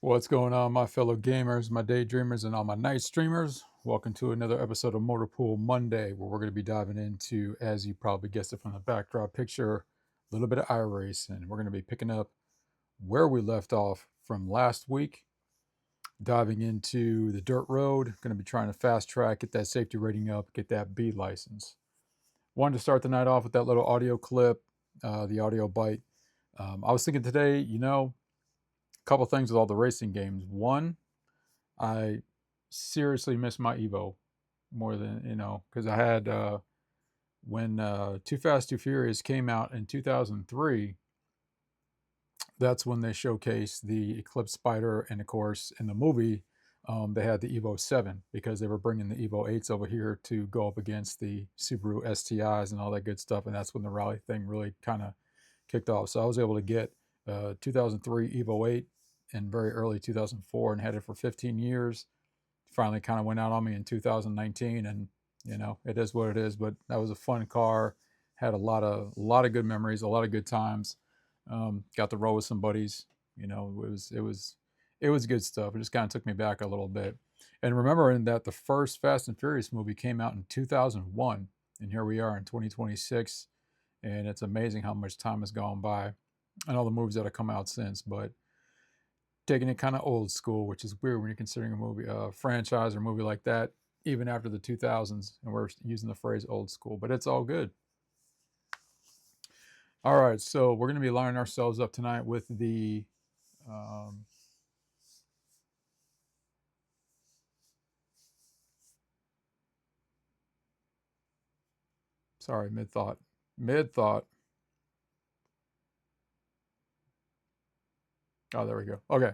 What's going on, my fellow gamers, my daydreamers, and all my night streamers? Welcome to another episode of Motorpool Monday, where we're going to be diving into, as you probably guessed it from the backdrop picture, a little bit of iRacing. We're going to be picking up where we left off from last week, diving into the dirt road. Going to be trying to fast track, get that safety rating up, get that B license. Wanted to start the night off with that little audio clip, the audio bite. I was thinking today, couple things with all the racing games. One, I seriously miss my Evo more than because I had when Too Fast Too Furious came out in 2003. That's when they showcased the Eclipse Spider, and of course in the movie they had the Evo 7 because they were bringing the Evo 8s over here to go up against the Subaru STIs and all that good stuff, and that's when the rally thing really kind of kicked off. So I was able to get 2003 Evo 8 in very early 2004 and had it for 15 years. Finally kind of went out on me in 2019, and it is what it is. But that was a fun car. Had a lot of good memories, a lot of good times. Got to roll with some buddies. It was good stuff. It just kind of took me back a little bit. And remembering that the first Fast and Furious movie came out in 2001, and here we are in 2026, and it's amazing how much time has gone by, and all the movies that have come out since. But taking it kind of old school, which is weird when you're considering a movie, franchise or movie like that, even after the 2000s, and we're using the phrase old school, but it's all good. All right, so we're going to be lining ourselves up tonight with the sorry, mid thought. Oh, there we go. Okay.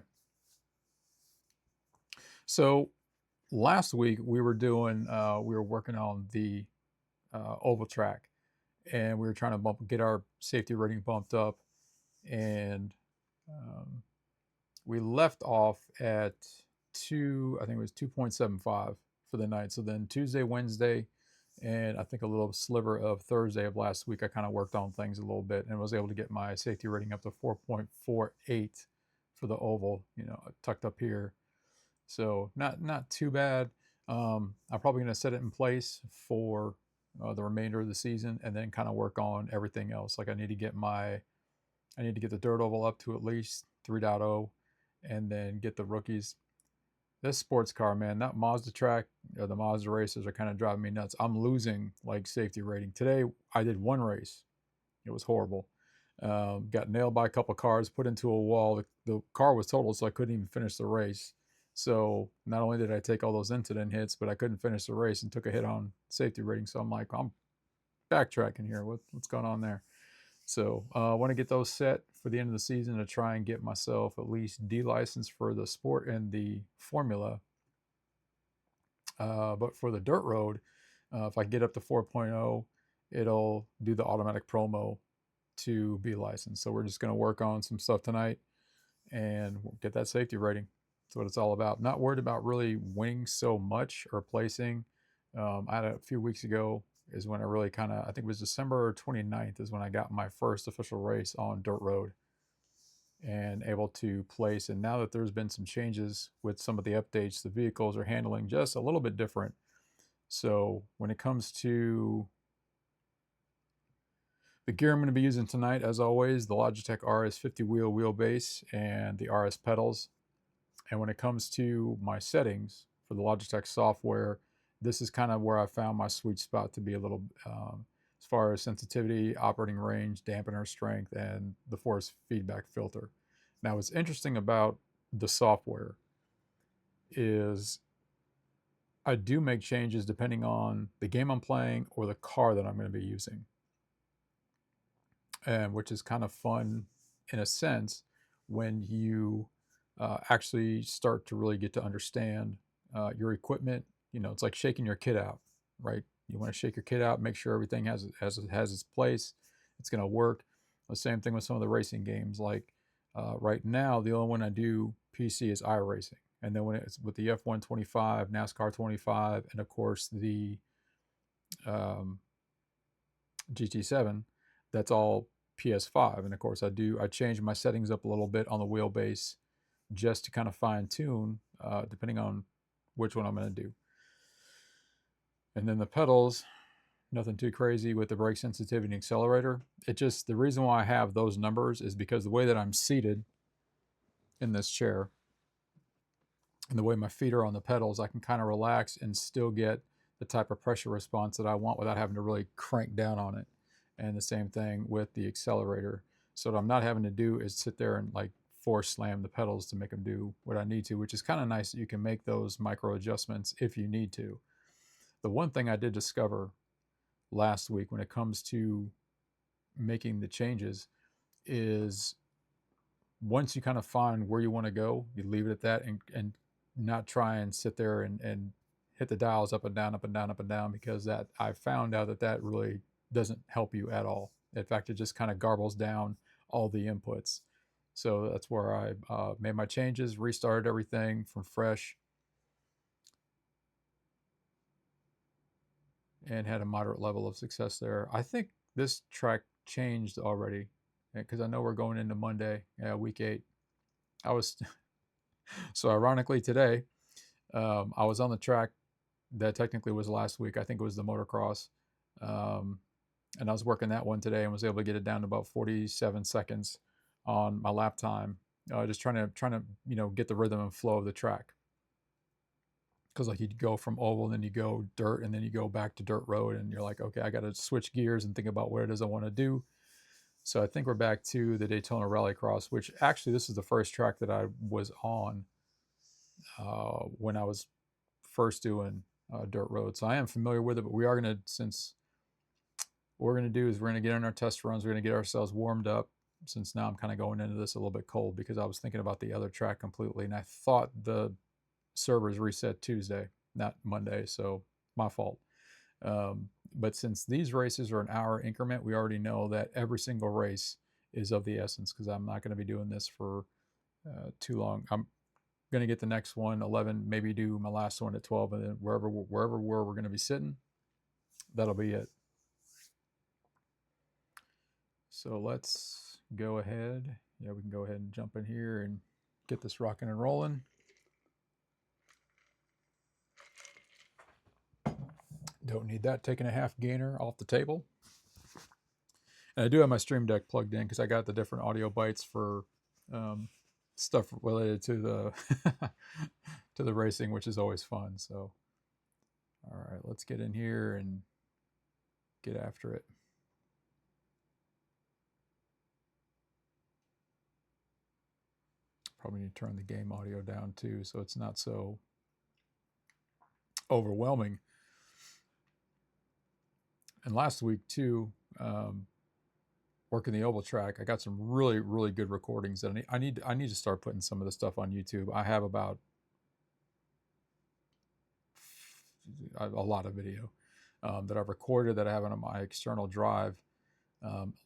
So last week we were working on the oval track, and we were trying to get our safety rating bumped up, and we left off at I think it was 2.75 for the night. So then Tuesday, Wednesday, and I think a little sliver of Thursday of last week, I kind of worked on things a little bit and was able to get my safety rating up to 4.48 for the oval, tucked up here. So not too bad. I'm probably going to set it in place for the remainder of the season, and then kind of work on everything else. Like I need to get the dirt oval up to at least 3.0, and then get the rookies. This sports car, man, that Mazda track, the Mazda races are kind of driving me nuts. I'm losing like safety rating. Today, I did one race. It was horrible. Got nailed by a couple cars, put into a wall. The car was totaled, so I couldn't even finish the race. So not only did I take all those incident hits, but I couldn't finish the race and took a hit on safety rating. So I'm like, I'm backtracking here. What's going on there? So I want to get those set for the end of the season to try and get myself at least D license for the sport and the formula. But for the dirt road, if I get up to 4.0, it'll do the automatic promo to be licensed. So we're just going to work on some stuff tonight and get that safety rating. That's what it's all about. Not worried about really winning so much or placing. I had a few weeks ago is when I really kind of, I think it was December 29th is when I got my first official race on dirt road and able to place. And now that there's been some changes with some of the updates, the vehicles are handling just a little bit different. So when it comes to the gear I'm going to be using tonight, as always, the Logitech RS50 wheelbase and the RS pedals. And when it comes to my settings for the Logitech software, this is kind of where I found my sweet spot to be a little, as far as sensitivity, operating range, dampener strength, and the force feedback filter. Now, what's interesting about the software is I do make changes depending on the game I'm playing or the car that I'm going to be using, and which is kind of fun in a sense when you actually start to really get to understand your equipment. It's like shaking your kid out, right? You want to shake your kid out, make sure everything has its place. It's going to work. The same thing with some of the racing games. Like right now, the only one I do PC is iRacing, and then when it's with the F125, NASCAR 25, and of course the GT7, that's all PS5. And of course, I change my settings up a little bit on the wheelbase just to kind of fine tune, depending on which one I'm going to do. And then the pedals, nothing too crazy with the brake sensitivity and accelerator. It just, the reason why I have those numbers is because the way that I'm seated in this chair and the way my feet are on the pedals, I can kind of relax and still get the type of pressure response that I want without having to really crank down on it. And the same thing with the accelerator. So what I'm not having to do is sit there and like force slam the pedals to make them do what I need to, which is kind of nice that you can make those micro adjustments if you need to. The one thing I did discover last week when it comes to making the changes is once you kind of find where you want to go, you leave it at that and not try and sit there and hit the dials up and down, up and down, up and down, because that I found out that that really doesn't help you at all. In fact, it just kind of garbles down all the inputs. So that's where I made my changes, restarted everything from fresh, and had a moderate level of success there. I think this track changed already because I know we're going into Monday, week 8. I was so ironically today, I was on the track that technically was last week. I think it was the motocross, and I was working that one today and was able to get it down to about 47 seconds on my lap time. Just trying to get the rhythm and flow of the track. Because like you go from oval, and then you go dirt, and then you go back to dirt road, and you're like, okay, I got to switch gears and think about what it is I want to do. So I think we're back to the Daytona Rallycross, which actually this is the first track that I was on when I was first doing dirt road. So I am familiar with it, but we are going to, since what we're going to do is we're going to get on our test runs, we're going to get ourselves warmed up, since now I'm kind of going into this a little bit cold because I was thinking about the other track completely, and I thought the servers reset Tuesday, not Monday, so my fault. But since these races are an hour increment, we already know that every single race is of the essence, because I'm not going to be doing this for too long. I'm going to get the next one 11, maybe do my last one at 12, and then wherever we're going to be sitting, that'll be it. So let's go ahead. Yeah, we can go ahead and jump in here and get this rocking and rolling. Don't need that. Taking a half gainer off the table. And I do have my Stream Deck plugged in because I got the different audio bites for stuff related to the to the racing, which is always fun. So, all right, let's get in here and get after it. Probably need to turn the game audio down too, so it's not so overwhelming. And last week too, working the oval track, I got some really, really good recordings that I need to start putting some of the stuff on YouTube. I have about a lot of video that I've recorded that I have on my external drive.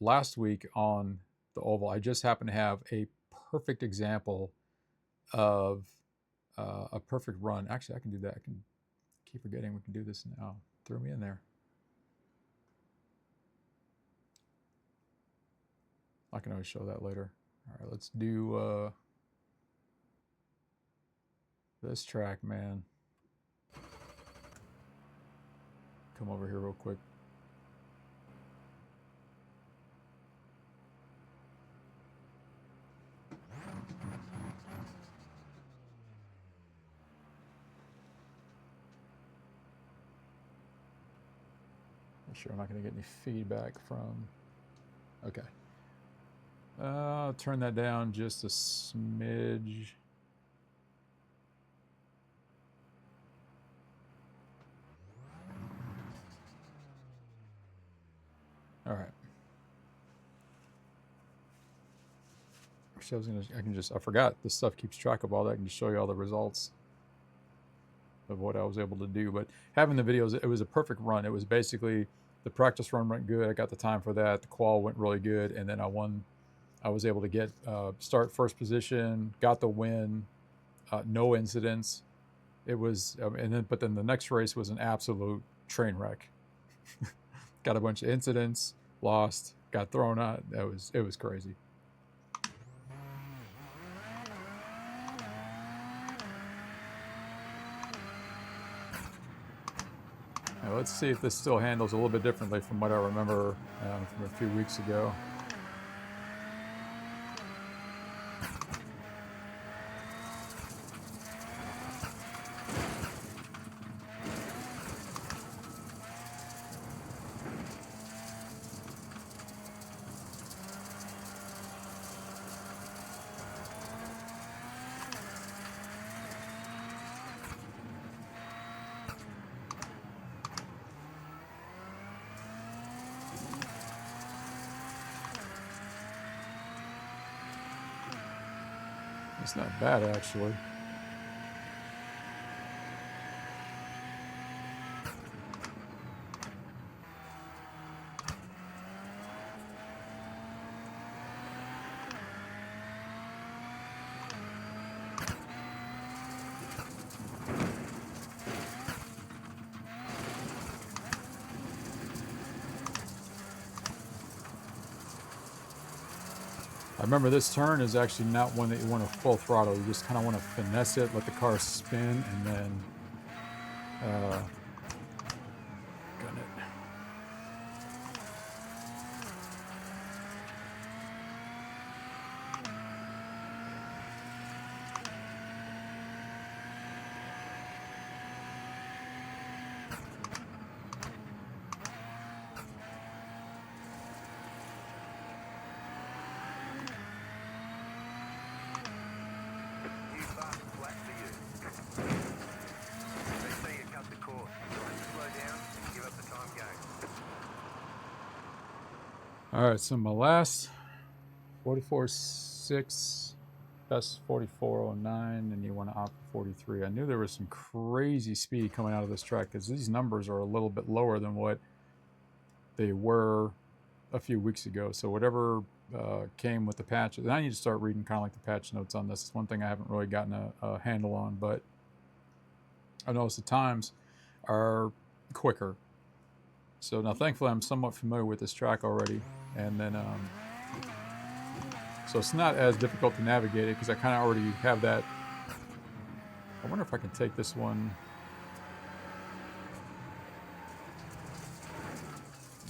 Last week on the oval, I just happened to have a perfect example of a perfect run. Actually, I can do that. I can keep forgetting we can do this now. Throw me in there. I can always show that later. All right, let's do this track, man. Come over here real quick. Make sure I'm not going to get any feedback from. Okay. Turn that down just a smidge. All right. Actually, I forgot this stuff keeps track of all that. I can just show you all the results of what I was able to do. But having the videos, it was a perfect run. It was basically the practice run went good. I got the time for that. The qual went really good, and then I won. I was able to get start first position, got the win, no incidents. It was, but then the next race was an absolute train wreck. Got a bunch of incidents, lost, got thrown out. It was crazy. let's see if this still handles a little bit differently from what I remember from a few weeks ago. It's not bad, actually. I remember this turn is actually not one that you want to full throttle. You just kind of want to finesse it, let the car spin, and then gun it. All right, so my last 44.6, best 44.09, and you want to opt for 43. I knew there was some crazy speed coming out of this track because these numbers are a little bit lower than what they were a few weeks ago. So whatever came with the patch, and I need to start reading kind of like the patch notes on this. It's one thing I haven't really gotten a handle on, but I noticed the times are quicker. So now thankfully I'm somewhat familiar with this track already, and then so it's not as difficult to navigate it because I kind of already have that. I wonder if I can take this one.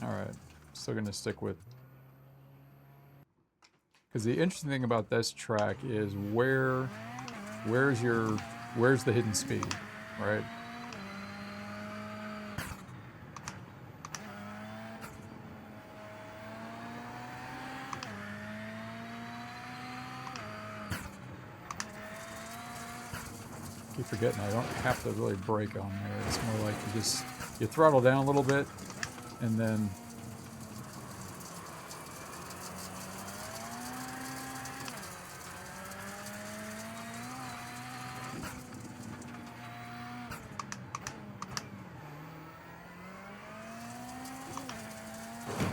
All right, still gonna stick with, because the interesting thing about this track is where's the hidden speed, right? Keep forgetting I don't have to really brake on there. It's more like you throttle down a little bit and then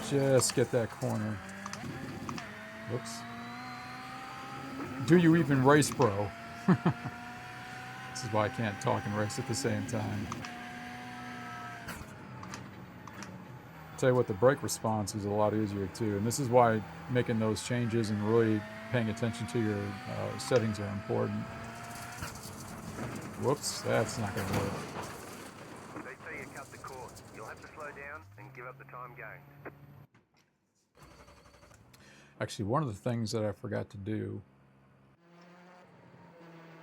just get that corner. Whoops. Do you even race, bro? This is why I can't talk and race at the same time. Tell you what, the brake response is a lot easier too, and this is why making those changes and really paying attention to your settings are important. Whoops, that's not going to work. They say you cut the course. You'll have to slow down and give up the time gains. Actually, one of the things that I forgot to do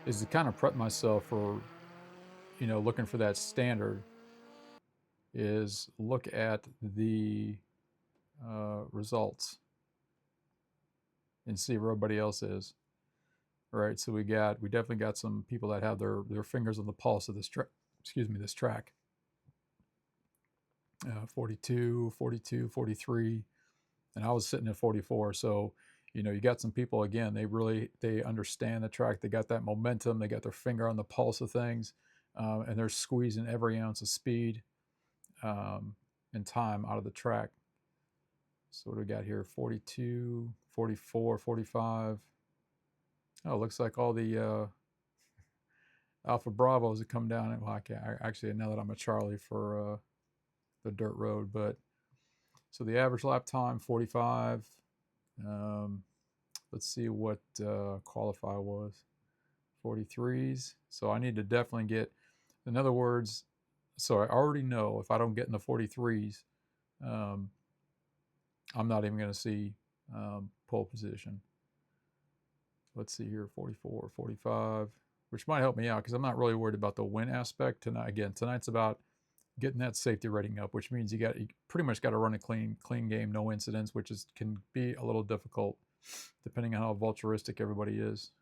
is to kind of prep myself for, looking for that standard, is look at the results and see where everybody else is. All right, so we definitely got some people that have their fingers on the pulse of this this track. 42, 42, 43, and I was sitting at 44. So, you got some people, again, they understand the track. They got that momentum. They got their finger on the pulse of things, and they're squeezing every ounce of speed and time out of the track. So what do we got here? 42, 44, 45. Oh, it looks like all the Alpha Bravos have come down. Well, I know that I'm a Charlie for the dirt road, but so the average lap time 45. Let's see what qualify was. 43s. So I need to definitely get, in other words, So I already know if I don't get in the 43s, I'm not even going to see pole position. Let's see here, 44, 45, which might help me out because I'm not really worried about the win aspect tonight. Again, tonight's about getting that safety rating up, which means you pretty much got to run a clean game, no incidents, which can be a little difficult depending on how vulturistic everybody is.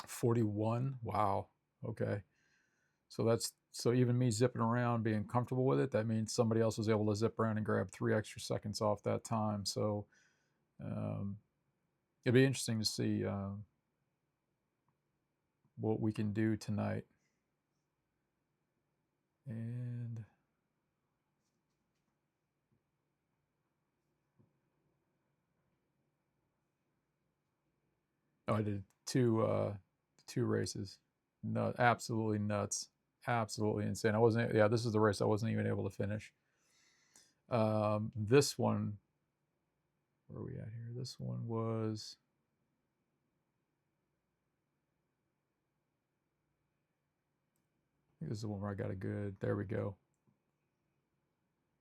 41, wow, okay. So even me zipping around, being comfortable with it, that means somebody else was able to zip around and grab 3 extra seconds off that time. So it'd be interesting to see what we can do tonight. And I did two races. No, absolutely nuts, absolutely insane. I wasn't. Yeah, this is the race I wasn't even able to finish. This one, where are we at here? This one was. I think this is the one where I got a good. There we go.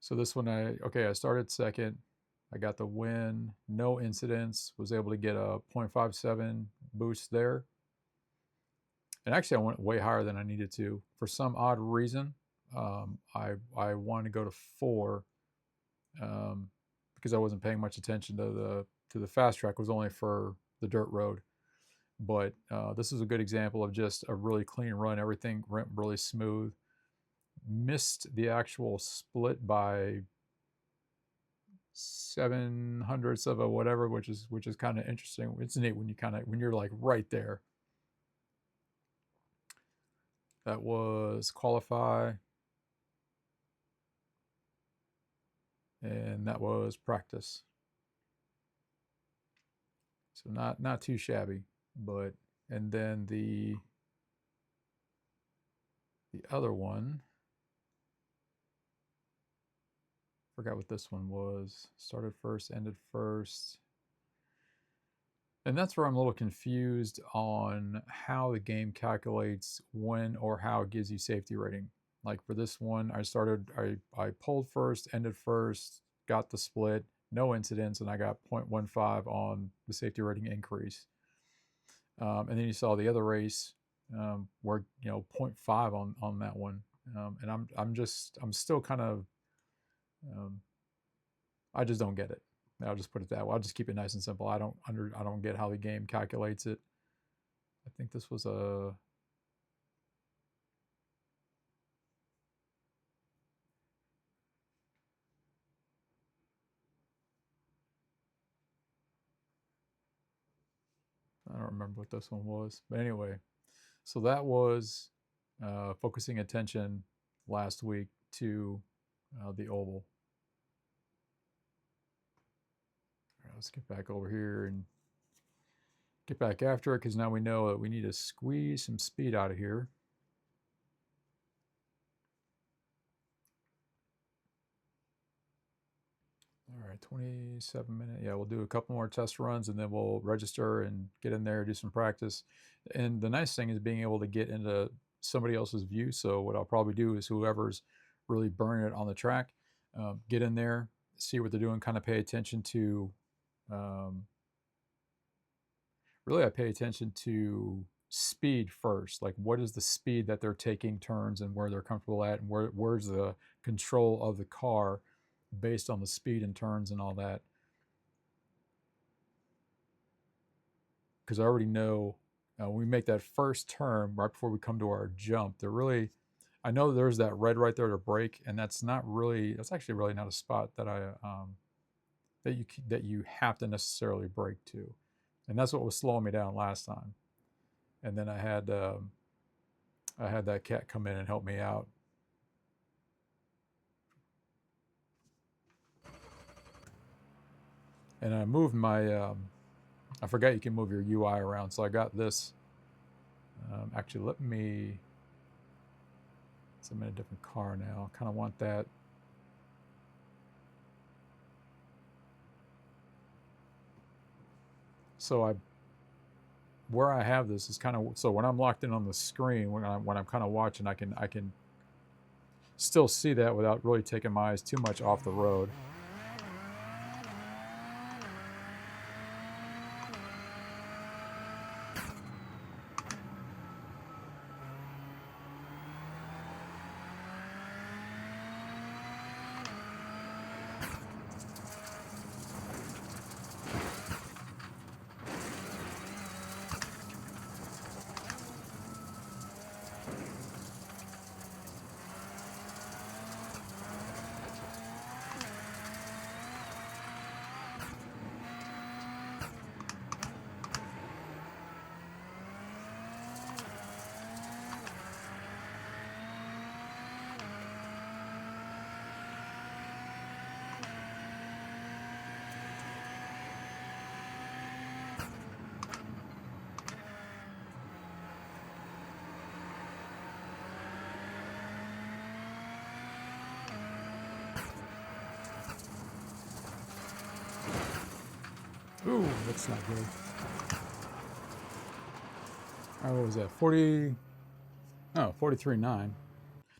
So this one, I started second. I got the win, no incidents. Was able to get a 0.57 boost there. And actually, I went way higher than I needed to. For some odd reason, I wanted to go to 4 because I wasn't paying much attention to the fast track. It was only for the dirt road. But this is a good example of just a really clean run. Everything went really smooth. Missed the actual split by 700ths of a whatever, which is kind of interesting. It's neat when you're like right there. That was qualify, and that was practice. So not too shabby, but and then the other one, forgot what this one was. Started first, ended first. And that's where I'm a little confused on how the game calculates when or how it gives you safety rating. Like for this one, I pulled first, ended first, got the split, no incidents, and I got 0.15 on the safety rating increase. And then you saw the other race where 0.5 on that one, and I'm still kind of I just don't get it. I'll just put it that way. I'll just keep it nice and simple. I don't get how the game calculates it. I think this was a. I don't remember what this one was, but anyway, so that was focusing attention last week to the oval. All right, let's get back over here and get back after it because now we know that we need to squeeze some speed out of here. All right, 27 minutes. Yeah, we'll do a couple more test runs and then we'll register and get in there, do some practice. And the nice thing is being able to get into somebody else's view. So what I'll probably do is whoever's really burning it on the track, get in there, see what they're doing, kind of pay attention to. Really, I pay attention to speed first. Like, what is the speed that they're taking turns and where they're comfortable at, and where's the control of the car based on the speed and turns and all that. Because I already know when we make that first turn right before we come to our jump, I know there's that red right there to brake, and that's actually really not a spot that that you have to necessarily brake to, and that's what was slowing me down last time. And then I had that cat come in and help me out. And I moved my, I forgot you can move your UI around, so I got this. Actually, so I'm in a different car now. I kind of want that. So where I have this is kind of, so when I'm locked in on the screen, when I'm kind of watching, I can still see that without really taking my eyes too much off the road. Ooh, that's not good. All right, what was that? 43.9. Now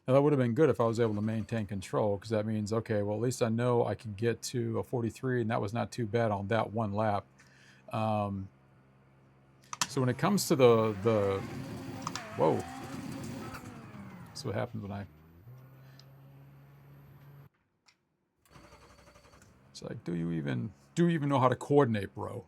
that would have been good if I was able to maintain control, because that means, okay, well, at least I know I can get to a 43, and that was not too bad on that one lap. So when it comes to the whoa, that's what happens when it's like, do you even know how to coordinate, bro?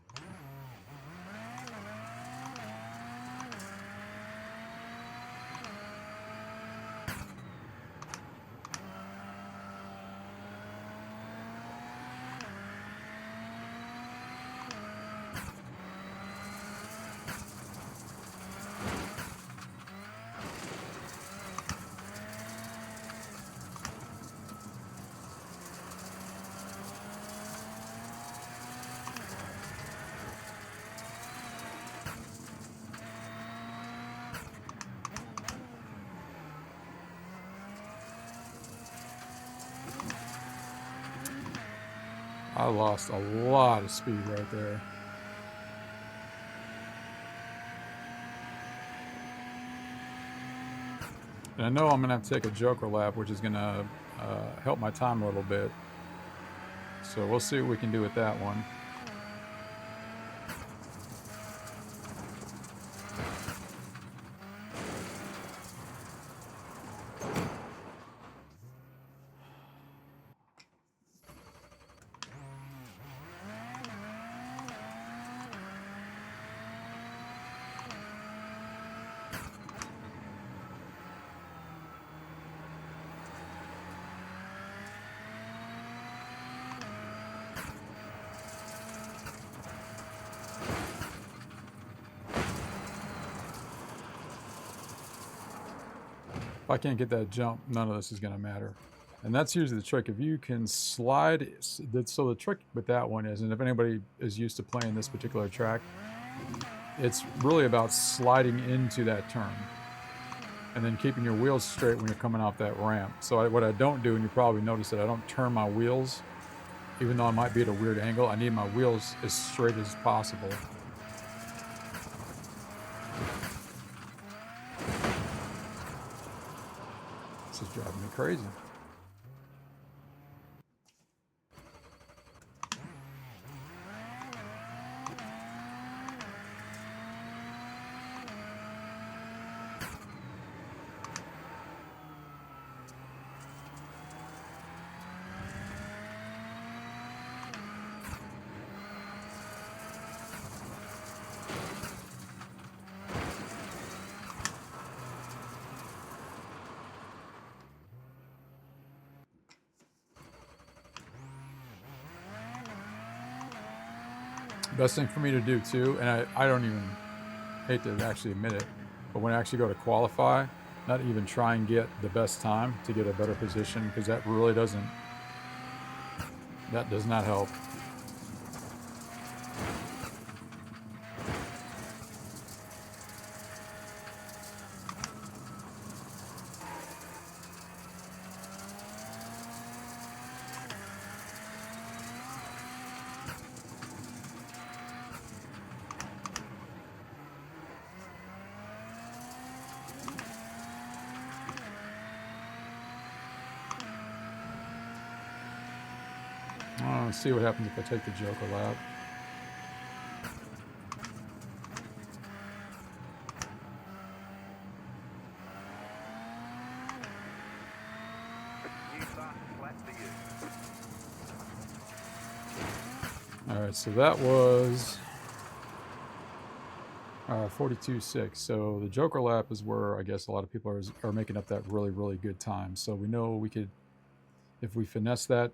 I lost a lot of speed right there. And I know I'm gonna have to take a joker lap, which is gonna help my time a little bit. So we'll see what we can do with that one. If I can't get that jump, none of this is going to matter. And that's usually the trick. If you can slide, so the trick with that one is, and if anybody is used to playing this particular track, it's really about sliding into that turn and then keeping your wheels straight when you're coming off that ramp. So what I don't do, and you probably noticed that I don't turn my wheels, even though I might be at a weird angle. I need my wheels as straight as possible. This is driving me crazy. Best thing for me to do too, and I don't even hate to actually admit it, but when I actually go to qualify, not even try and get the best time to get a better position, because that really does not help. and see what happens if I take the Joker lap. New fastest lap for you. All right, so that was 42.6. So the Joker lap is where I guess a lot of people are making up that really, really good time. So we know we could, if we finesse that,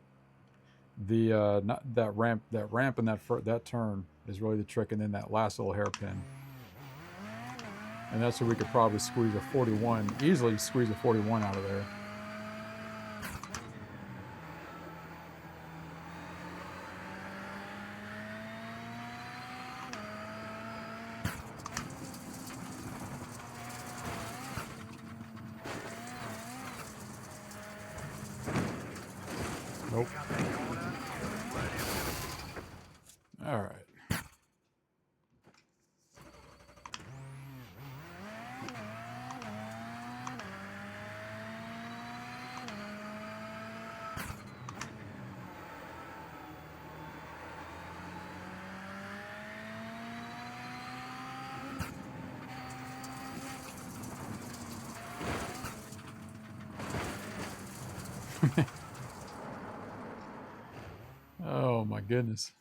the not that ramp and that turn is really the trick, and then that last little hairpin, and that's where we could probably squeeze a 41, easily squeeze a 41 out of there. Nope. Cut that corner. Slow down. All right. Oh my goodness.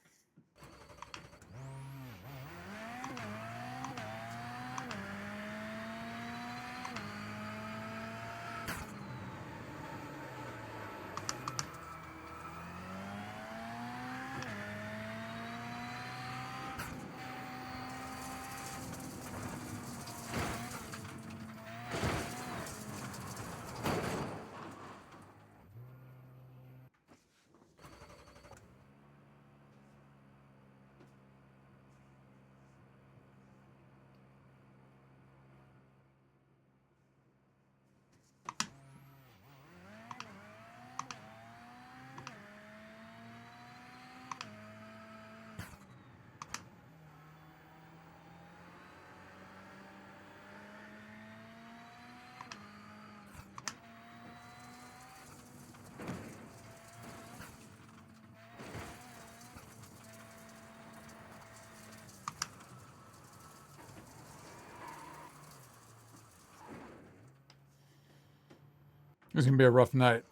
It's gonna be a rough night.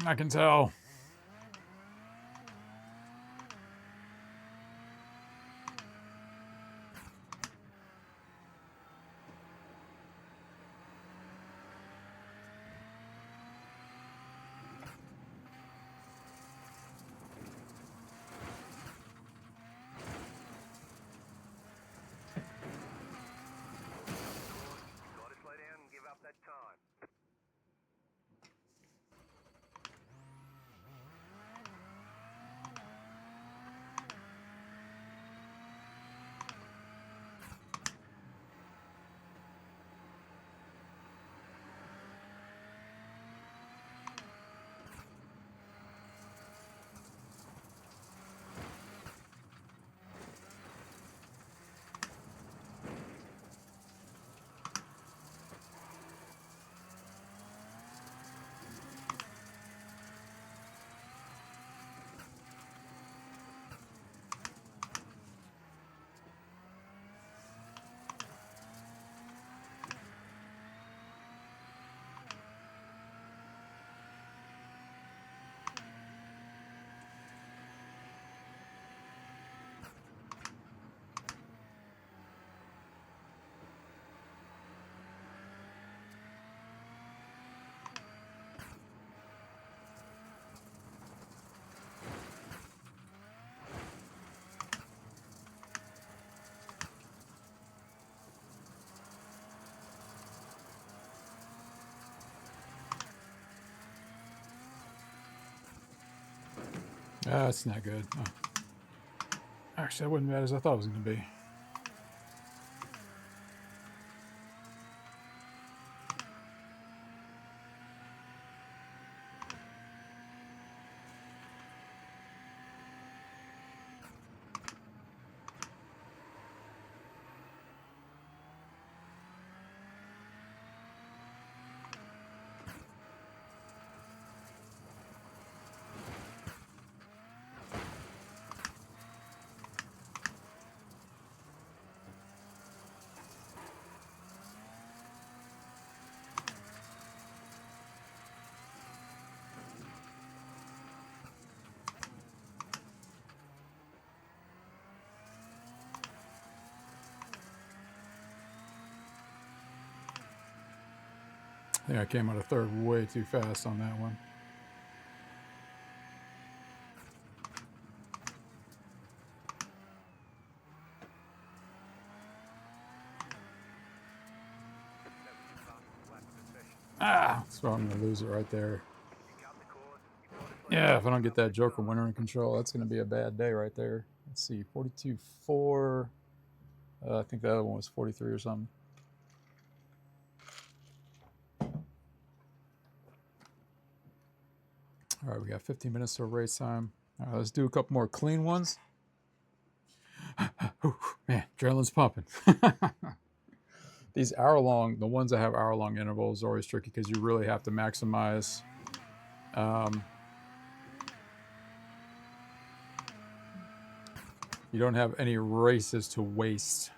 I can tell. Gotta slow down and give up that time. That's not good. Oh. Actually, that wasn't bad as I thought it was gonna be. I think I came out of third way too fast on that one. Ah, so I'm going to lose it right there. Yeah, if I don't get that Joker winner in control, that's going to be a bad day right there. Let's see, 42.4. I think the other one was 43 or something. All right, we got 15 minutes till race time. All right, let's do a couple more clean ones. Man, adrenaline's pumping. These hour-long, the ones that have hour-long intervals are always tricky because you really have to maximize. You don't have any races to waste.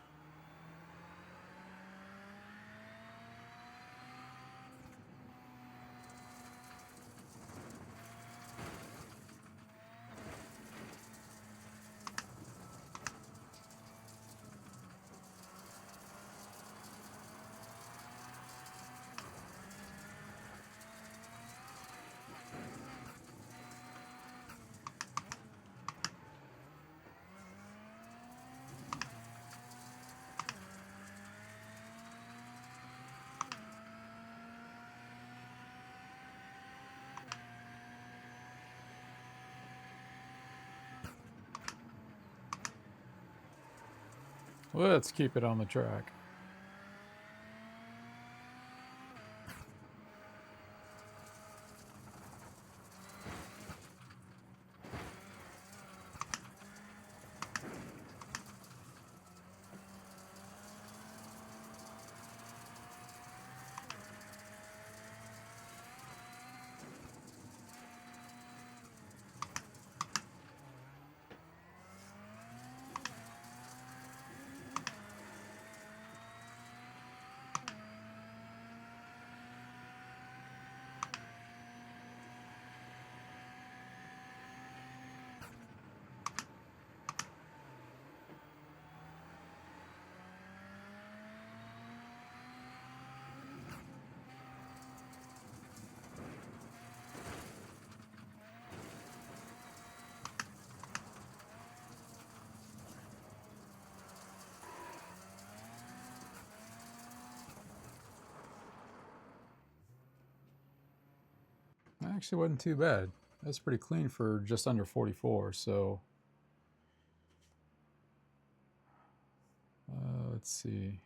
Let's keep it on the track. That actually wasn't too bad. That's pretty clean for just under 44. So let's see.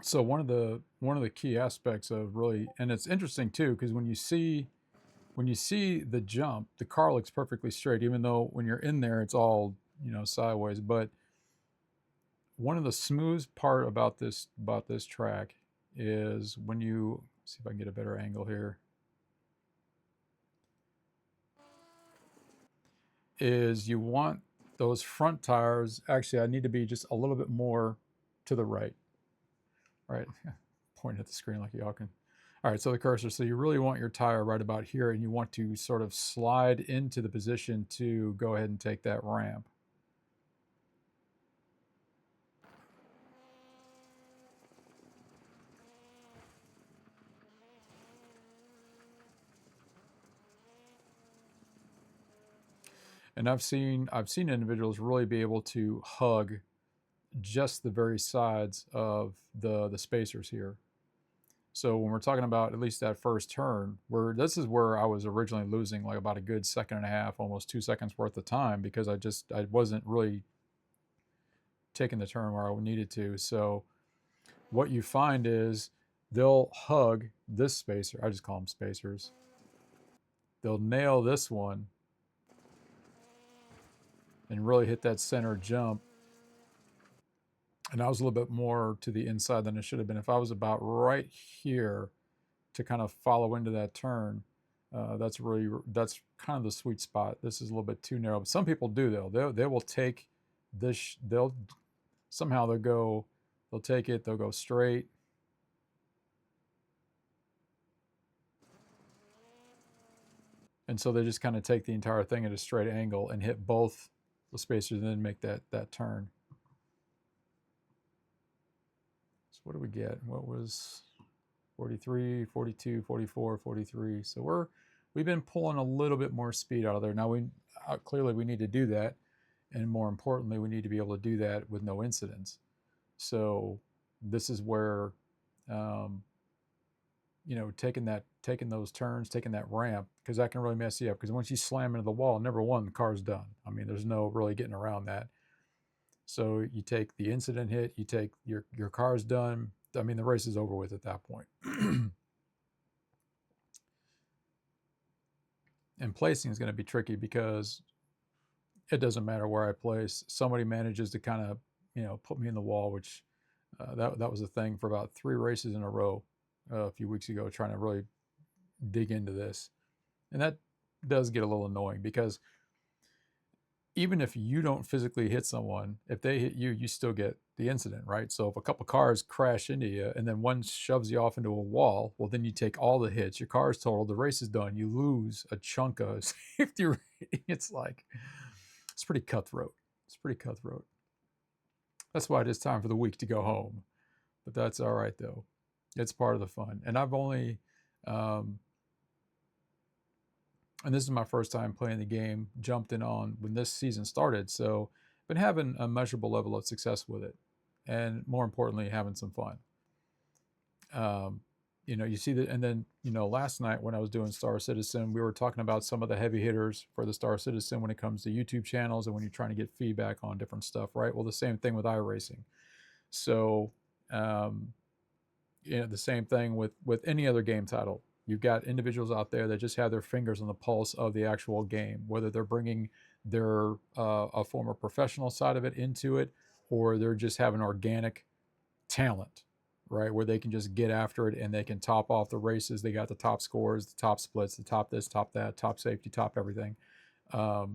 So one of the key aspects of really, and it's interesting too, because when you see the jump, the car looks perfectly straight, even though when you're in there, it's all sideways. But one of the smooth part about this track is when you see if I can get a better angle here. Is you want those front tires. Actually, I need to be just a little bit more to the right. Right, point at the screen like y'all can. All right, so the cursor. So you really want your tire right about here, and you want to sort of slide into the position to go ahead and take that ramp. And I've seen individuals really be able to hug just the very sides of the spacers here. So when we're talking about at least that first turn, where this is where I was originally losing like about a good second and a half, almost 2 seconds worth of time, because I wasn't really taking the turn where I needed to. So what you find is they'll hug this spacer. I just call them spacers. They'll nail this one and really hit that center jump. And I was a little bit more to the inside than it should have been. If I was about right here to kind of follow into that turn, that's kind of the sweet spot. This is a little bit too narrow. But some people do though. They will take this. They'll take it. They'll go straight. And so they just kind of take the entire thing at a straight angle and hit both the spacers and then make that turn. So what do we get? What was 43, 42, 44, 43? So we've been pulling a little bit more speed out of there. Now clearly we need to do that, and more importantly, we need to be able to do that with no incidents. So this is where, taking those turns, taking that ramp, because that can really mess you up. Because once you slam into the wall, number one, the car's done. I mean, there's no really getting around that. So you take the incident hit, you take your car's done. I mean, the race is over with at that point. And placing is going to be tricky because it doesn't matter where I place. Somebody manages to kind of, put me in the wall, which that was a thing for about 3 races in a row a few weeks ago, trying to really dig into this. And that does get a little annoying because even if you don't physically hit someone, if they hit you, you still get the incident, right? So if a couple cars crash into you and then one shoves you off into a wall, well, then you take all the hits, your car's totaled, the race is done, you lose a chunk of safety rating. It's pretty cutthroat. It's pretty cutthroat. That's why it is time for the week to go home. But that's all right, though. It's part of the fun. And I've only, and this is my first time playing the game, jumped in on when this season started. So been having a measurable level of success with it. And more importantly, having some fun. You see that. And then, last night when I was doing Star Citizen, we were talking about some of the heavy hitters for the Star Citizen when it comes to YouTube channels and when you're trying to get feedback on different stuff, right? Well, the same thing with iRacing. So, the same thing with any other game title. You've got individuals out there that just have their fingers on the pulse of the actual game, whether they're bringing their a former professional side of it into it, or they're just having organic talent, right, where they can just get after it and they can top off the races. They got the top scores, the top splits, the top this, top that, top safety, top everything. So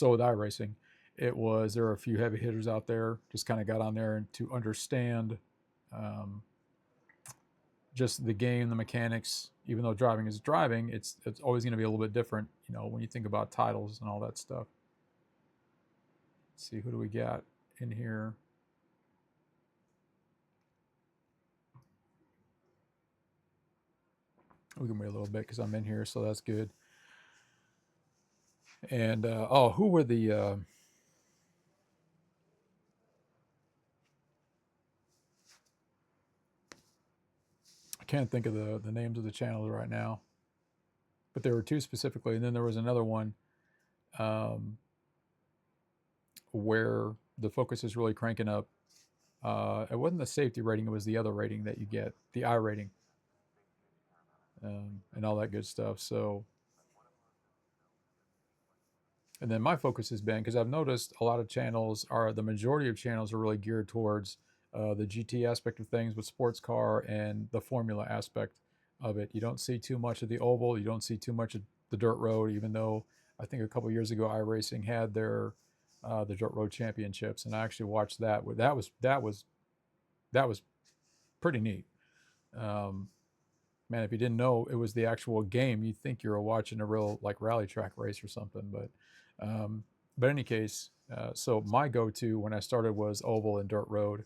with iRacing, there are a few heavy hitters out there, just kind of got on there to understand just the game, the mechanics. Even though driving is driving, it's always going to be a little bit different, when you think about titles and all that stuff. Let's see, who do we got in here? We can wait a little bit because I'm in here, so that's good. And who were the? I can't think of the names of the channels right now, but there were 2 specifically, and then there was another one where the focus is really cranking up. It wasn't the safety rating; it was the other rating that you get, the I rating, and all that good stuff. So. And then my focus has been, because I've noticed a lot of the majority of channels are really geared towards the GT aspect of things with sports car and the formula aspect of it. You don't see too much of the oval. You don't see too much of the dirt road, even though I think a couple years ago iRacing had their the dirt road championships, and I actually watched that. That was pretty neat. Man, if you didn't know it was the actual game, you'd think you were watching a real rally track race or something. But in any case, so my go-to when I started was oval and dirt road.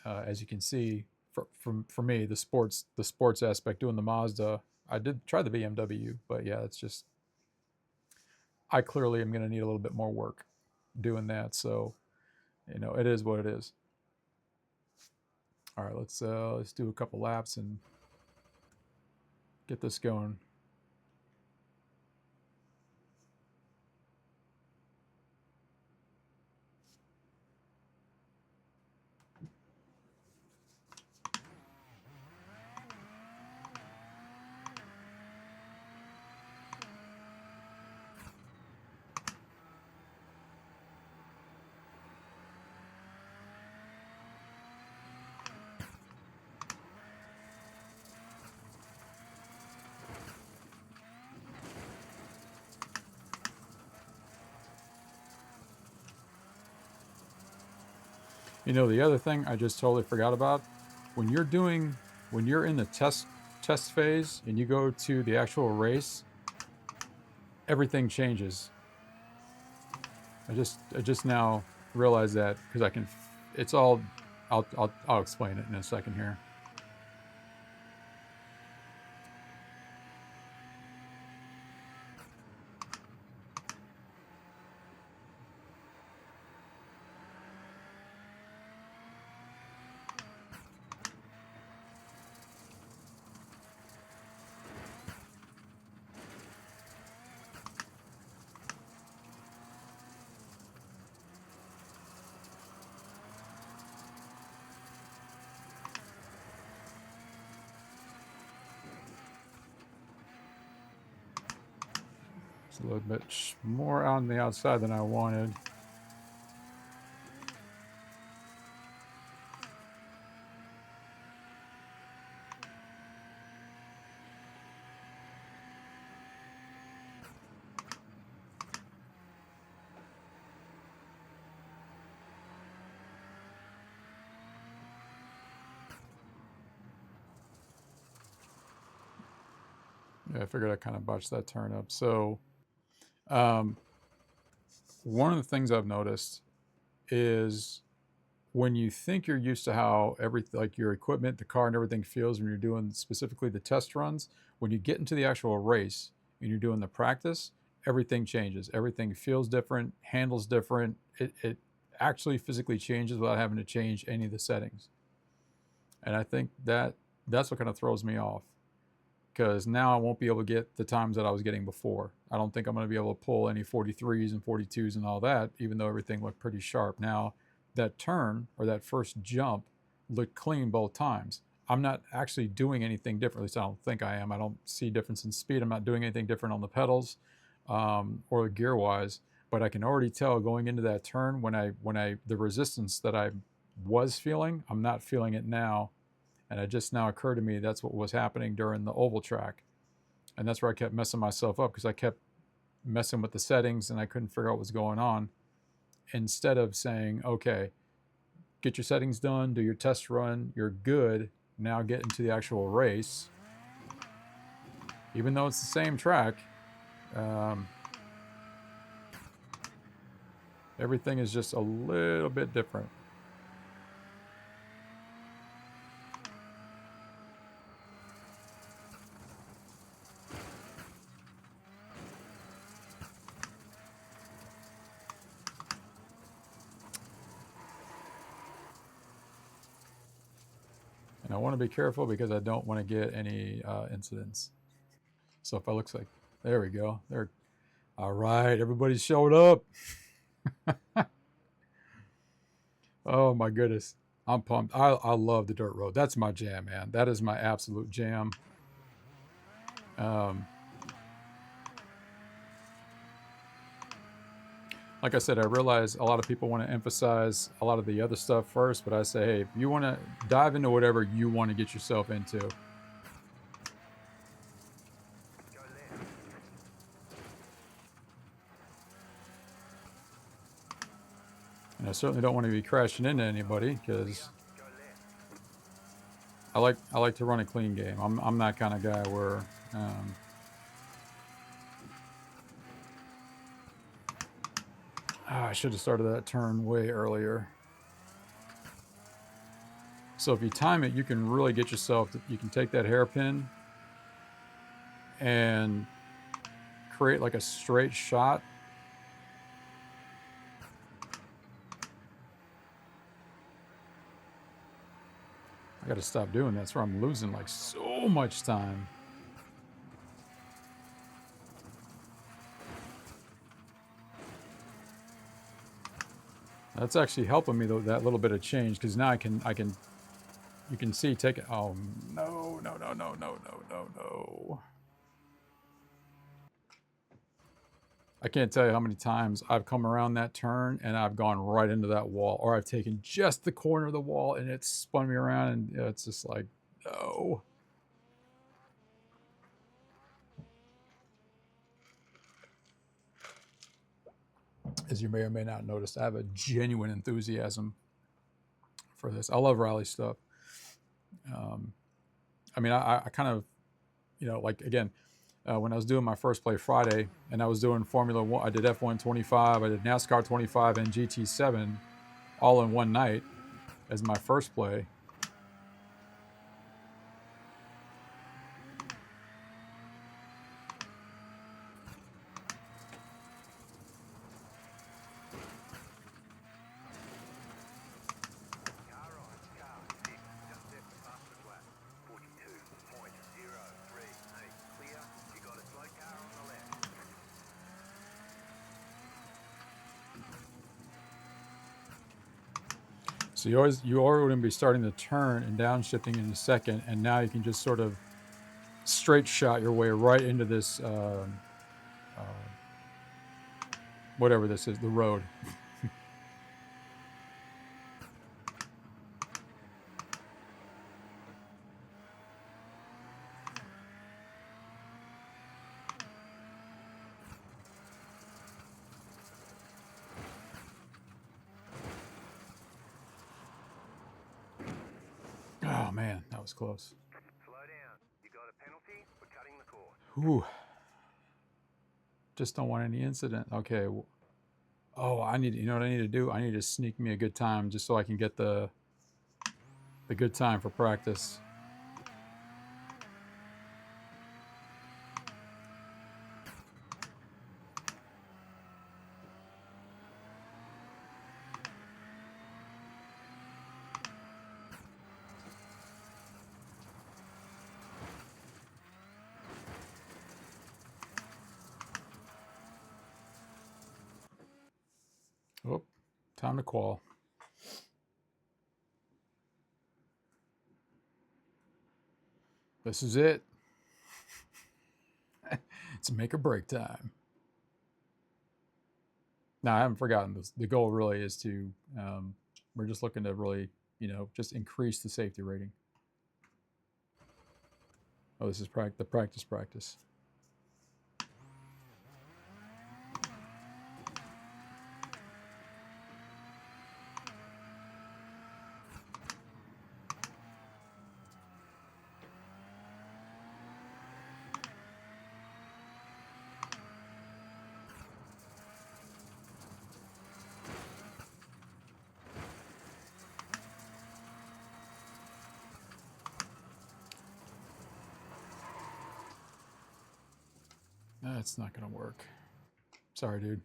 As you can see, for me, the sports aspect, doing the Mazda, I did try the BMW, but yeah, it's just, I clearly am going to need a little bit more work doing that. So, it is what it is. All right, let's do a couple laps and get this going. The other thing I just totally forgot about, when you're in the test phase and you go to the actual race, everything changes. I just now realized that because I can, it's all, I'll explain it in a second here. It's a little bit more on the outside than I wanted. Yeah, I figured I kind of botched that turn up. So one of the things I've noticed is when you think you're used to how like your equipment, the car and everything feels when you're doing specifically the test runs, when you get into the actual race and you're doing the practice, everything changes. Everything feels different, handles different. It actually physically changes without having to change any of the settings. And I think that's what kind of throws me off, because now I won't be able to get the times that I was getting before. I don't think I'm going to be able to pull any 43s and 42s and all that, even though everything looked pretty sharp. Now, that turn or that first jump looked clean both times. I'm not actually doing anything different. At least I don't think I am. I don't see difference in speed. I'm not doing anything different on the pedals or gear wise, but I can already tell going into that turn when the resistance that I was feeling, I'm not feeling it now. And it just now occurred to me that's what was happening during the oval track. And that's where I kept messing myself up, because I kept messing with the settings and I couldn't figure out what was going on. Instead of saying, okay, get your settings done, do your test run, you're good, now get into the actual race. Even though it's the same track, everything is just a little bit different. And I want to be careful because I don't want to get any incidents. So if I looks like, there we go. There. All right, everybody showed up. Oh my goodness. I'm pumped. I love the dirt road. That's my jam, man. That is my absolute jam. Like I said, I realize a lot of people want to emphasize a lot of the other stuff first, but I say, hey, if you want to dive into whatever you want to get yourself into. And I certainly don't want to be crashing into anybody, because I like to run a clean game. I'm that kind of guy where I should have started that turn way earlier. So if you time it, you can really get yourself, you can take that hairpin and create like a straight shot. I got to stop doing that. That's where I'm losing like so much time. That's actually helping me though, that little bit of change, because now you can see, take it. Oh no. I can't tell you how many times I've come around that turn and I've gone right into that wall, or I've taken just the corner of the wall and it's spun me around, and it's just like, no. As you may or may not notice, I have a genuine enthusiasm for this. I love rally stuff. I mean, I kind of you know, like again, when I was doing my first play Friday, and I was doing Formula One, I did F1 25, I did NASCAR 25, and GT7 all in one night as my first play. Car on, car, 6, just left the fastest lap. 42.038. Clear, you got a slow car on the left. So you are going to be starting to turn and downshifting in a second, and now you can just sort of straight shot your way right into this whatever this is, the road. Oh man, that was close. Slow down, you got a penalty for cutting the course. Ooh. Just don't want any incident. Okay. Oh, you know what I need to do? I need to sneak me a good time just so I can get the good time for practice. Oh, time to qual. This is it. It's make or break time. Now, I haven't forgotten this. The goal really is to, we're just looking to really, you know, just increase the safety rating. Oh, this is the practice. That's not going to work. Sorry, dude.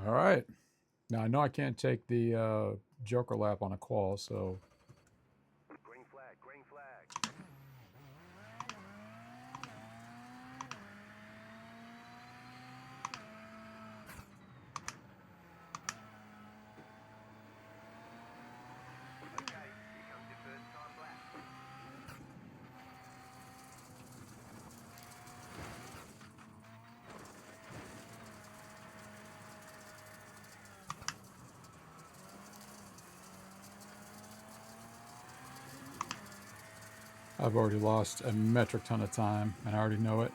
All right. Now, I know I can't take the Joker lap on a qual, so Green flag, green flag. Okay, here comes your first time lap. I've already lost a metric ton of time, and I already know it.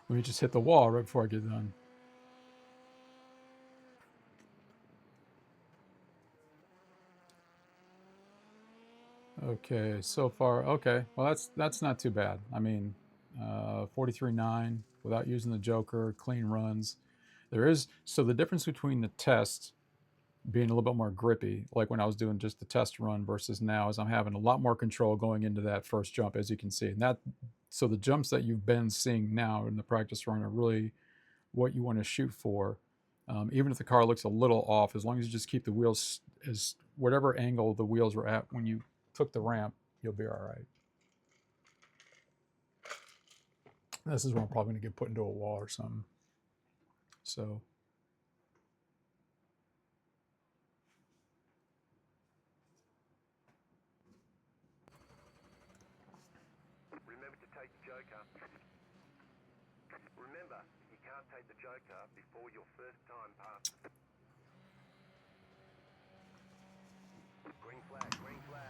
Let me just hit the wall right before I get done. Okay, so far, okay. Well, that's not too bad. I mean, 43.9 without using the Joker, clean runs. So the difference between the test being a little bit more grippy, like when I was doing just the test run versus now, is I'm having a lot more control going into that first jump, as you can see. So the jumps that you've been seeing now in the practice run are really what you want to shoot for. Even if the car looks a little off, as long as you just keep the wheels as whatever angle the wheels were at when you took the ramp, you'll be all right. This is where I'm probably going to get put into a wall or something. So Remember to take the Joker. Remember, you can't take the Joker before your first time passes. Green flag, green flag.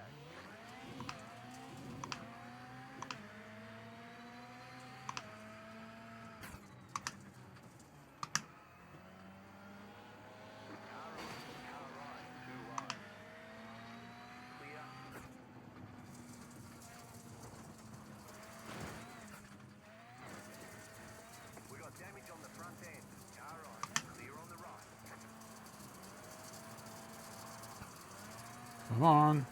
Car right, too wide. Clear. We got damage on the front end. Car right, clear on the right. come on.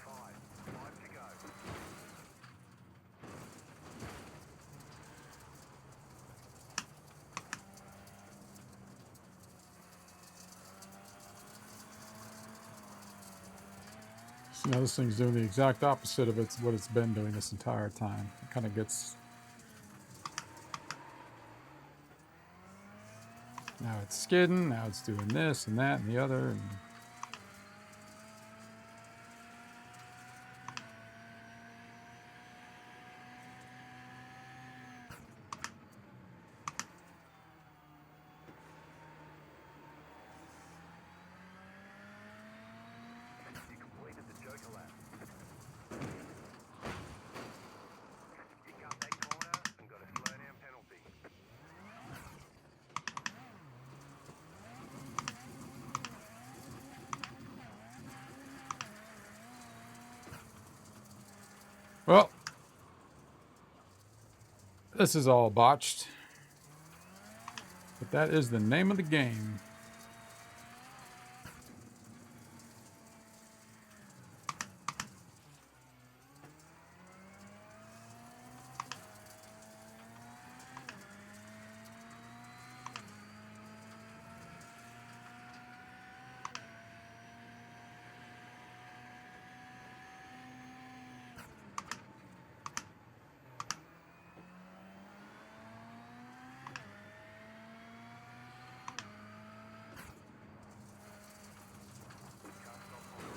Five to go. So now this thing's doing the exact opposite of what it's been doing this entire time. It kind of gets. Now it's skidding, now it's doing this and that and the other. And You completed the Joker lap. You cut that corner and got a slow down penalty. well, this is all botched. But that is the name of the game. Car stop on the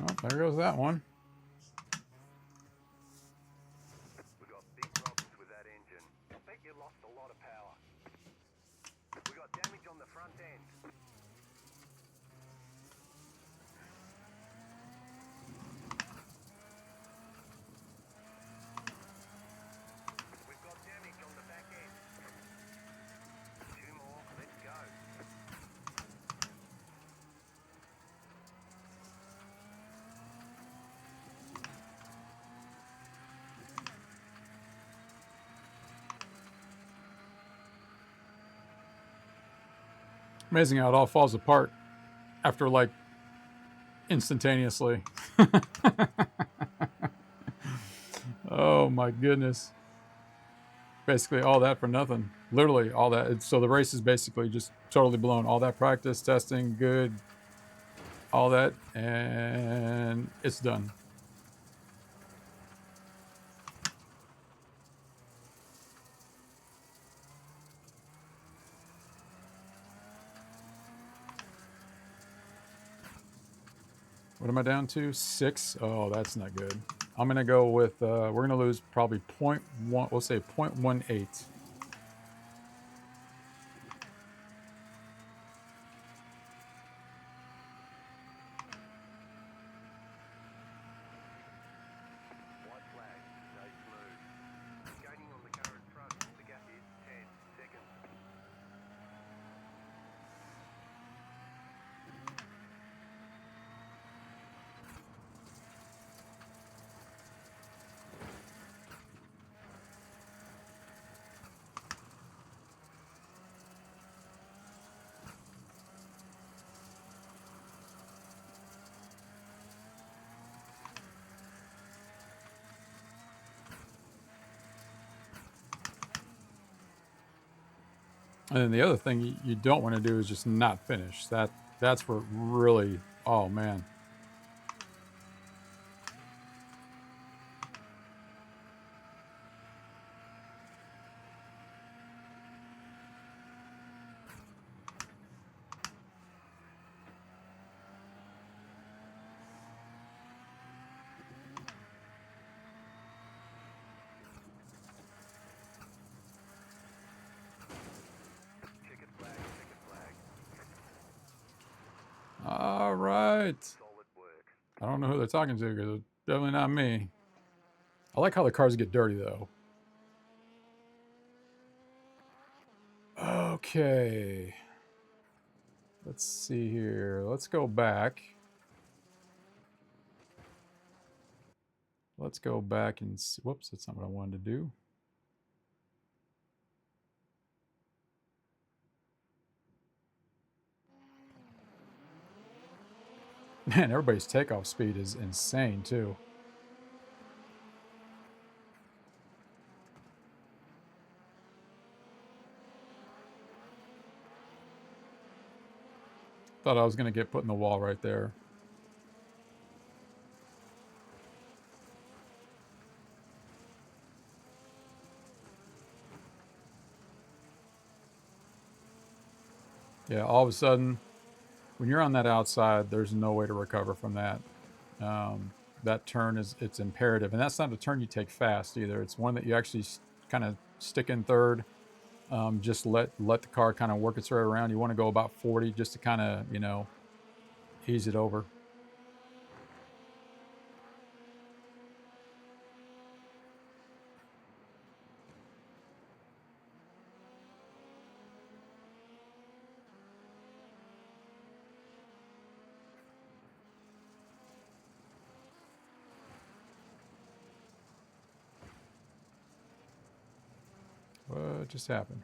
right. Well, there goes that one. We got big problems with that engine. I bet you lost a lot of power. We got damage on the front end. We've got damage on the back end. Two more, let's go. Amazing how it all falls apart after like instantaneously. Oh my goodness. Basically all that for nothing. Literally all that. So the race is basically just totally blown. All that practice, testing, good. all that, and it's done. What am I down to? 6. Oh, that's not good. I'm gonna go with. We're gonna lose probably 0.1. We'll say 0.18. White flag, stay smooth. Gaining on the current front, the gap is 10 seconds. And then the other thing you don't want to do is just not finish. That's where really. Oh man. Checkered flag, checkered flag. All right. Solid work. I don't know who they're talking to because it's definitely not me. I like how the cars get dirty though. Okay. Let's see here. Let's go back. Let's go back and see. Whoops, that's not what I wanted to do. Man, everybody's takeoff speed is insane too. Thought I was going to get put in the wall right there. Yeah, all of a sudden, when you're on that outside, there's no way to recover from that. That turn it's imperative, and that's not a turn you take fast either. It's one that you actually kind of stick in third. Just let the car kind of work its way around. You want to go about 40 just to kind of ease it over. What just happened?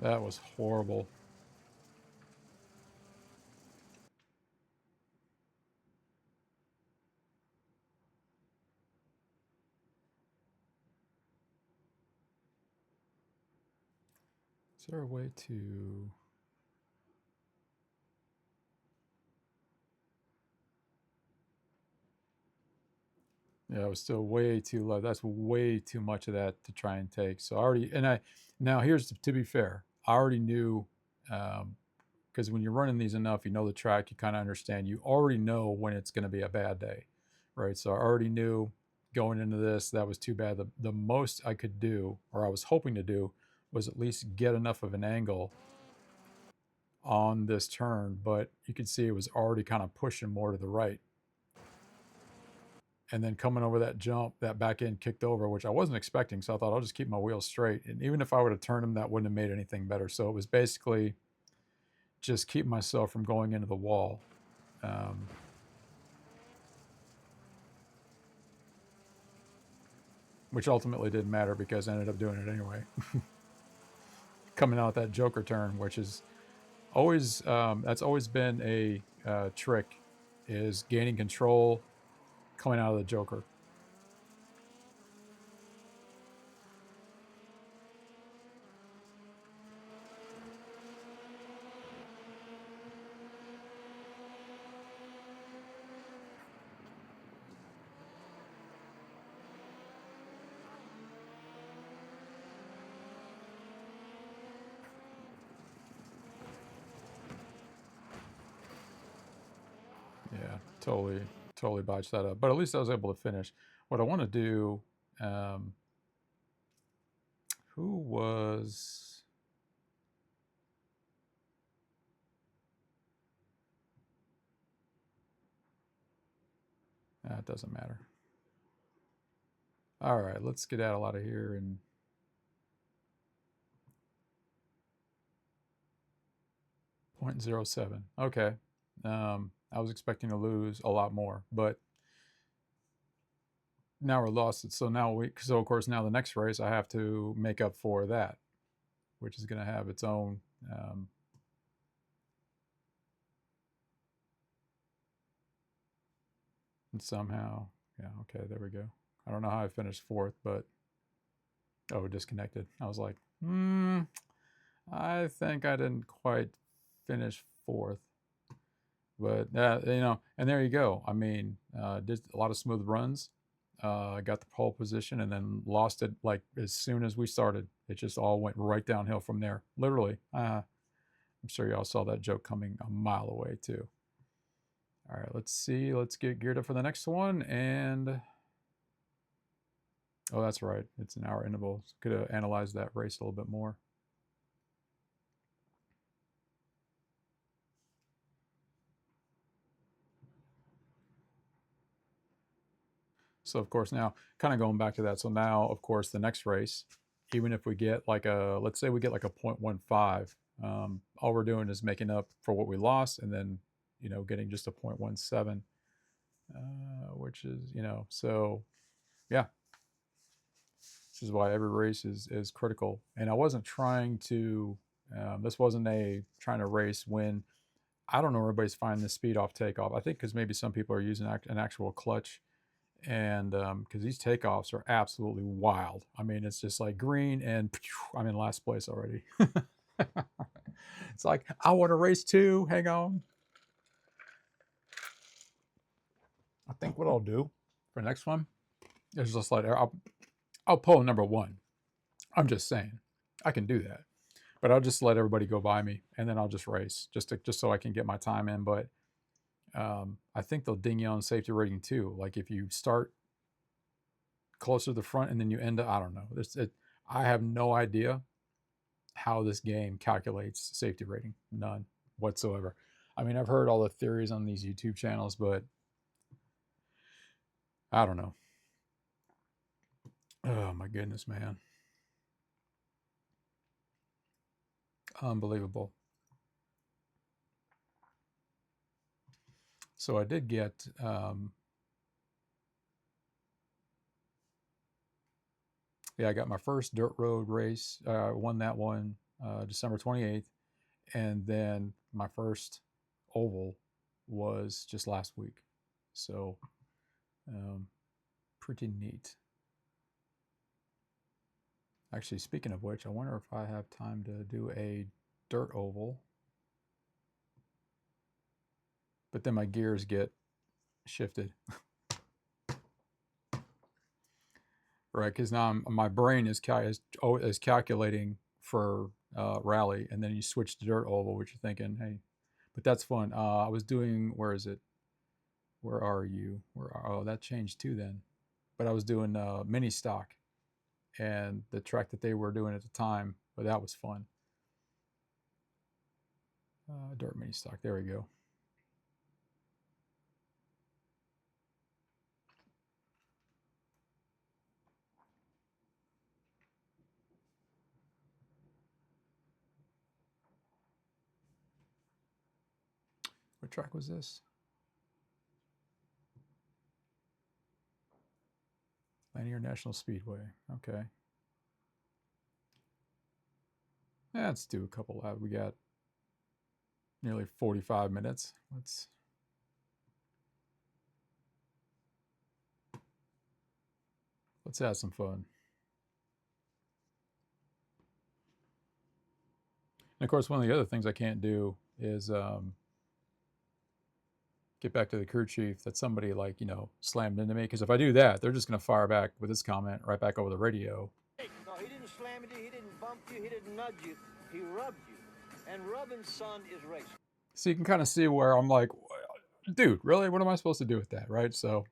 That was horrible. Is there a way to... Yeah, it was still way too low. That's way too much of that to try and take. So I already, now here's to be fair, I already knew, because when you're running these enough, you know the track, you kind of understand, you already know when it's going to be a bad day, right? So I already knew going into this, that was too bad. The most I could do, or I was hoping to do, was at least get enough of an angle on this turn, but you could see it was already kind of pushing more to the right. And then coming over that jump, that back end kicked over, which I wasn't expecting. So I thought I'll just keep my wheels straight. And even if I would have turned them, that wouldn't have made anything better. So it was basically just keep myself from going into the wall. Which ultimately didn't matter because I ended up doing it anyway. Coming out that Joker turn, which is always, that's always been a trick, is gaining control coming out of the Joker. Yeah, totally botched that up. But at least I was able to finish. What I want to do, who was... it doesn't matter. All right, let's get out of here and... .07. Okay. I was expecting to lose a lot more, but now we're lost. So of course now the next race I have to make up for that, which is going to have its own and somehow, yeah, okay, there we go. I don't know how I finished fourth, but disconnected. I was like, I think I didn't quite finish fourth, but and there you go. I mean, did a lot of smooth runs. Got the pole position and then lost it like as soon as we started. It just all went right downhill from there. Literally. I'm sure y'all saw that joke coming a mile away too. All right, let's see. Let's get geared up for the next one. And oh, that's right. It's an hour interval. Could have analyzed that race a little bit more. So of course now, kind of going back to that. So now, of course, the next race, even if we get like let's say we get like a 0.15, all we're doing is making up for what we lost, and then getting just a 0.17, which is so yeah. This is why every race is critical. And I wasn't trying to. This wasn't trying to race when I don't know everybody's finding the speed off takeoff. I think because maybe some people are using an actual clutch. And because these takeoffs are absolutely wild. I mean, it's just like green and I'm in last place already. It's like, I want to race too. Hang on. I think what I'll do for the next one is just like, I'll pull number one. I'm just saying, I can do that. But I'll just let everybody go by me, and then I'll just race just so I can get my time in. But I think they'll ding you on safety rating too. Like if you start closer to the front and then you end up, I don't know. I have no idea how this game calculates safety rating. None whatsoever. I mean, I've heard all the theories on these YouTube channels, but I don't know. Oh my goodness, man. Unbelievable. So I did get I got my first dirt road race. Won that one December 28th. And then my first oval was just last week. So pretty neat. Actually, speaking of which, I wonder if I have time to do a dirt oval. But then my gears get shifted. Right, because now my brain is calculating for rally, and then you switch to dirt oval, which you're thinking, hey, but that's fun. I was doing, where is it? Where are you? Oh, that changed too then. But I was doing mini stock, and the track that they were doing at the time, but that was fun. Dirt mini stock, there we go. What track was this? Lanier National Speedway. Okay. Let's do a couple laps. We got nearly 45 minutes. Let's have some fun. And of course, one of the other things I can't do is get back to the crew chief that somebody, like, you know, slammed into me, because if I do that, they're just going to fire back with this comment right back over the radio. No, he didn't slam into you, he didn't bump you, he didn't nudge you, he rubbed you. And rubbing, son, is racing. So you can kind of see where I'm like, dude, really? What am I supposed to do with that, right? So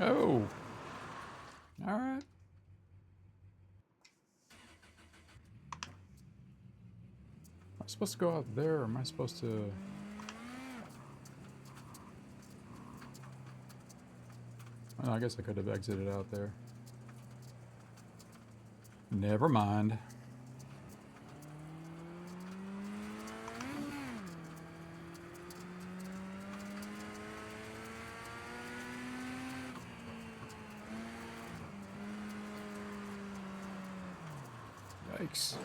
oh, all right. Am I supposed to go out there, or am I supposed to? Oh, I guess I could have exited out there. Never mind. Yikes.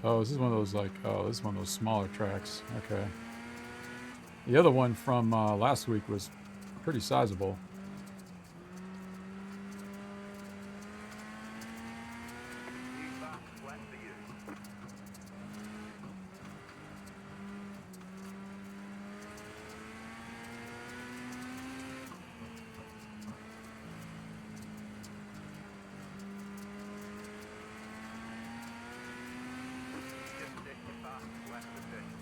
Oh, this is one of those, like, oh, this is one of those smaller tracks. Okay. The other one from last week was pretty sizable. Flat for you. Just set your fast flat position.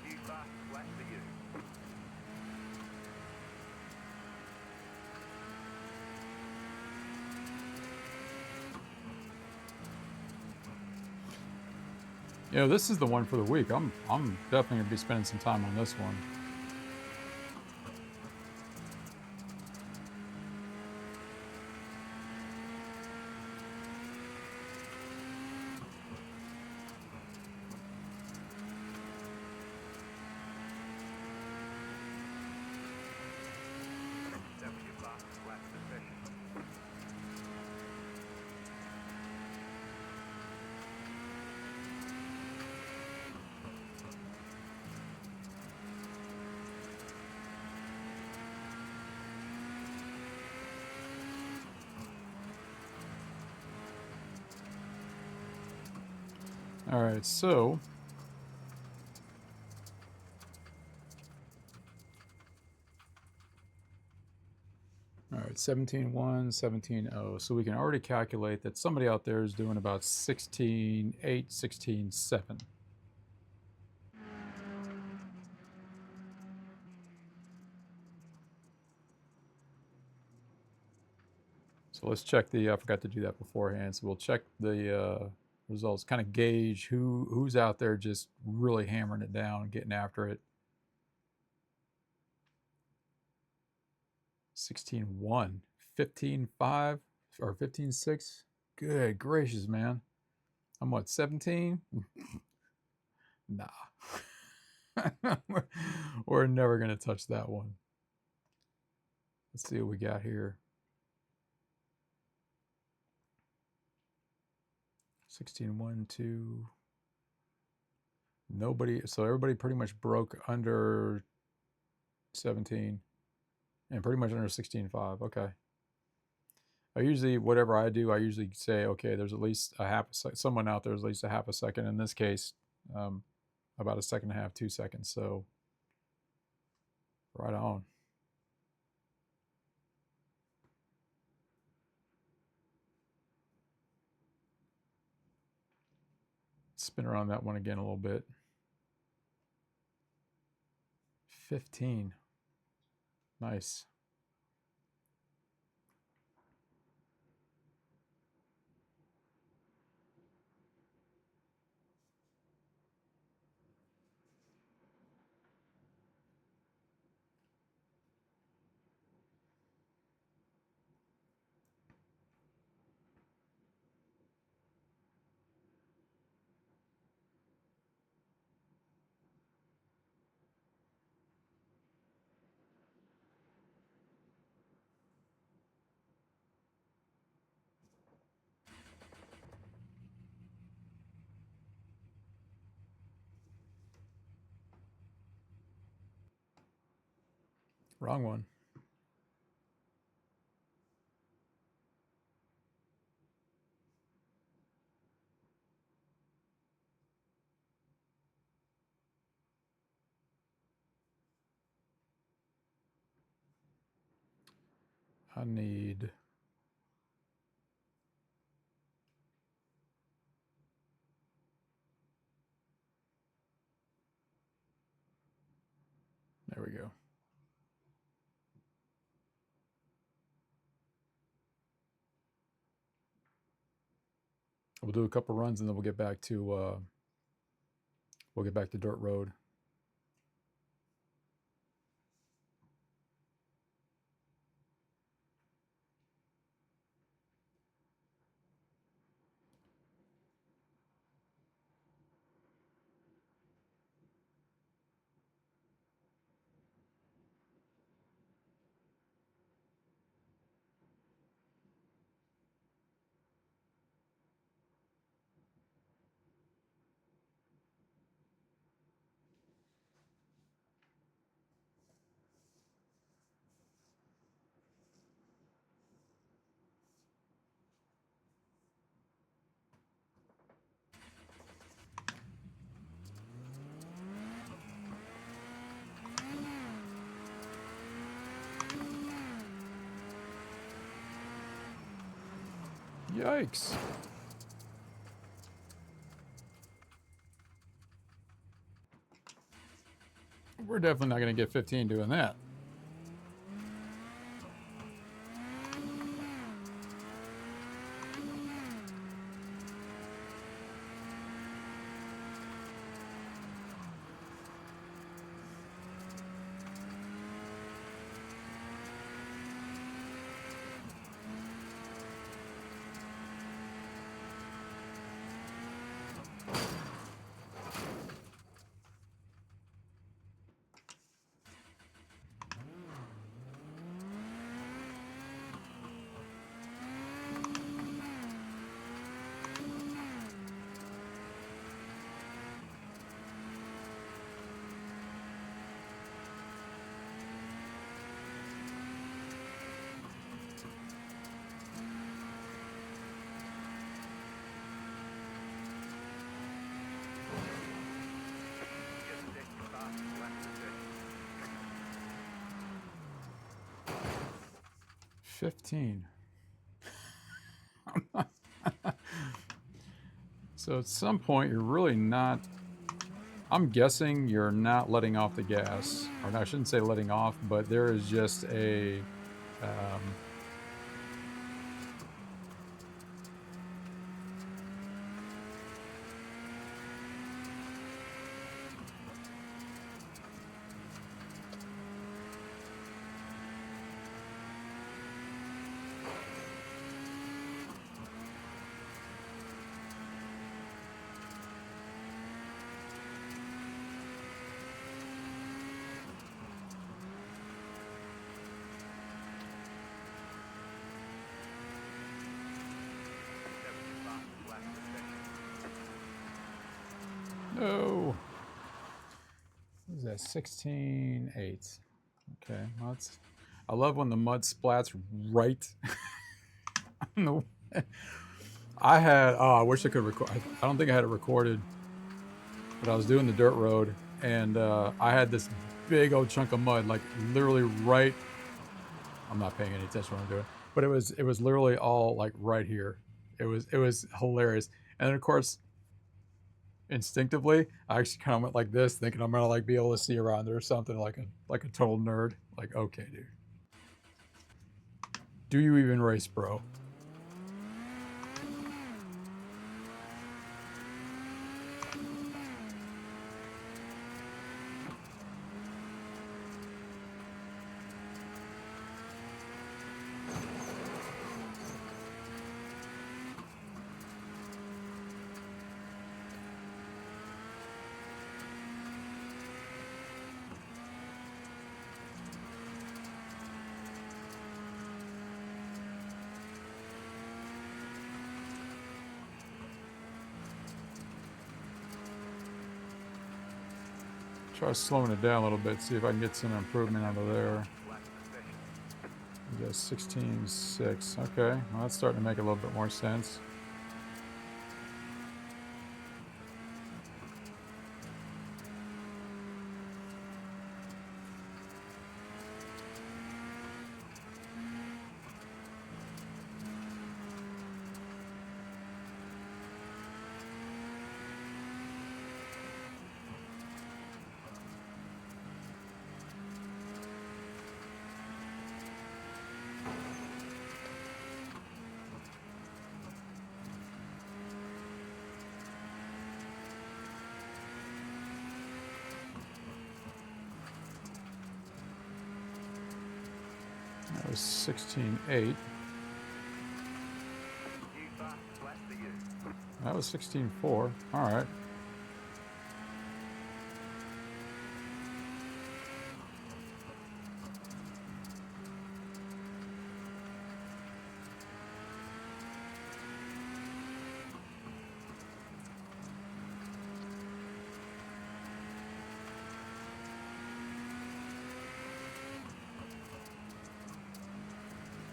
New fast flat for you. You know, this is the one for the week. I'm definitely gonna be spending some time on this one. That was your fast flat position. All right, so all right, 17.1, 17.0. So we can already calculate that somebody out there is doing about 16.8, 16.7. So let's check the, I forgot to do that beforehand. So we'll check the results, kind of gauge who's out there just really hammering it down and getting after it. 16.1, 15.5, or 15.6. Good gracious, man. I'm what, 17? Nah. We're never going to touch that one. Let's see what we got here. 16.1, 2. Nobody, so everybody pretty much broke under 17. And pretty much under 16.5. Okay. I usually, whatever I do, I usually say, okay, there's at least a half a second, someone out there's at least a half a second. In this case, about a second and a half, 2 seconds. So right on. Spin around that one again a little bit. 15. Nice. Wrong one. I need... There we go. We'll do a couple runs and then we'll get back to dirt road. Yikes. We're definitely not going to get 15 doing that. Just next start, lap the session. 15. So at some point you're really not, I'm guessing you're not letting off the gas. Or no, I shouldn't say letting off, but there is just a no. What is that? 16.8. Okay, well, I love when the mud splats right on the. I had. Oh, I wish I could record. I don't think I had it recorded, but I was doing the dirt road, and I had this big old chunk of mud, like literally right. I'm not paying any attention to what I'm doing, but it was literally all like right here. It was hilarious, and then of course instinctively, I actually kind of went like this, thinking I'm gonna like be able to see around it or something, like a total nerd. Like, okay, dude, do you even race, bro? Try slowing it down a little bit, see if I can get some improvement out of there. We got 16.6. Okay, well, that's starting to make a little bit more sense. That was 16.8. That was 16.4. All right.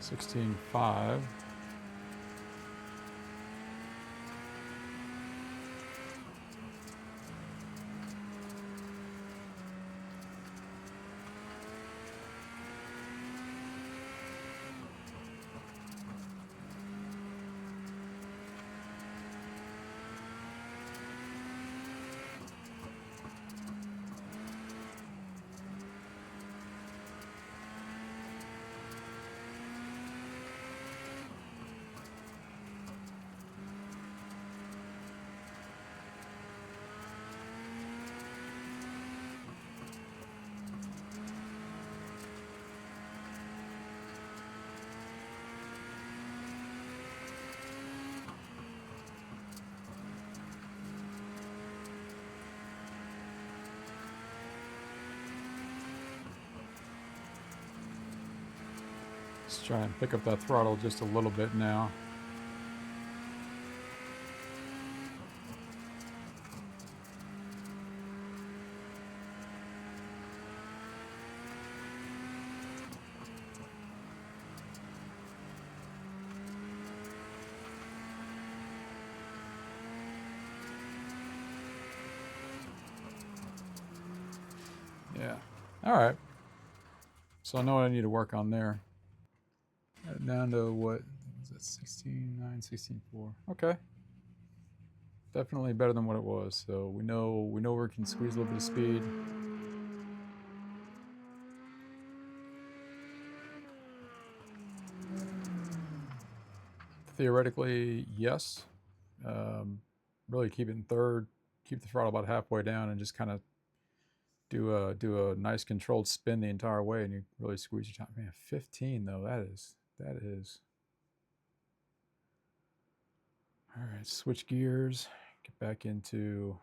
$16.5. Let's try and pick up that throttle just a little bit now. Yeah. All right. So I know what I need to work on there. Down to what was it? 16.9, 16.4. Okay. Definitely better than what it was. So we know where we can squeeze a little bit of speed. Theoretically, yes. Really keep it in third, keep the throttle about halfway down, and just kind of do a nice controlled spin the entire way, and you really squeeze your time. Man, 15 though, that is. All right, switch gears, get back into.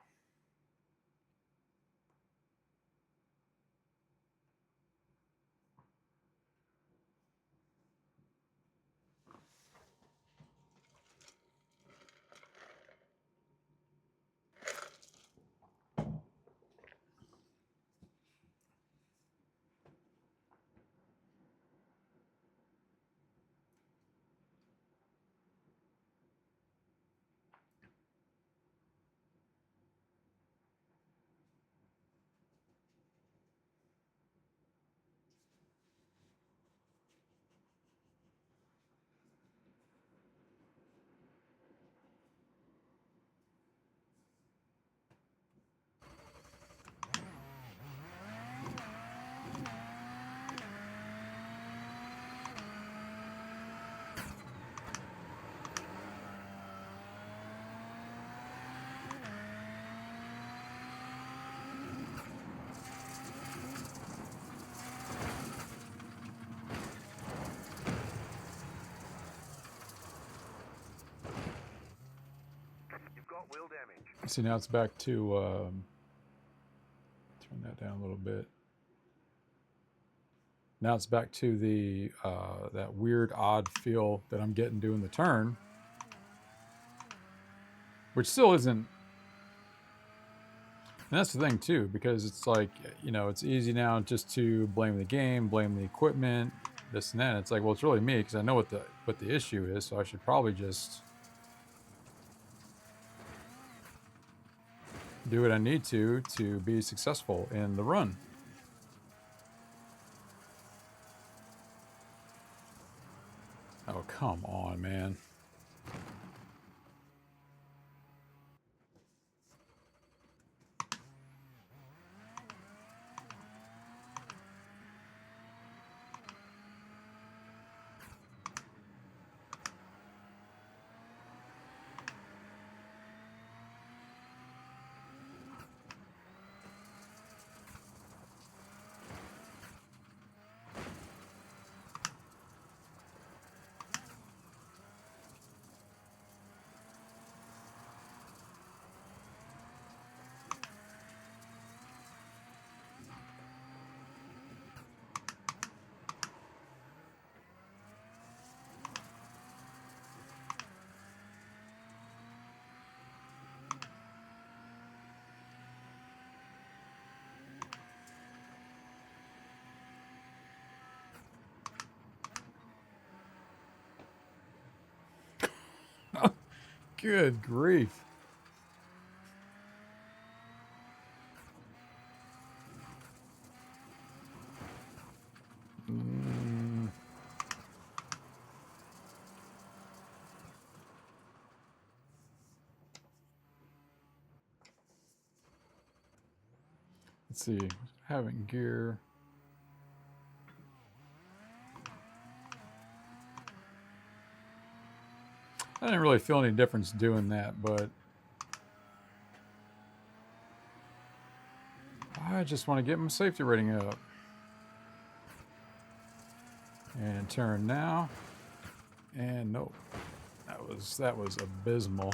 See, now it's back to, turn that down a little bit. Now it's back to the that weird, odd feel that I'm getting doing the turn, which still isn't. And that's the thing too, because it's like, you know, it's easy now just to blame the game, blame the equipment, this and that. It's like, well, it's really me because I know what the issue is, so I should probably just do what I need to be successful in the run. Oh, come on, man. Good grief. Let's see, having gear. I didn't really feel any difference doing that, but I just want to get my safety rating up. And turn now. And nope. That was abysmal.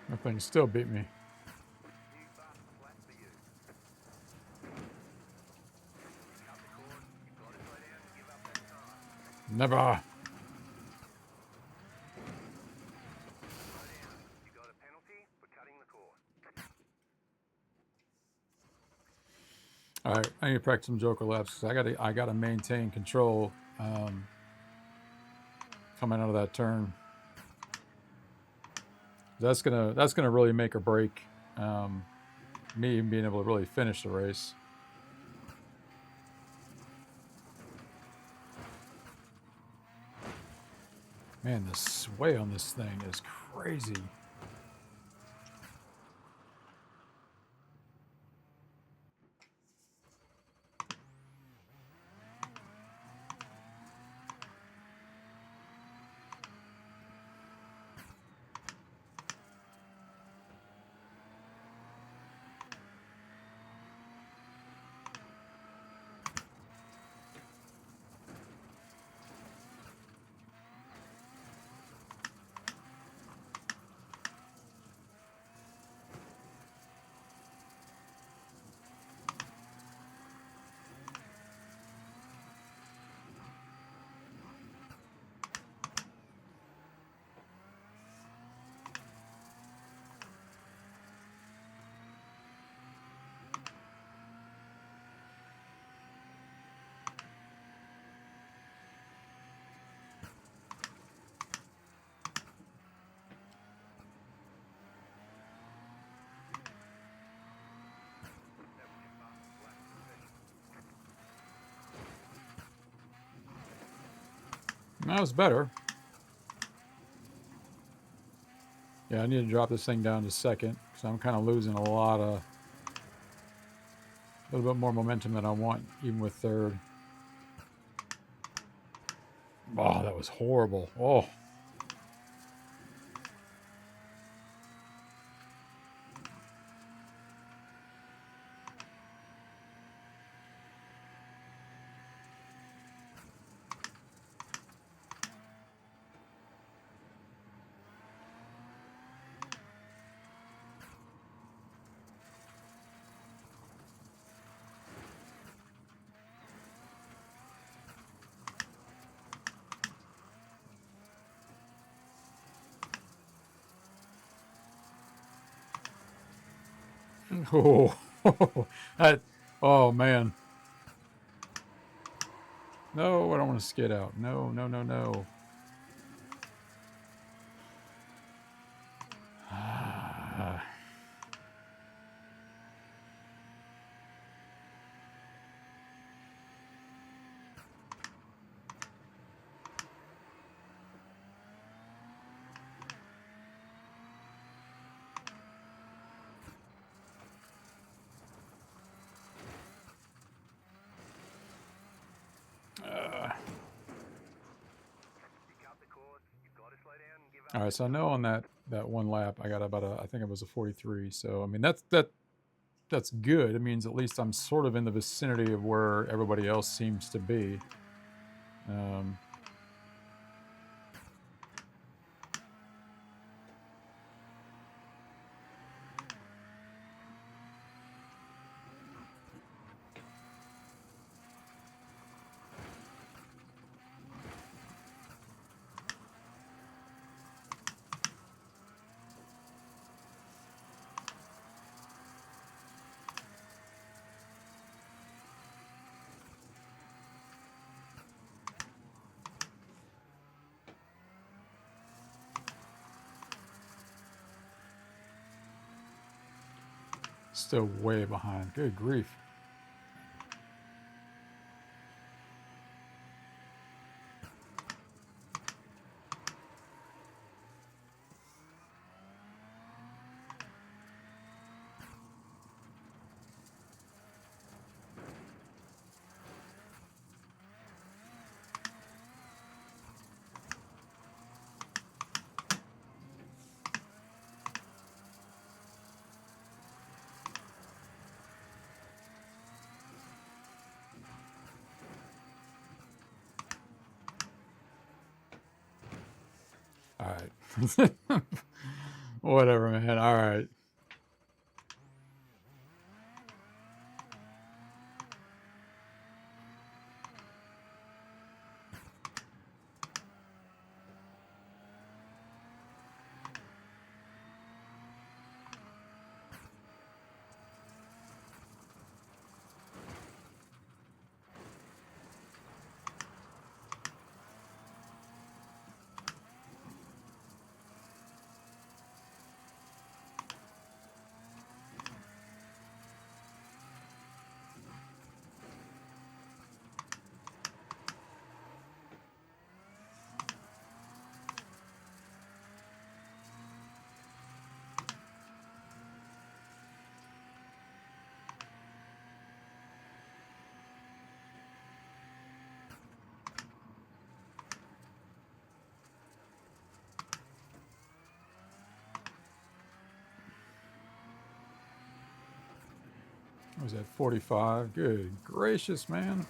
That thing still beat me. You fast flat for you. Cut the cord. You've got to slow down and give up that time. Never. Slow down. You got a penalty for cutting the cord. All right, I need to practice some Joker laps because I gotta maintain control coming out of that turn. That's gonna really make or break me even being able to really finish the race. Man, the sway on this thing is crazy. That was better. Yeah, I need to drop this thing down to second because I'm kind of losing a little bit more momentum than I want, even with third. Oh, that was horrible. Oh. Oh, that, oh man. No, I don't want to skid out. No, no, no, no. All right, so I know on that one lap I got about I think it was a 43. So I mean that's good. It means at least I'm sort of in the vicinity of where everybody else seems to be. Um, Still way behind. Good grief. All right. Whatever, man. All right. What was that, 45? Good gracious, man.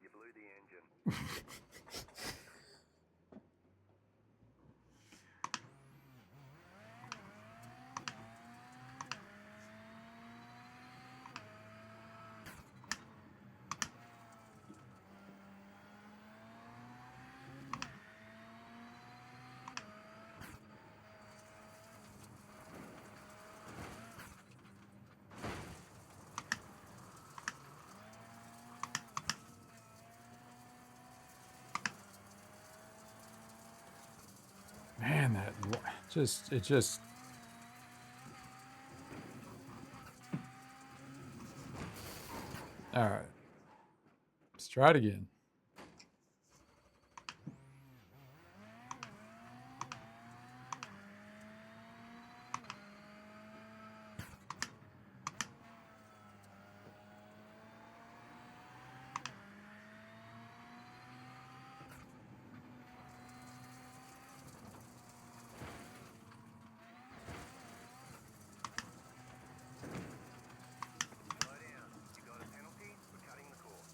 You blew the engine. Man, that just All right. Let's try it again. Slow down. You got a penalty for cutting the course.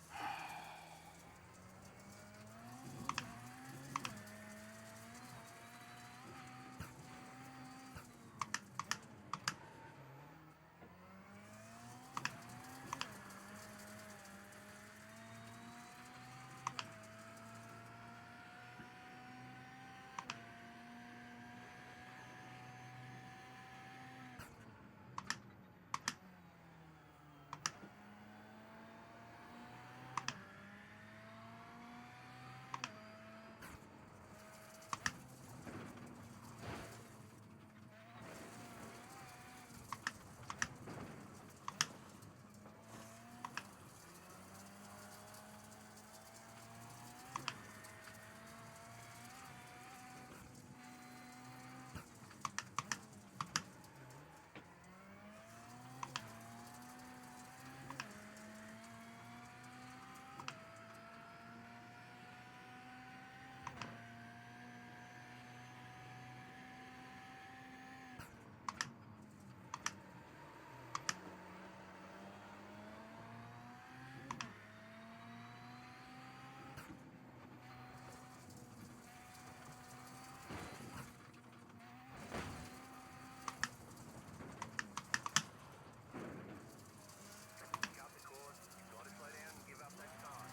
Cut the course. You've got to slow down and give up that time.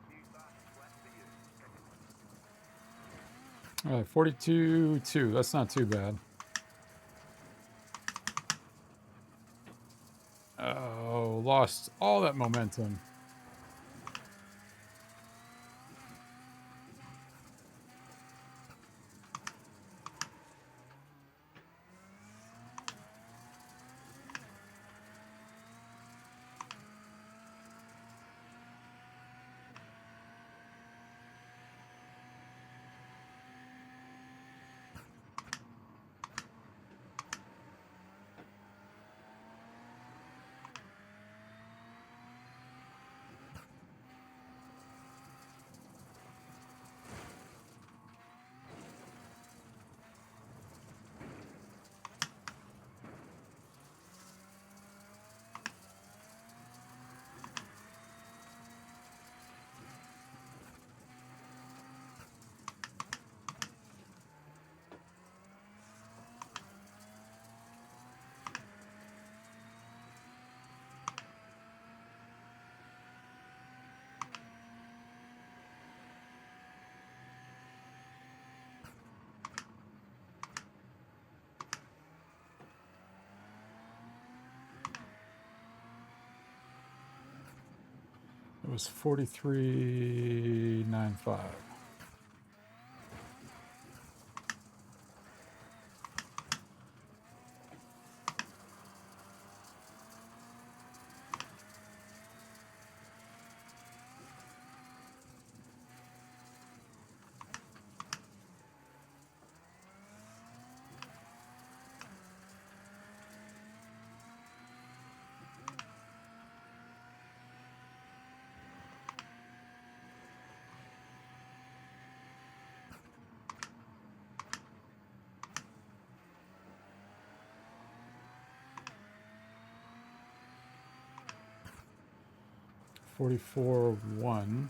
New fastest lap for you. All right, 42-2. That's not too bad. Oh, lost all that momentum. It was 43.95. $44.1.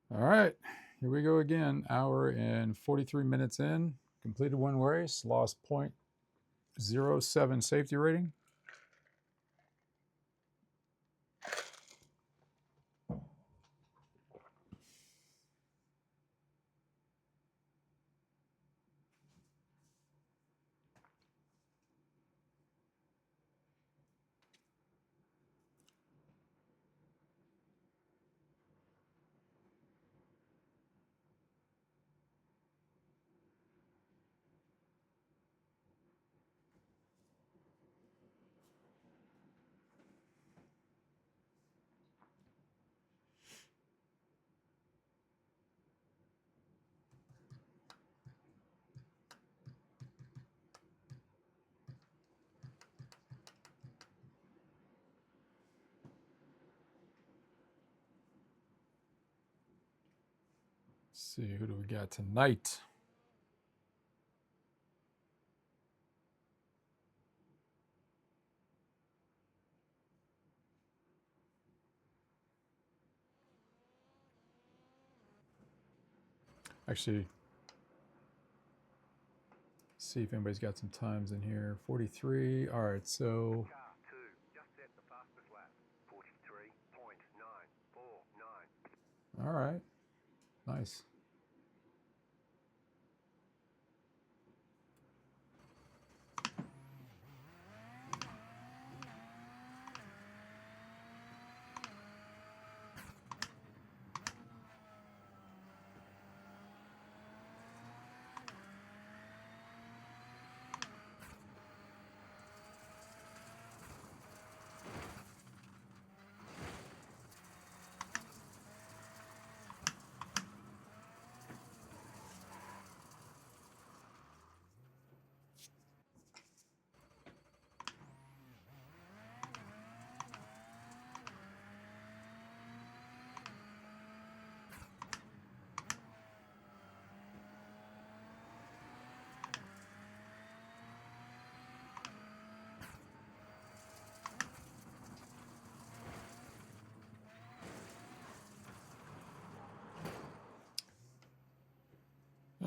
All right, here we go again. Hour and 43 minutes in. Completed one race, lost 0.07 safety rating. Let's see, who do we got tonight? Actually, see if anybody's got some times in here. 43. All right, so Car 2 just set the fastest lap. 43.949. all right, nice.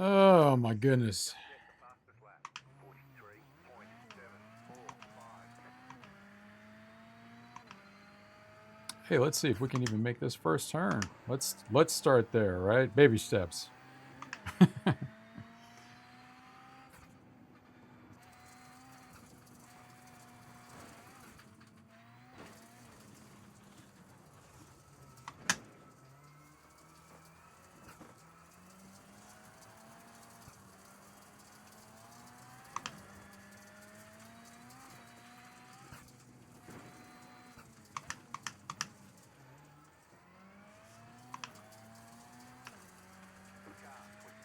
Oh my goodness. Set the fastest lap. 43.745. Hey, let's see if we can even make this first turn. Let's start there, right? Baby steps. Car 22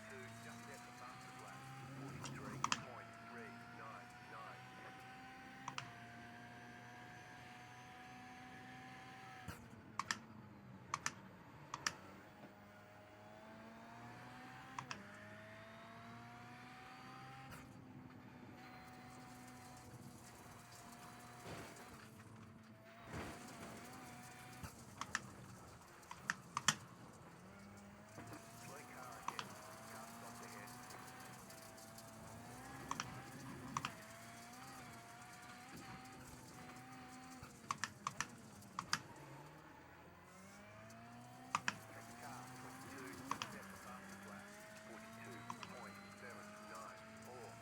just set the fastest lap. 43.399. Slow car ahead. Car stopped ahead. Car 22 just set the fastest lap. 42.794.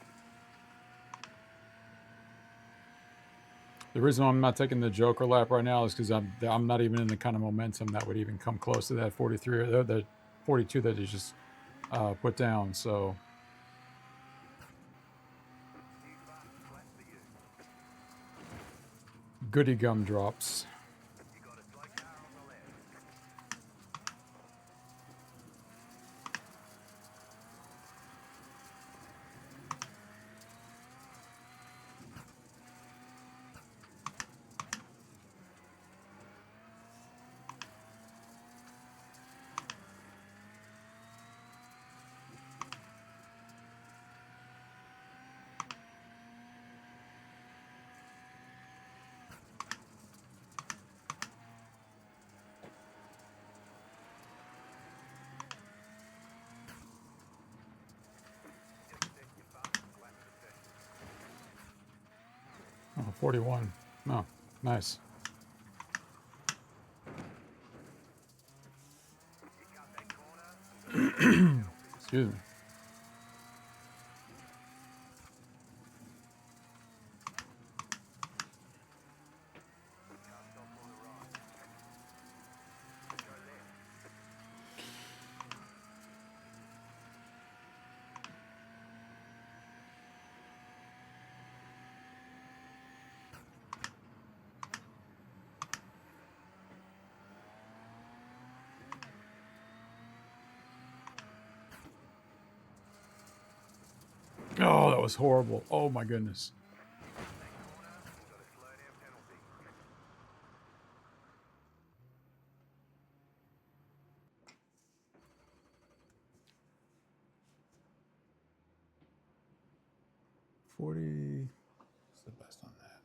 The reason I'm not taking the Joker lap right now is because I'm not even in the kind of momentum that would even come close to that 43 or the 42 that he just put down. So New fastest lap for you. goody gumdrops. You got a slow car on the left. 41. Oh, nice. You cut that corner, you've got a penalty. Excuse me. Car stop on the right. Go left. Oh, that was horrible. Oh my goodness. That corner, you've got a slow down penalty. 40. What's the best on that?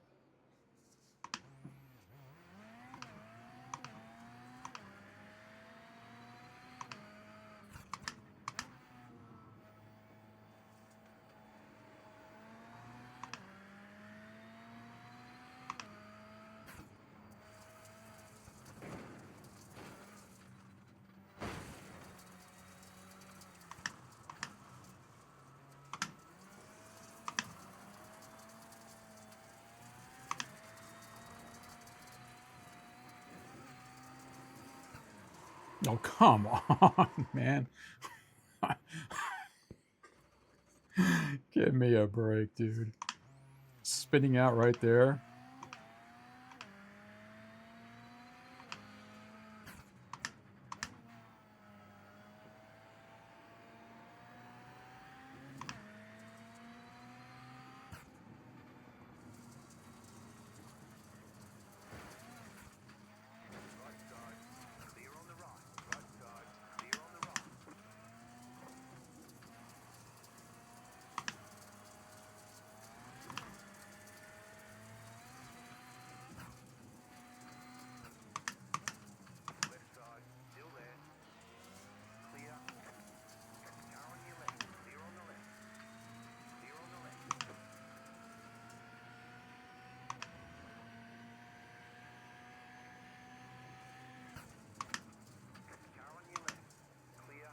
Oh, come on, man. Give me a break, dude. Spinning out right there. Right side, clear on the right. Right side, clear on the right. Left side, still there. Clear. Car on your left. Clear on the left. Clear on the left. Car on your left. Clear.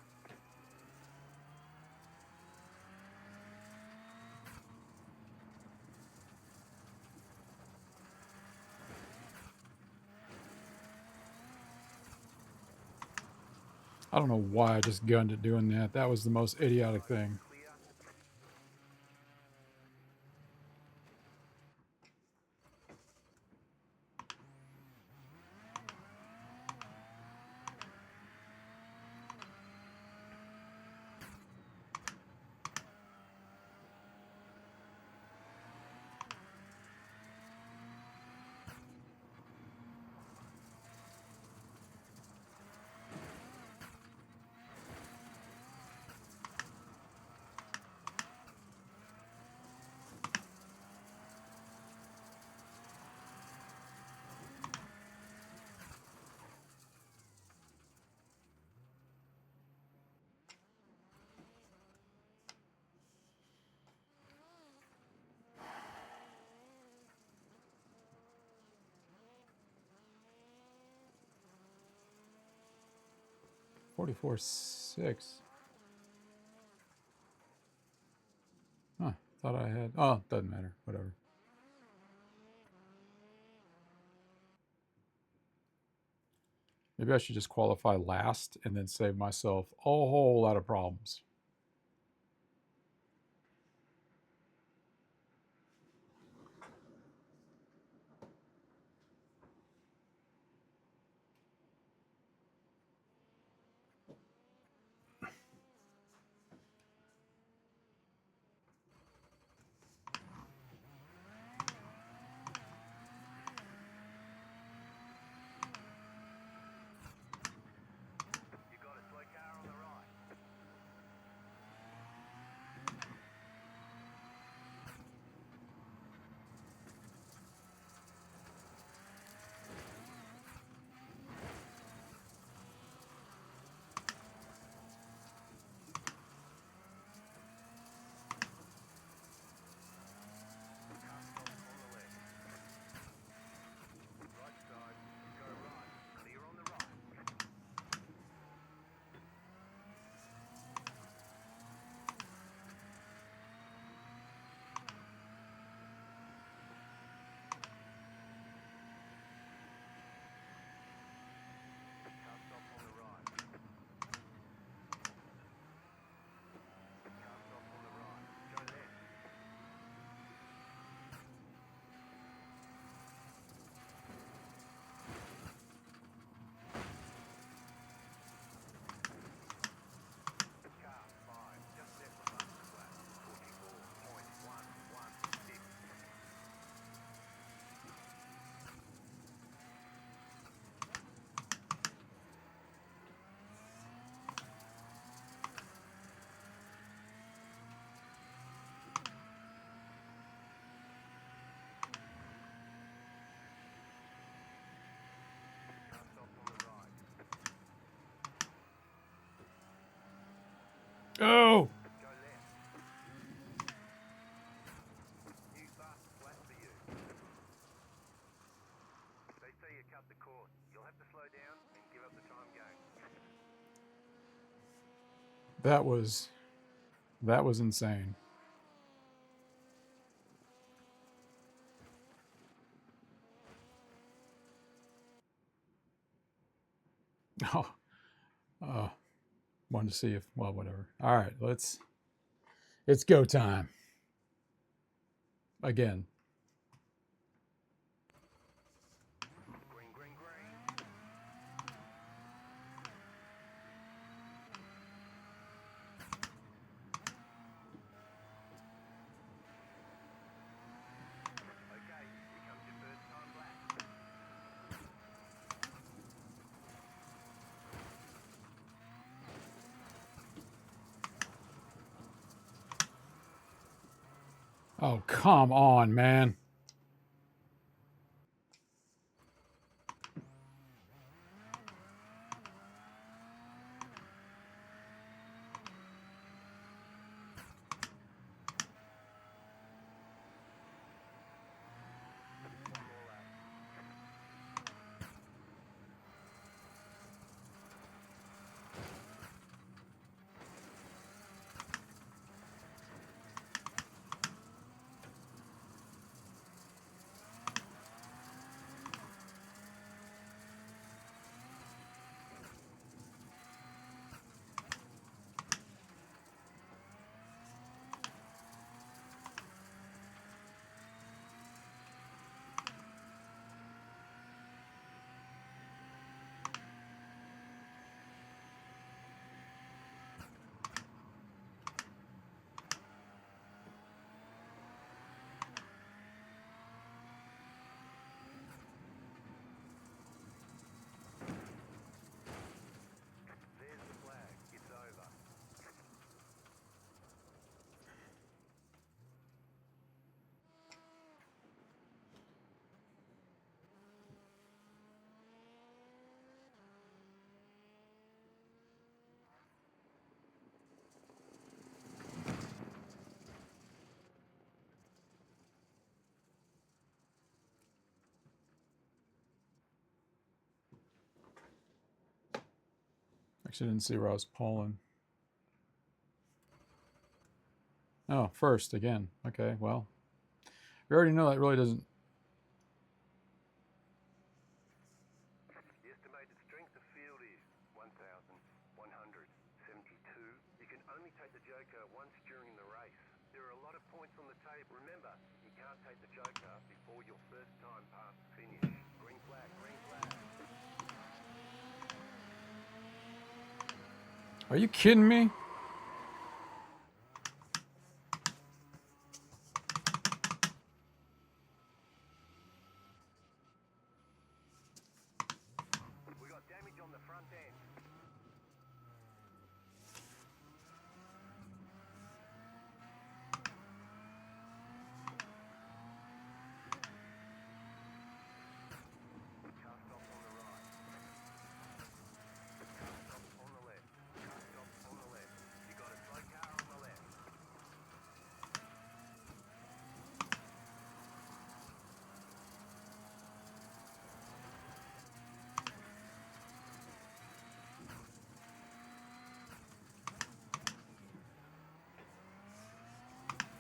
I don't know why I just gunned it doing that. That was the most idiotic thing. Clear. Forty-four 6. Huh. Thought I had. Oh, doesn't matter. Whatever. Maybe I should just qualify last and then save myself a whole lot of problems. You got a slow car on the right. Go! Go left. New fast flat for you. They say you cut the course. You'll have to slow down and give up the time game. That was insane. Oh, wanted to see if, well, whatever. All right, it's go time. Again. Green, green, green. Okay, here comes your first time lap. Oh, come on, man. One more lap. There's the flag. It's over. Actually, didn't see where I was pulling. Oh, first again. Okay, well, we already know that really doesn't. The estimated strength of field is 1,172. You can only take the Joker once during the race. There are a lot of points on the table. Remember, you can't take the Joker before your first time past the finish. Green flag, green flag. Are you kidding me? We got damage on the front end. Car stops on the right. Car stops on the left. Car stops on the left. You got a slow car on the left.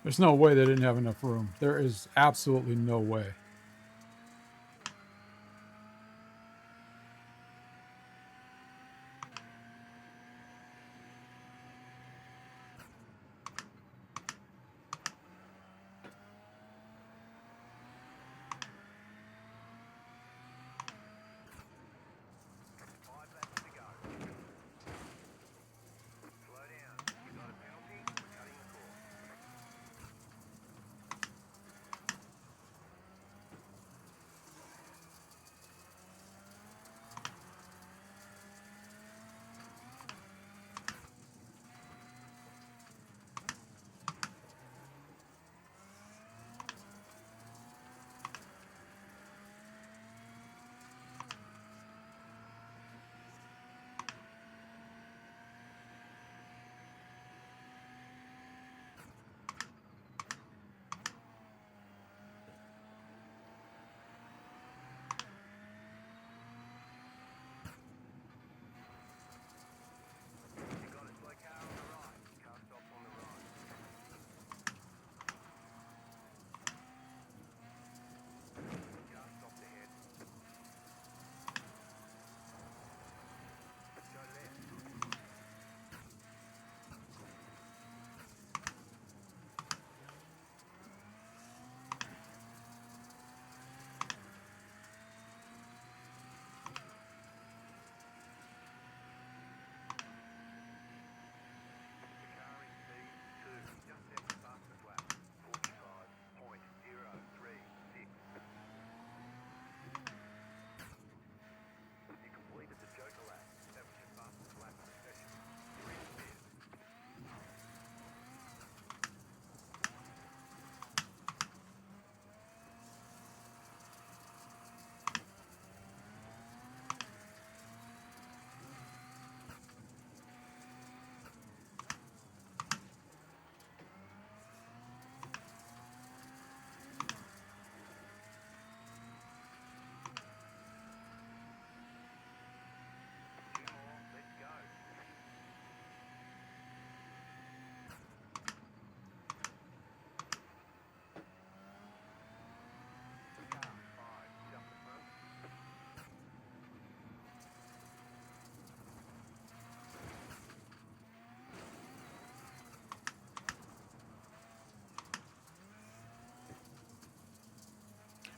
There's no way they didn't have enough room. There is absolutely no way. Five laps to go. Slow down. You got a penalty for cutting the course.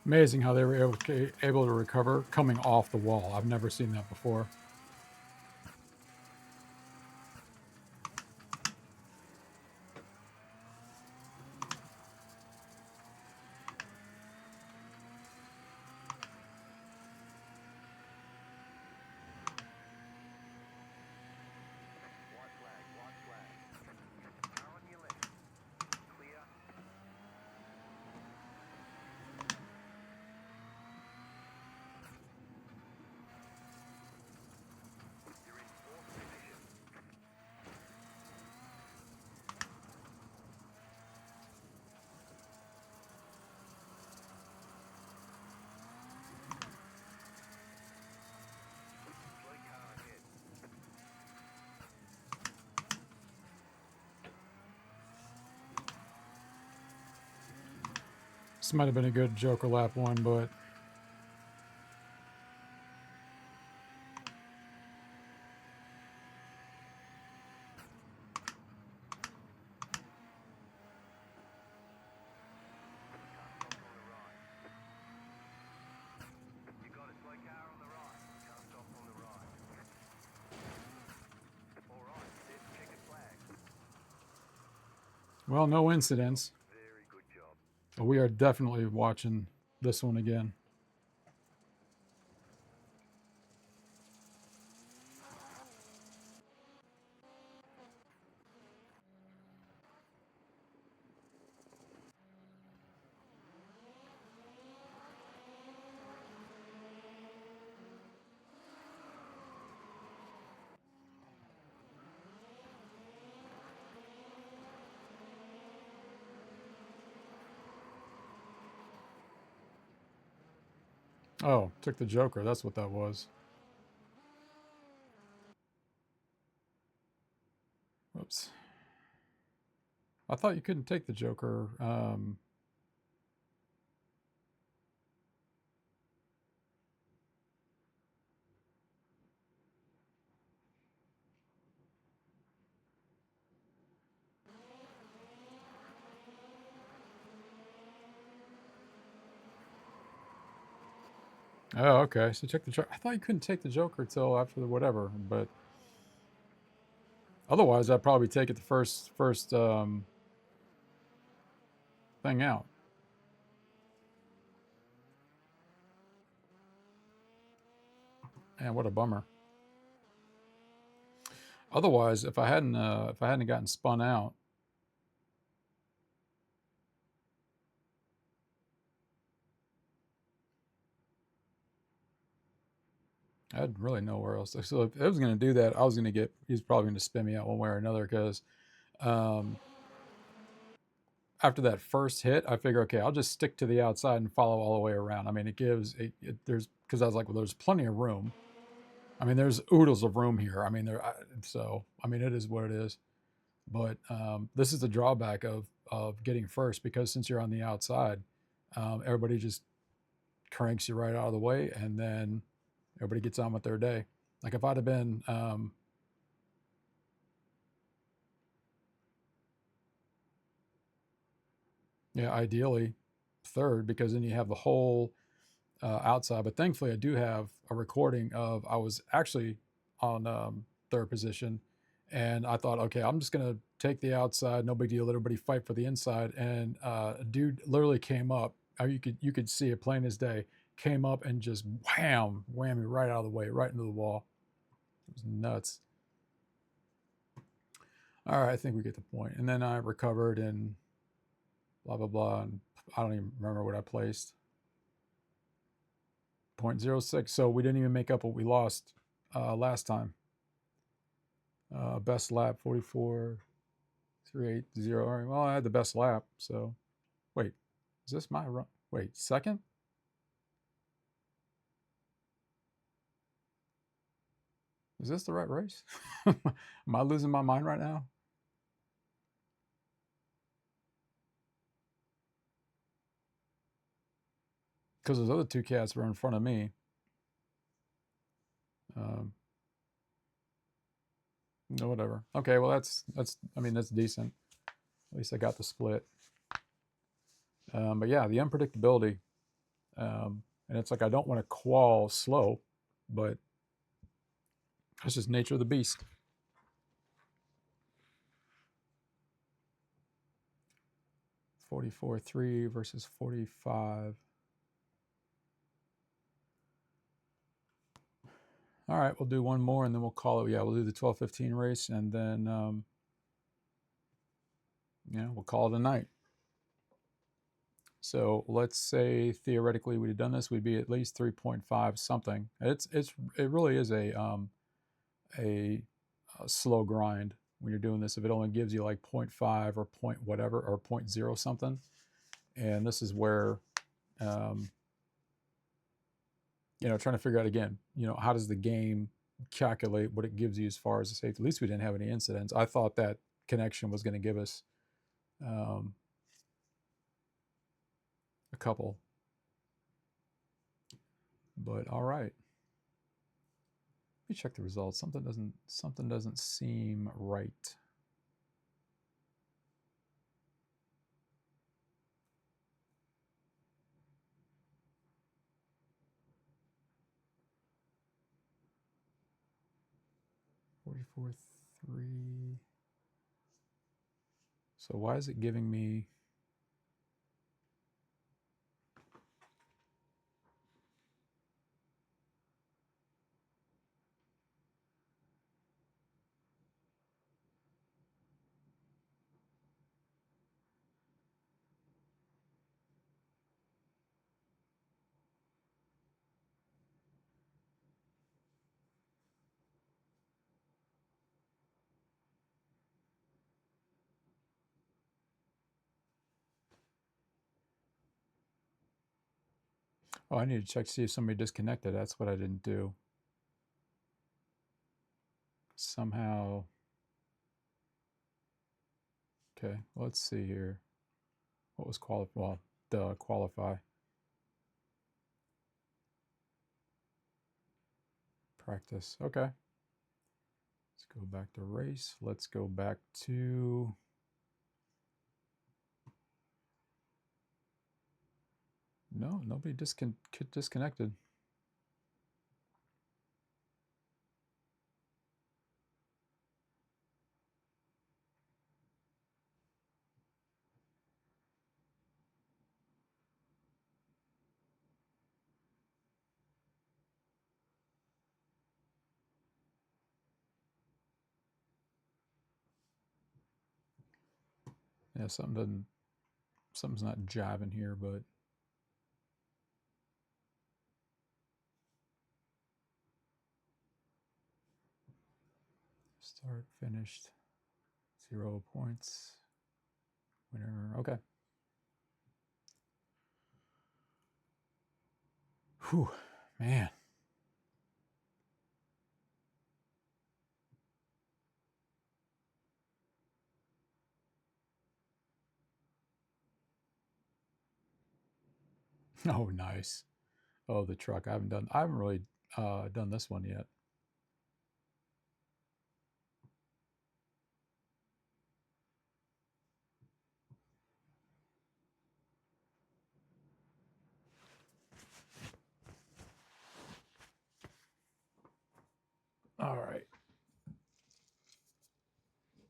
Amazing how they were able to recover coming off the wall. I've never seen that before. White flag, white flag. Car on your left. Clear. You're in fourth position. Slow car ahead. This might have been a good Joker lap one, but Car stopped on the right. You got a slow car on the right. Car stopped on the right. All right, there's a checkered flag. well, no incidents. Very good job. But we are definitely watching this one again. Oh, took the Joker. That's what that was. Whoops. I thought you couldn't take the Joker. Oh, okay. So check the Joker. I thought you couldn't take the Joker till after the whatever, but otherwise I'd probably take it the first thing out. Man, what a bummer. Otherwise, if I hadn't gotten spun out, I had really nowhere else. So if I was going to do that, he's probably going to spin me out one way or another because after that first hit, I figure, okay, I'll just stick to the outside and follow all the way around. I mean, there's, because I was like, well, there's plenty of room. I mean, there's oodles of room here. I mean, it is what it is. But this is the drawback of getting first, because since you're on the outside, everybody just cranks you right out of the way, and then everybody gets on with their day. Like if I'd have been, ideally third, because then you have the whole outside. But thankfully, I do have a recording of I was actually on third position, and I thought, okay, I'm just gonna take the outside, no big deal. Let everybody fight for the inside. And a dude literally came up. You could see it plain as day. Came up and just wham, whammed me right out of the way, right into the wall. It was nuts. All right, I think we get the point. And then I recovered and blah blah blah, and I don't even remember what I placed. 0.06. So we didn't even make up what we lost last time. Best lap 44.380. All right, well, I had the best lap. So wait, is this my run? Wait, second? Is this the right race? Am I losing my mind right now? Because those other two cats were in front of me. No, whatever. Okay, well that's decent. At least I got the split. But yeah, the unpredictability And it's like I don't want to qual slow, but that's just nature of the beast. $44.3 versus 45. All right, we'll do one more and then we'll call it. Yeah, we'll do the 12:15 race and then we'll call it a night. So let's say theoretically we'd have done this, we'd be at least 3.5 something. It really is a slow grind when you're doing this. If it only gives you like 0.5 or point whatever or 0.0 something, and this is where trying to figure out again, how does the game calculate what it gives you as far as the safety? At least we didn't have any incidents. I thought that connection was going to give us a couple, but all right. Let me check the results. Something doesn't seem right. $44.3. So why is it giving me? Oh, I need to check to see if somebody disconnected. That's what I didn't do. Somehow. Okay, let's see here. What was qualify? Well, qualify. Practice. Okay. Let's go back to race. Let's go back to. No, nobody disconnected. Yeah, something's not jiving here, but start, finished, 0 points. Winner. Okay. Whew, man. Oh, nice. Oh, the truck. I haven't really done this one yet. All right.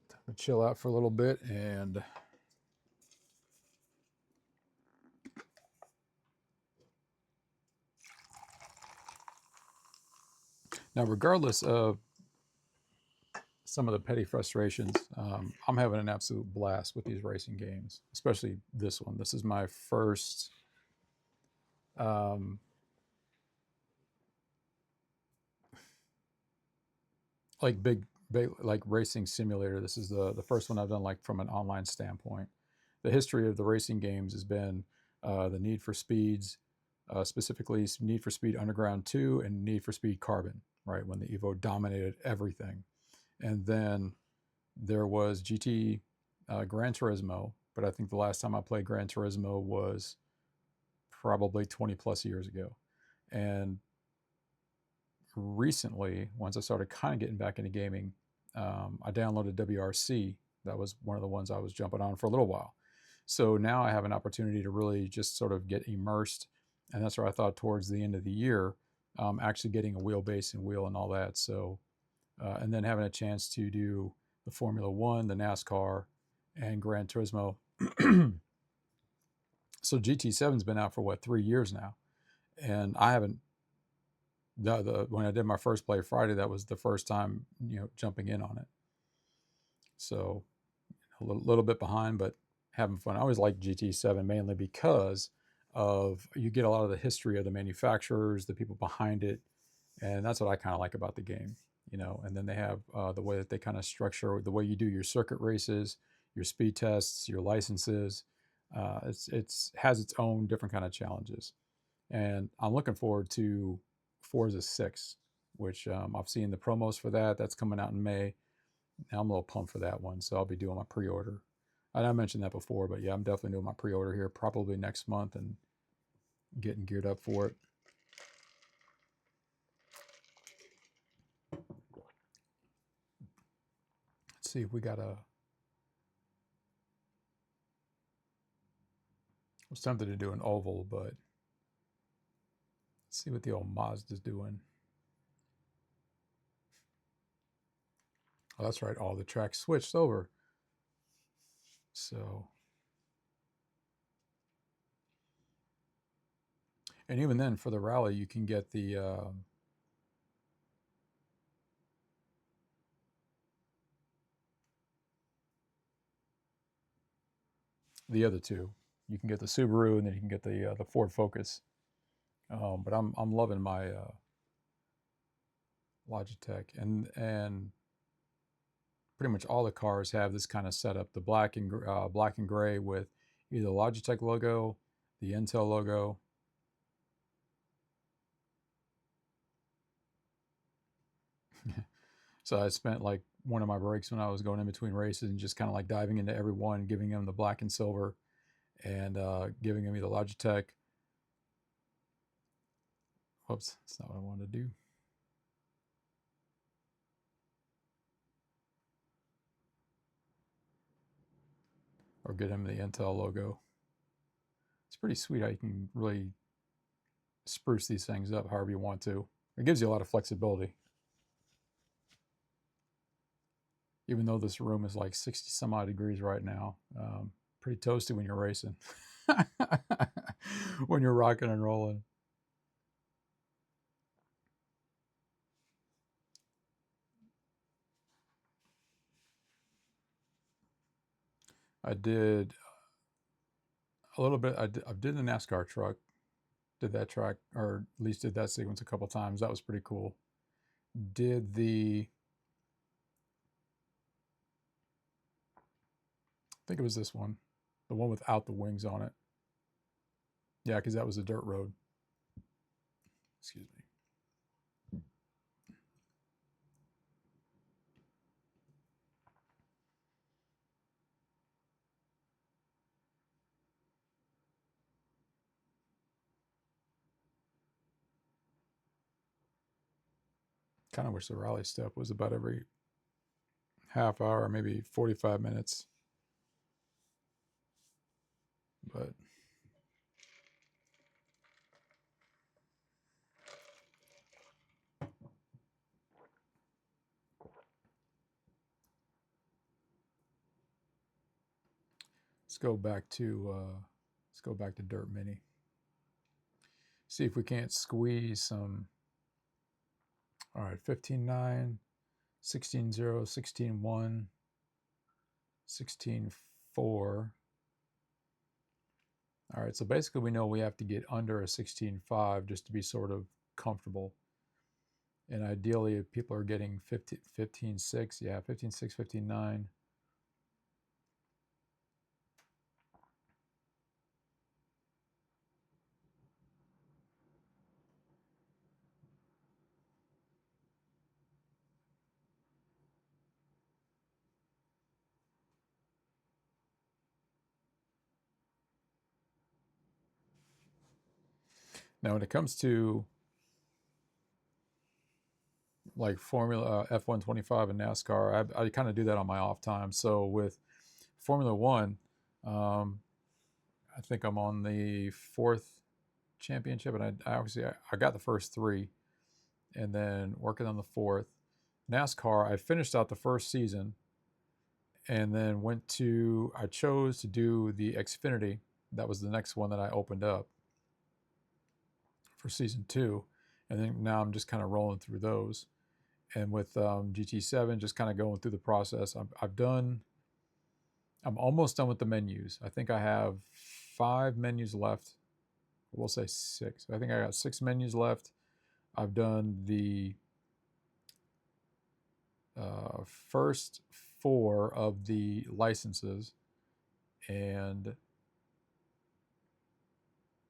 Time to chill out for a little bit and now, regardless of some of the petty frustrations, I'm having an absolute blast with these racing games, especially this one. This is my first like big like racing simulator. This is the first one I've done like from an online standpoint. The history of the racing games has been the Need for Speeds, specifically Need for Speed Underground 2 and Need for Speed Carbon, right, when the Evo dominated everything. And then there was GT Gran Turismo, but I think the last time I played Gran Turismo was probably 20 plus years ago. And recently, once I started kind of getting back into gaming, I downloaded WRC. That was one of the ones I was jumping on for a little while. So now I have an opportunity to really just sort of get immersed and that's where I thought towards the end of the year, actually getting a wheelbase and wheel and all that. So, and then having a chance to do the Formula One, the NASCAR, and Gran Turismo. So GT7's been out for what, 3 years now, and I haven't. When I did my first play Friday, that was the first time jumping in on it. So a little bit behind, but having fun. I always like GT7 mainly because of you get a lot of the history of the manufacturers, the people behind it, and that's what I kind of like about the game. And then they have the way that they kind of structure the way you do your circuit races, your speed tests, your licenses. It's has its own different kind of challenges, and I'm looking forward to Forza 6, which I've seen the promos for that. That's coming out in May. Now I'm a little pumped for that one, so I'll be doing my pre-order. I mentioned that before, but yeah, I'm definitely doing my pre-order here probably next month and getting geared up for it. Let's see if we got a... I was tempted to do an oval, but let's see what the old Mazda's doing. Oh, that's right, all the tracks switched over. So... And even then, for the rally, you can get the other two. You can get the Subaru, and then you can get the Ford Focus. But I'm loving my Logitech, and pretty much all the cars have this kind of setup: the black and gray with either the Logitech logo, the Intel logo. So I spent like one of my breaks when I was going in between races and just kind of like diving into every one, giving them the black and silver, and giving them either Logitech. Whoops, that's not what I wanted to do. Or get him the Intel logo. It's pretty sweet how you can really spruce these things up however you want to. It gives you a lot of flexibility. Even though this room is like 60 some odd degrees right now. Pretty toasty when you're racing. When you're rocking and rolling. I did a little bit. I did the NASCAR truck. Did that track, or at least did that sequence a couple times. That was pretty cool. Did I think it was this one. The one without the wings on it. Yeah, because that was a dirt road. Excuse me. Kind of wish the rally step was about every half hour, maybe 45 minutes. But let's go back to Dirt Mini. See if we can't squeeze some. All right, 15.9, 16.0, 16.1, 16.4. All right, so basically we know we have to get under a 16.5 just to be sort of comfortable. And ideally, if people are getting 15.6, yeah, 15.6, 15.9. Now, when it comes to like Formula F125 and NASCAR, I kind of do that on my off time. So with Formula One, I think I'm on the fourth championship, and I got the first 3, and then working on the 4th. NASCAR, I finished out the first season, and then I chose to do the Xfinity. That was the next one that I opened up for season 2, and then now I'm just kind of rolling through those. And with GT7, just kind of going through the process. I'm almost done with the menus. I think I have 5 menus left. We'll say 6. I think I got 6 menus left. I've done the first 4 of the licenses, and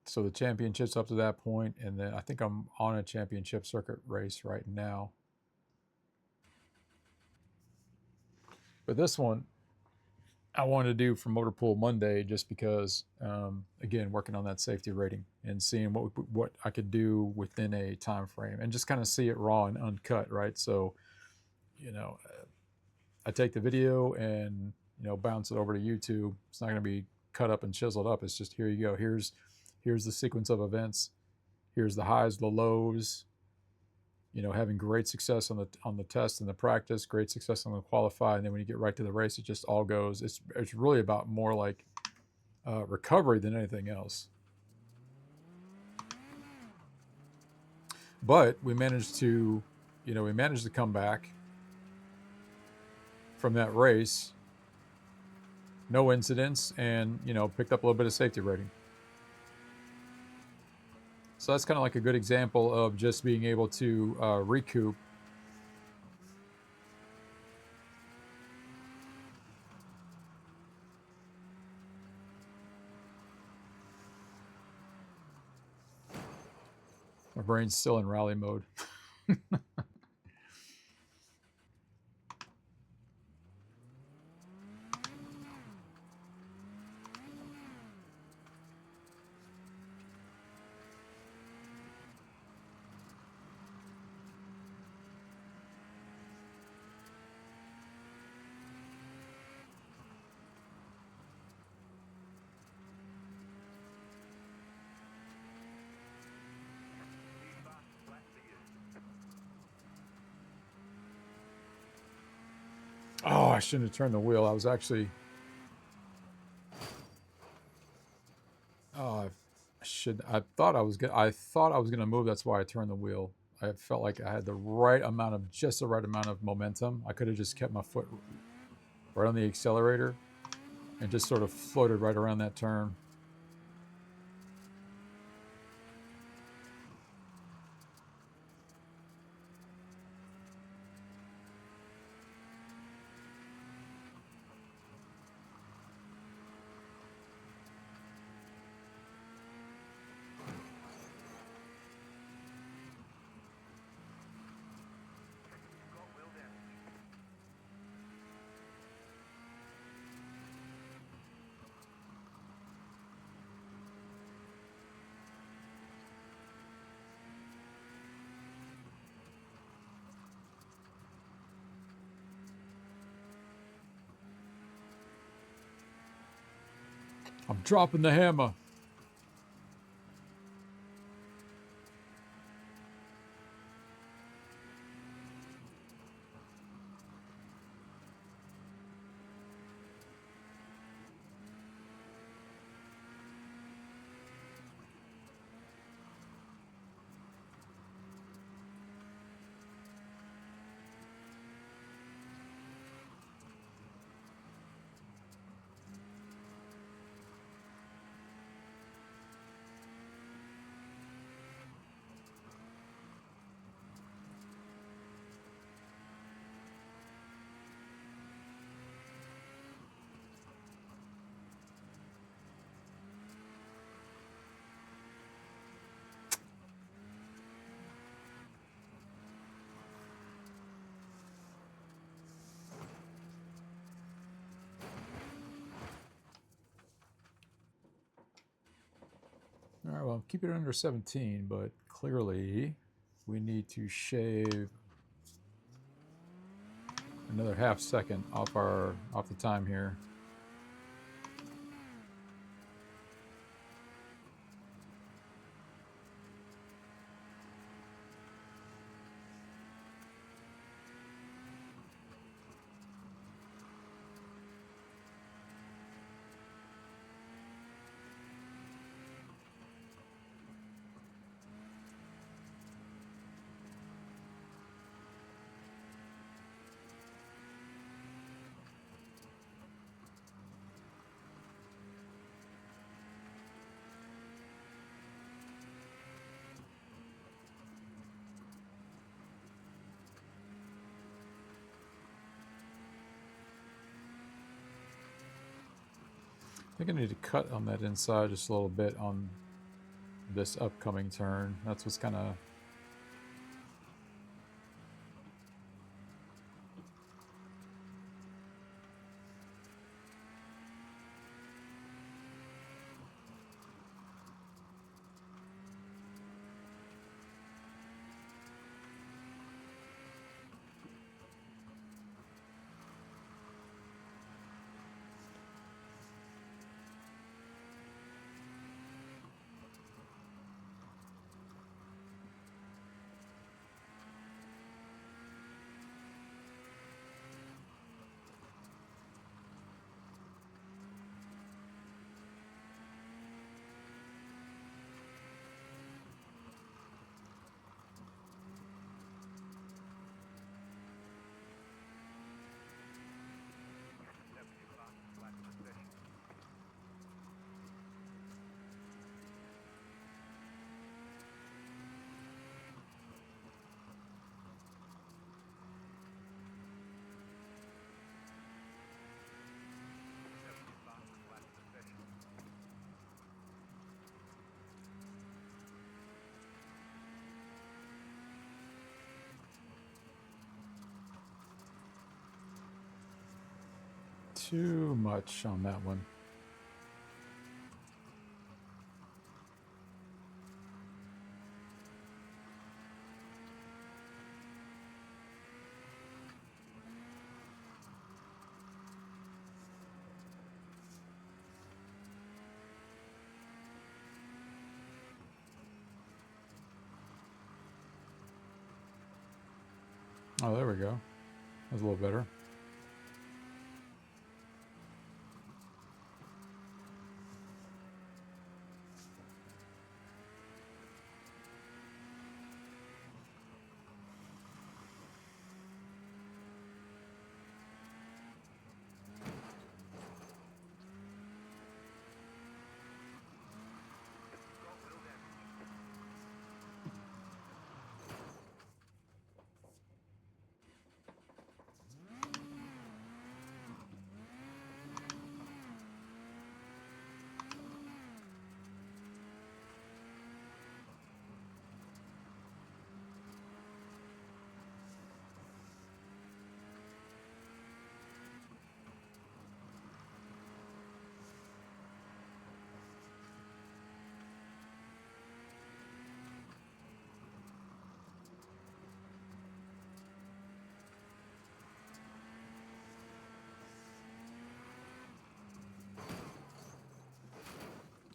so the championships up to that point, and then I think I'm on a championship circuit race right now. But this one I wanted to do for Motor Pool Monday just because, again, working on that safety rating and seeing what I could do within a time frame, and just kind of see it raw and uncut, right? So, I take the video and bounce it over to YouTube. It's not going to be cut up and chiseled up. It's just, here you go. Here's the sequence of events. Here's the highs, the lows. Having great success on the test and the practice, great success on the qualify, and then when you get right to the race, it just all goes. It's really about more like recovery than anything else. But we managed to come back from that race, no incidents, and picked up a little bit of safety rating. So that's kind of like a good example of just being able to recoup. My brain's still in rally mode. Oh, I shouldn't have turned the wheel. I was actually... Oh, I thought I was gonna move. That's why I turned the wheel. I felt like I had just the right amount of momentum. I could have just kept my foot right on the accelerator and just sort of floated right around that turn. I'm dropping the hammer. All right, well, keep it under 17, but clearly we need to shave another half second off the time here. I think I need to cut on that inside just a little bit on this upcoming turn. That's what's kind of... That was your fastest lap of the session. That was your fastest lap of the session. Too much on that one. Oh, there we go. That's a little better. Got wheel damage.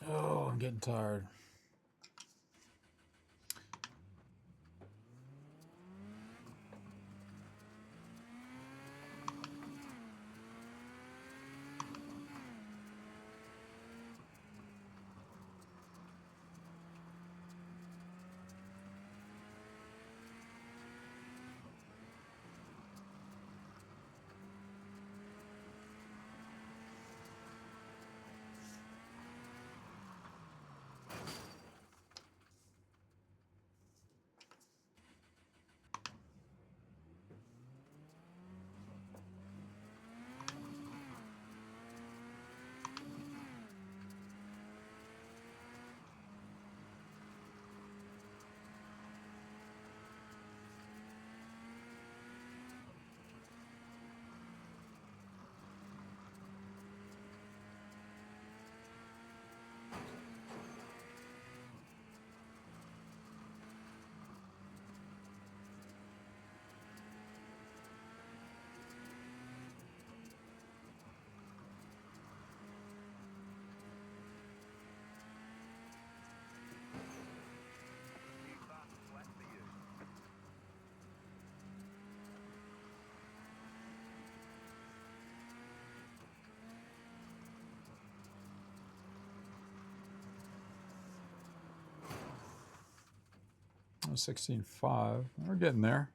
Oh, I'm getting tired. New fastest lap for you. Oh, 16.5. We're getting there.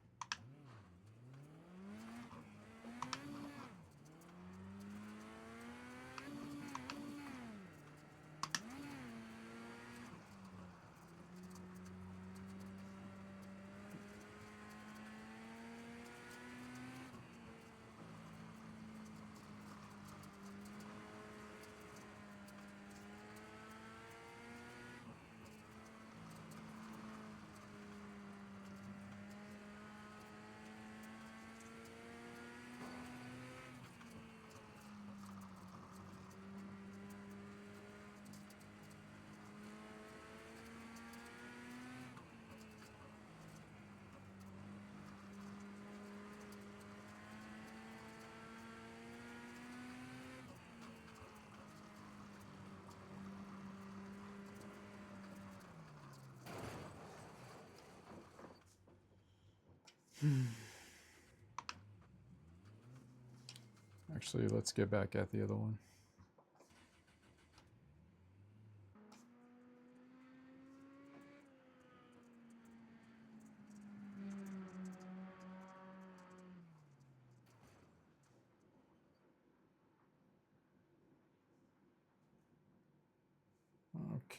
Actually, let's get back at the other one.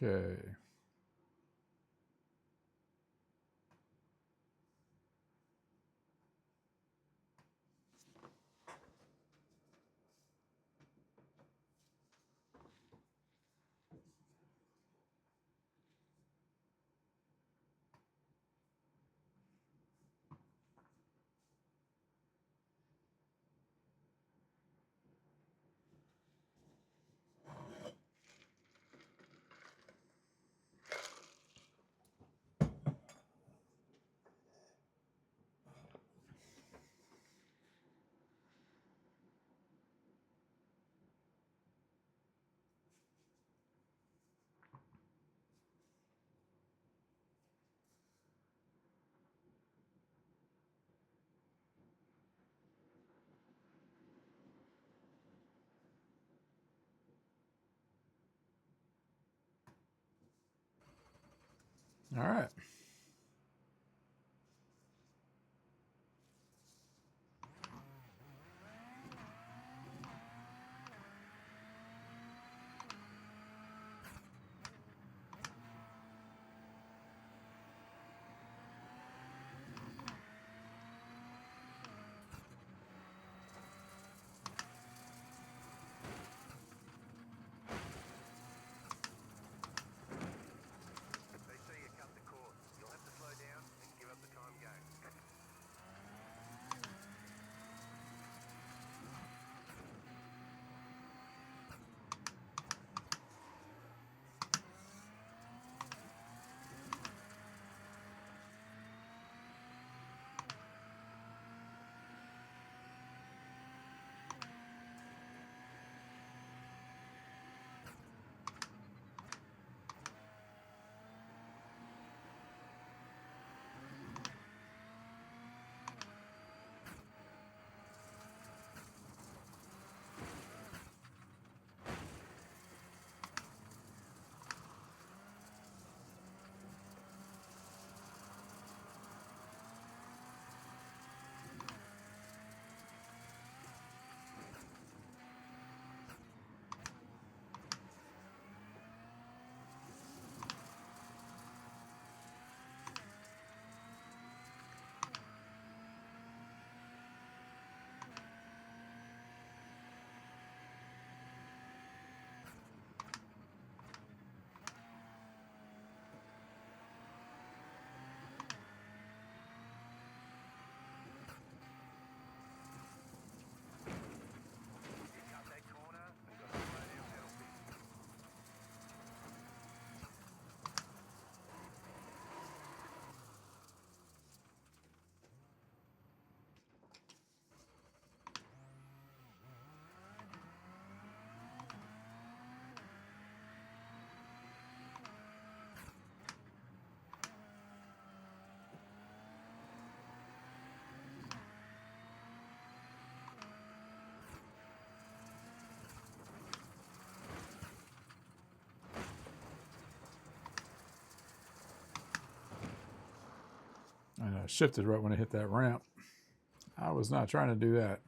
Okay. All right. They say you cut the cord. You'll have to slow down and give up the time game. You cut that corner and got a slow down penalty. And I shifted right when I hit that ramp. I was not trying to do that.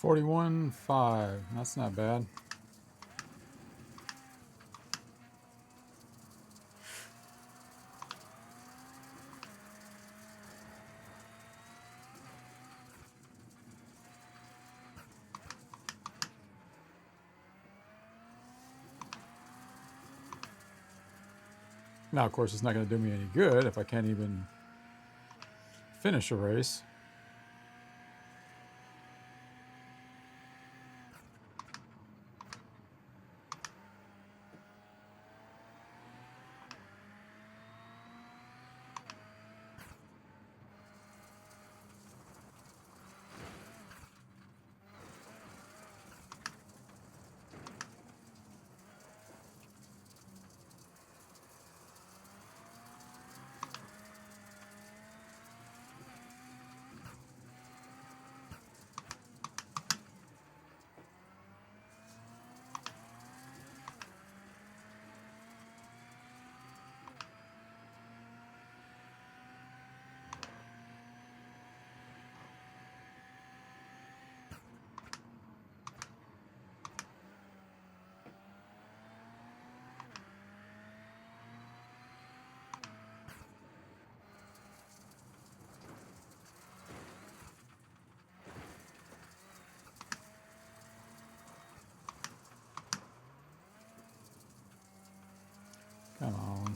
41.5. That's not bad. Now, of course, it's not going to do me any good if I can't even finish a race. Come on.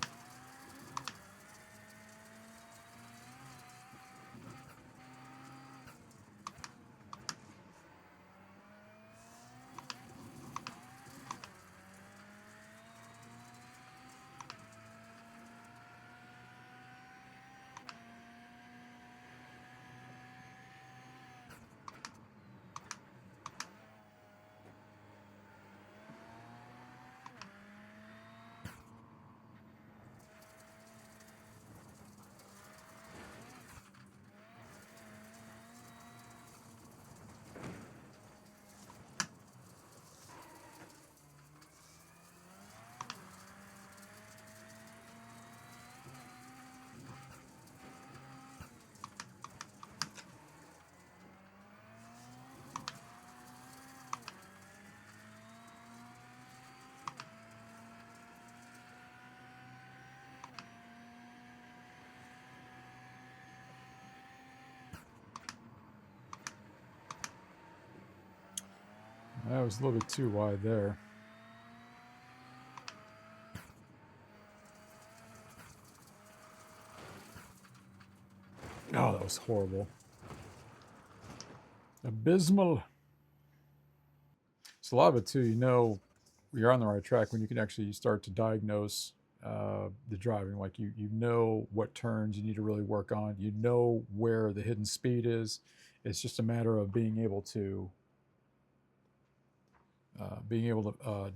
That was a little bit too wide there. Oh, that was horrible. Abysmal. So a lot of it too, you know, you're on the right track when you can actually start to diagnose the driving. Like you know what turns you need to really work on. You know where the hidden speed is. It's just a matter of being able to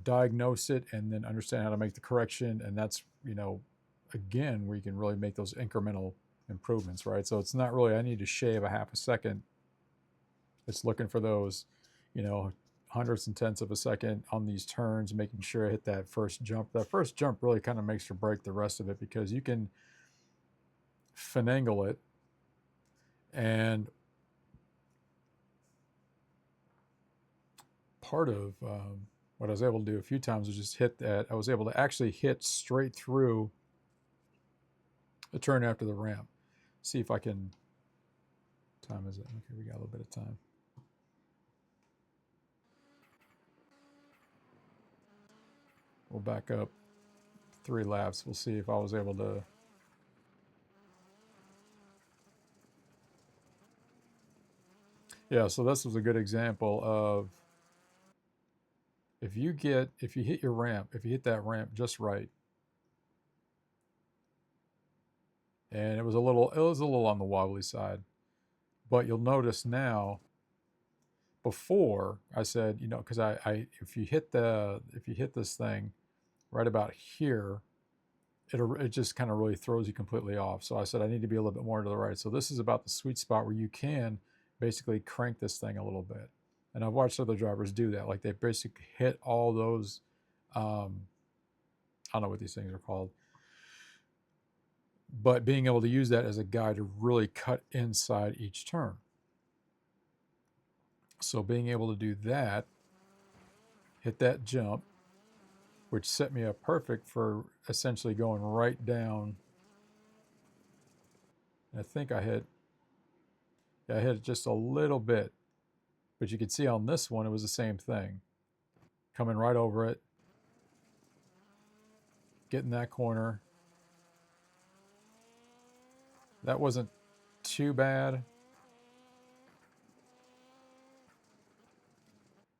diagnose it and then understand how to make the correction. And that's, you know, again, where you can really make those incremental improvements, right? So it's not really I need to shave a half a second. It's looking for those, you know, hundredths and tenths of a second on these turns, making sure I hit that first jump. That first jump really kind of makes or break the rest of it because you can finagle it. And part of what I was able to do a few times was just hit that. I was able to actually hit straight through the turn after the ramp. See if I can. What time is it? Okay, we got a little bit of time. We'll back up 3 laps. We'll see if I was able to. Yeah, so this was a good example of if you hit your ramp, if you hit that ramp just right, and it was a little on the wobbly side, but you'll notice now. Before I said, you know, because if you hit this thing right about here, it just kind of really throws you completely off. So I said I need to be a little bit more to the right. So this is about the sweet spot where you can basically crank this thing a little bit. And I've watched other drivers do that. Like they basically hit all those, I don't know what these things are called, but being able to use that as a guide to really cut inside each turn. So being able to do that, hit that jump, which set me up perfect for essentially going right down. I think I hit it just a little bit, but you could see on this one, it was the same thing. Coming right over it, getting that corner. That wasn't too bad.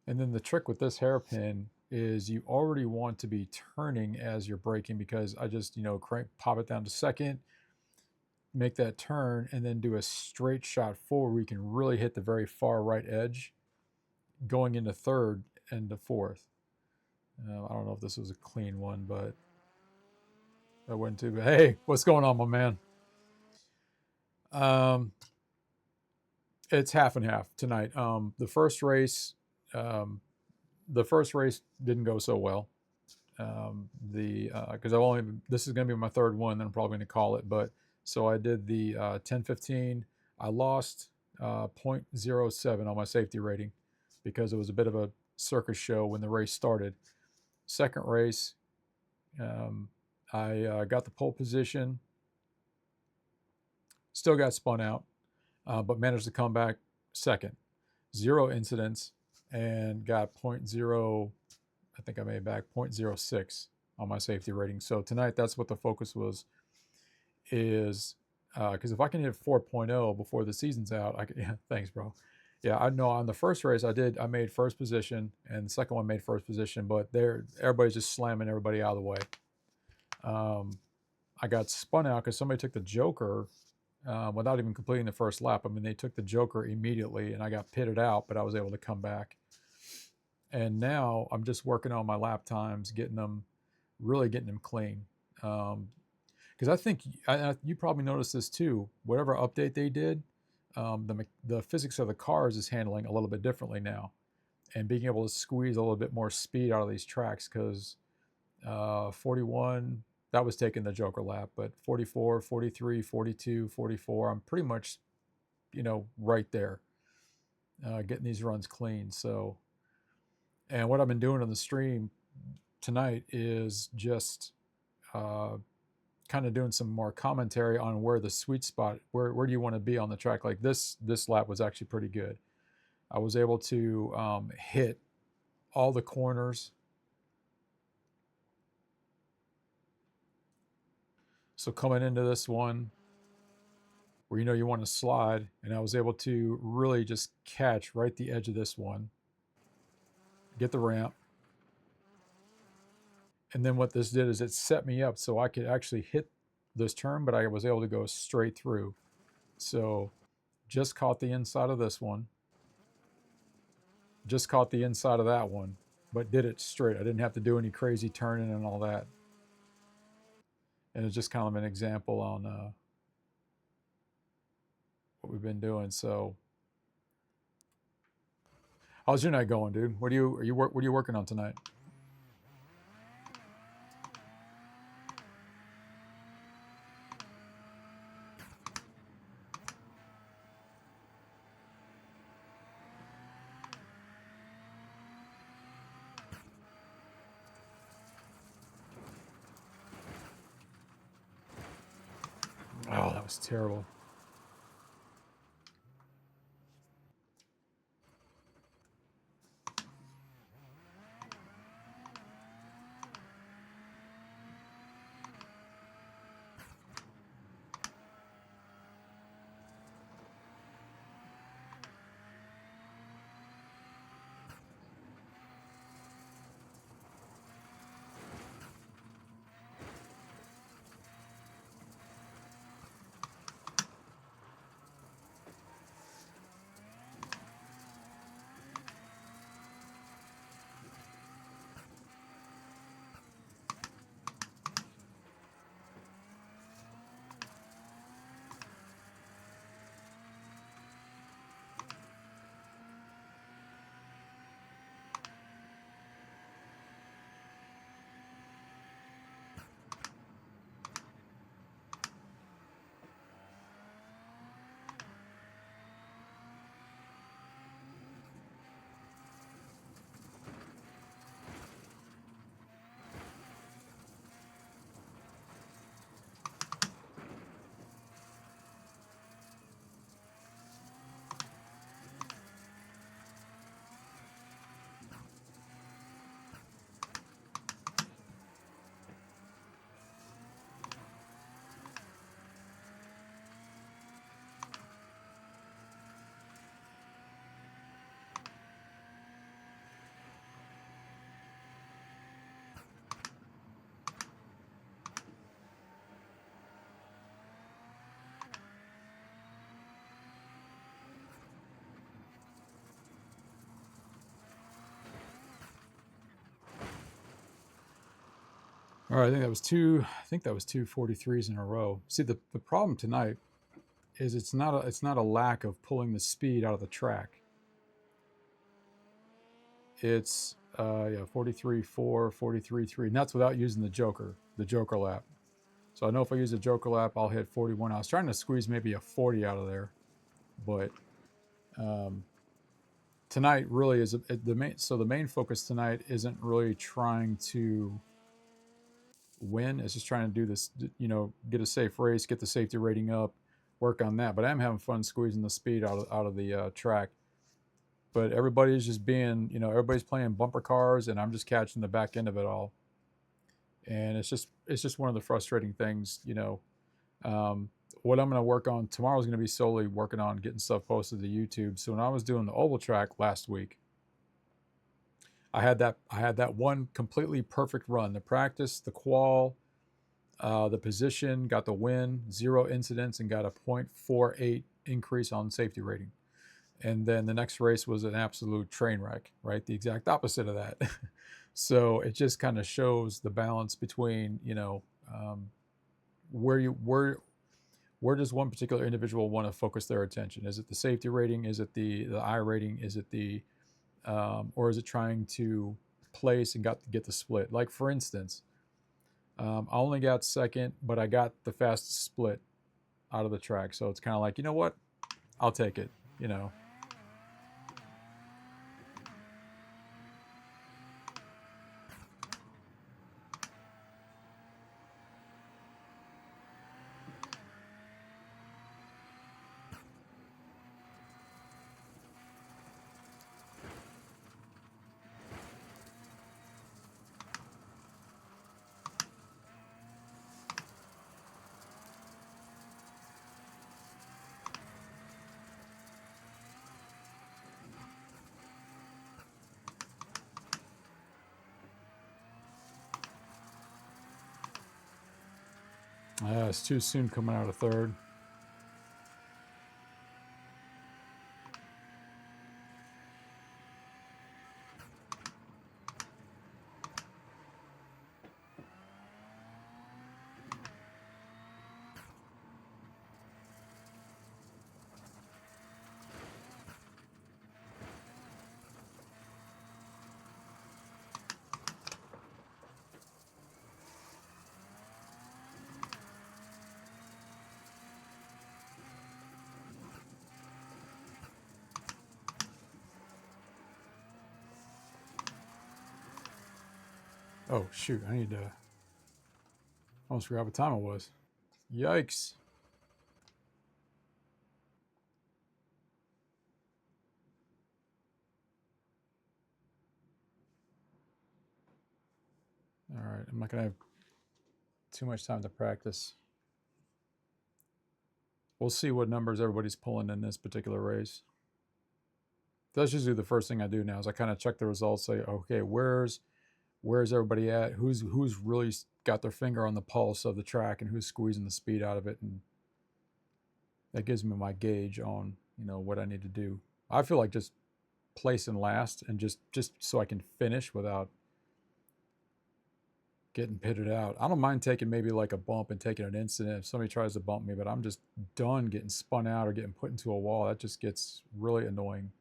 And then the trick with this hairpin is you already want to be turning as you're braking, because I just, pop it down to second, make that turn, and then do a straight shot forward where you can really hit the very far right edge going into third and to fourth. I don't know if this was a clean one, but that wasn't too bad. Hey, what's going on, my man? It's half and half tonight. The first race didn't go so well. Because this is going to be my third one, then I'm probably going to call it. But so I did the 10:15. I lost 0.07 on my safety rating because it was a bit of a circus show when the race started. Second race, I got the pole position, still got spun out, but managed to come back second. 0 incidents, and got 0.0, I think I made back 0.06 on my safety rating. So tonight, that's what the focus was, is because if I can hit 4.0 before the season's out, yeah, thanks, bro. Yeah, I know on the first race I made first position, and the second one made first position, but everybody's just slamming everybody out of the way. I got spun out because somebody took the Joker without even completing the first lap. I mean, they took the Joker immediately, and I got pitted out, but I was able to come back. And now I'm just working on my lap times, really getting them clean. Because I think you probably noticed this too. Whatever update they did, the physics of the cars is handling a little bit differently now, and being able to squeeze a little bit more speed out of these tracks. Because 41, that was taking the Joker lap, but 44, 43, 42, 44, I'm pretty much, right there, getting these runs clean. So, and what I've been doing on the stream tonight is just kind of doing some more commentary on where the sweet spot, where do you want to be on the track. Like this lap was actually pretty good. I was able to hit all the corners. So coming into this one where you want to slide, and I was able to really just catch right the edge of this one, get the ramp. And then what this did is it set me up so I could actually hit this turn, but I was able to go straight through. So just caught the inside of this one, just caught the inside of that one, but did it straight. I didn't have to do any crazy turning and all that. And it's just kind of an example on what we've been doing. So how's your night going, dude? What are you working on tonight? Oh, that was terrible. All right, I think that was two. I think that was two 43s in a row. See, the problem tonight is it's not a lack of pulling the speed out of the track. It's yeah, 43.4, 43.3, and that's without using the Joker lap. So I know if I use the Joker lap, I'll hit 41. I was trying to squeeze maybe a 40 out of there, but tonight really is the main. So the main focus tonight isn't really trying to win. It's just trying to do this, get a safe race, get the safety rating up, work on that. But I'm having fun squeezing the speed out of the track. But everybody's just being, everybody's playing bumper cars, and I'm just catching the back end of it all. And it's just one of the frustrating things, what I'm going to work on tomorrow is going to be solely working on getting stuff posted to YouTube. So when I was doing the oval track last week, I had that one completely perfect run. The practice, the qual, the position, got the win, 0 incidents, and got a 0.48 increase on safety rating. And then the next race was an absolute train wreck, right? The exact opposite of that. So it just kind of shows the balance between, where does one particular individual want to focus their attention? Is it the safety rating? Is it the I rating? Is it or is it trying to place and get the split? Like for instance, I only got second, but I got the fastest split out of the track. So it's kind of like, you know what? I'll take it, It's too soon coming out of third. Oh, shoot. I need to almost forgot what time it was. Yikes. All right. I'm not going to have too much time to practice. We'll see what numbers everybody's pulling in this particular race. That's usually the first thing I do now is I kind of check the results, say, okay, where's everybody at? Who's really got their finger on the pulse of the track and who's squeezing the speed out of it, and that gives me my gauge on what I need to do. I feel like just placing last and just so I can finish without getting pitted out. I don't mind taking maybe like a bump and taking an incident if somebody tries to bump me, but I'm just done getting spun out or getting put into a wall. That just gets really annoying.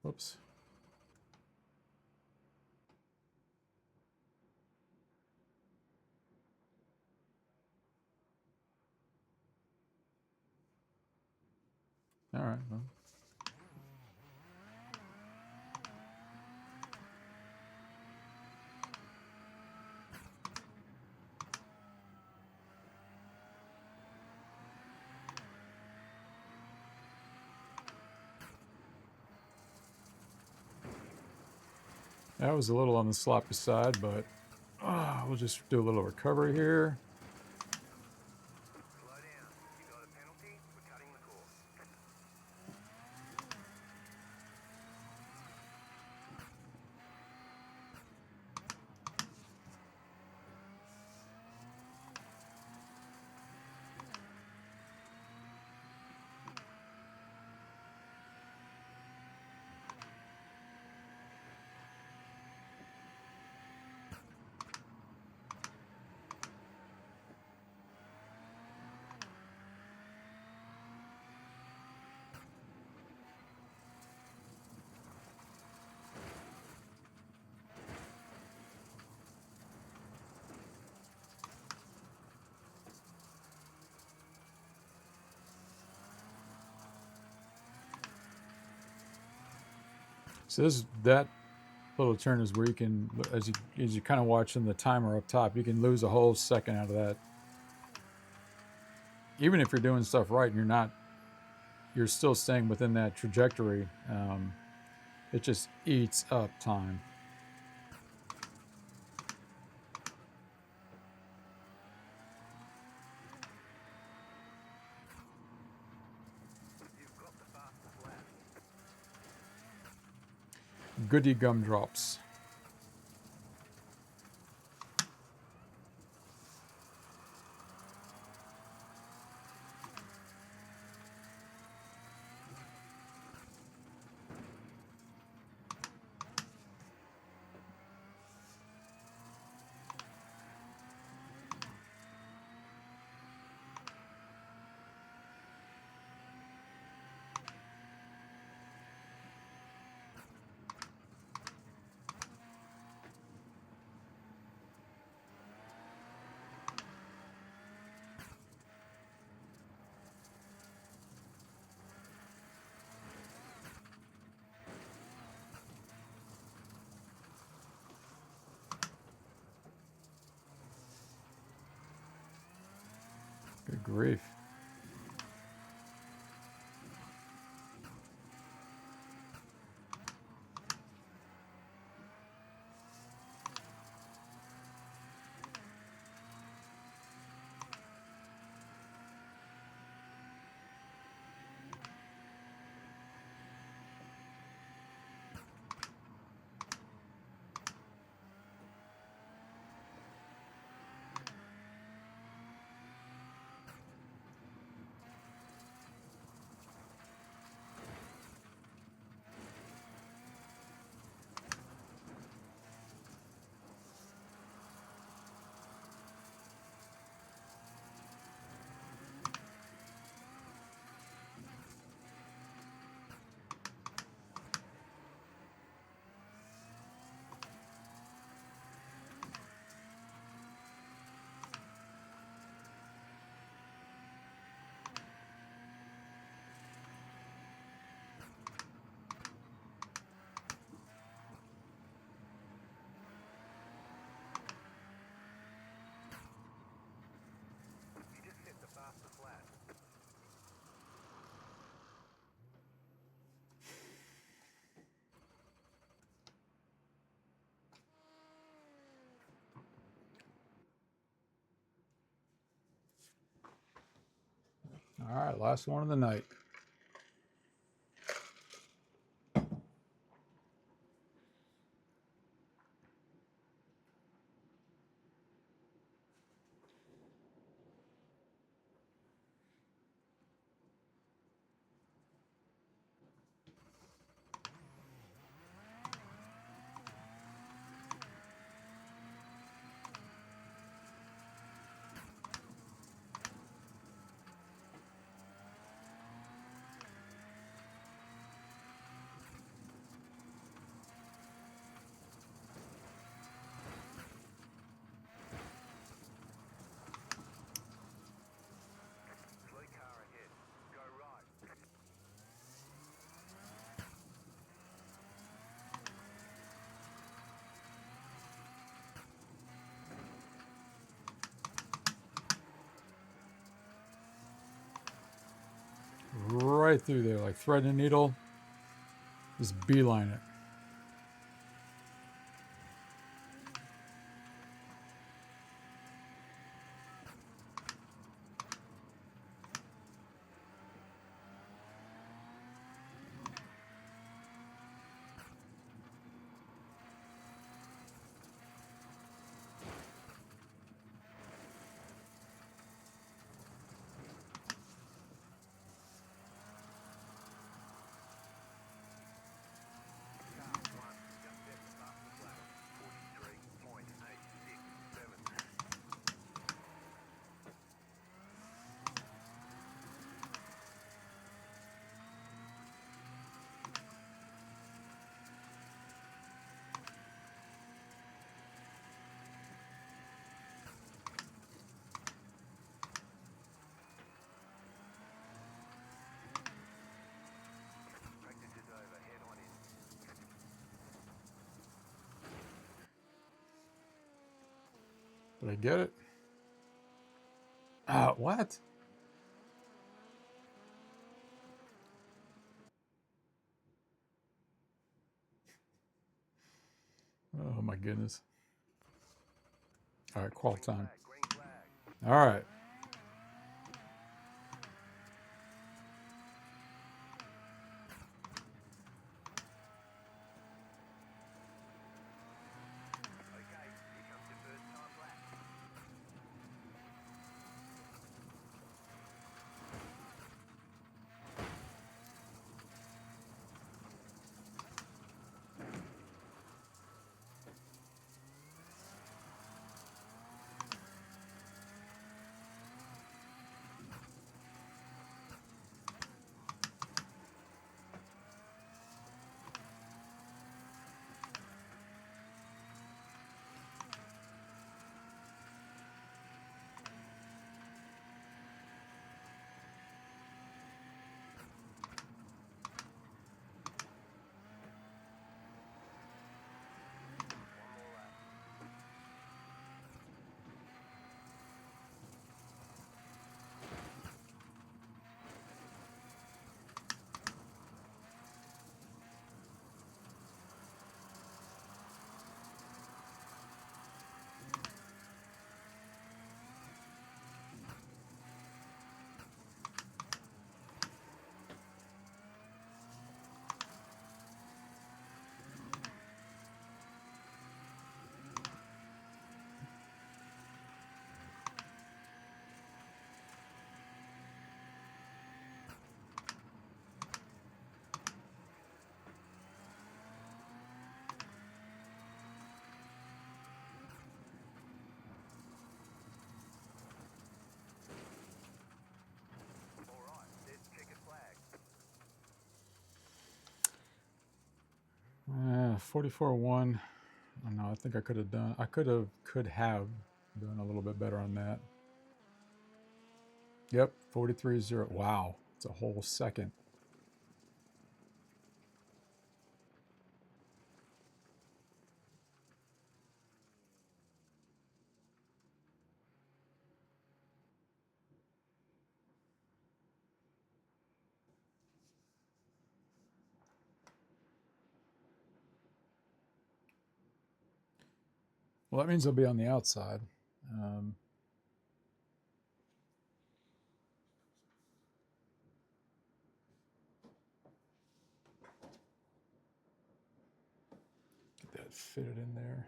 Whoops. All right. Well. That was a little on the sloppy side, but we'll just do a little recovery here. Slow down. You got a penalty for cutting the course. So that little turn is where you can, as you kind of watching the timer up top, you can lose a whole second out of that. Even if you're doing stuff right and you're still staying within that trajectory. It just eats up time. You've got the fastest lap. Goody gumdrops. Good grief. You just set the fastest lap. All right, last one of the night. Slow car ahead. Go right. Right through there, like thread and needle. Just beeline it. Did I get it? What? Oh my goodness. All right, call time. Green flag. All right. Okay, here comes your first time lap. All right, there's checkered flag. 44-1. I don't know. I think I could have done done a little bit better on that. Yep, 43-0. Wow, it's a whole second. Well, that means they'll be on the outside. Get that fitted in there.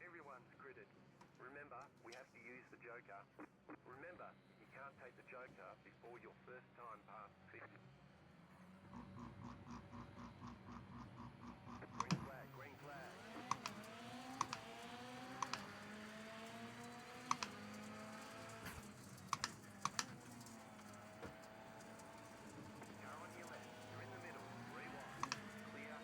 Everyone's gridded. Remember, we have to use the joker. Remember, you can't take the joker before your first time past 50. Green flag, green flag. Car on your left, you're in the middle. Rewind. Clear.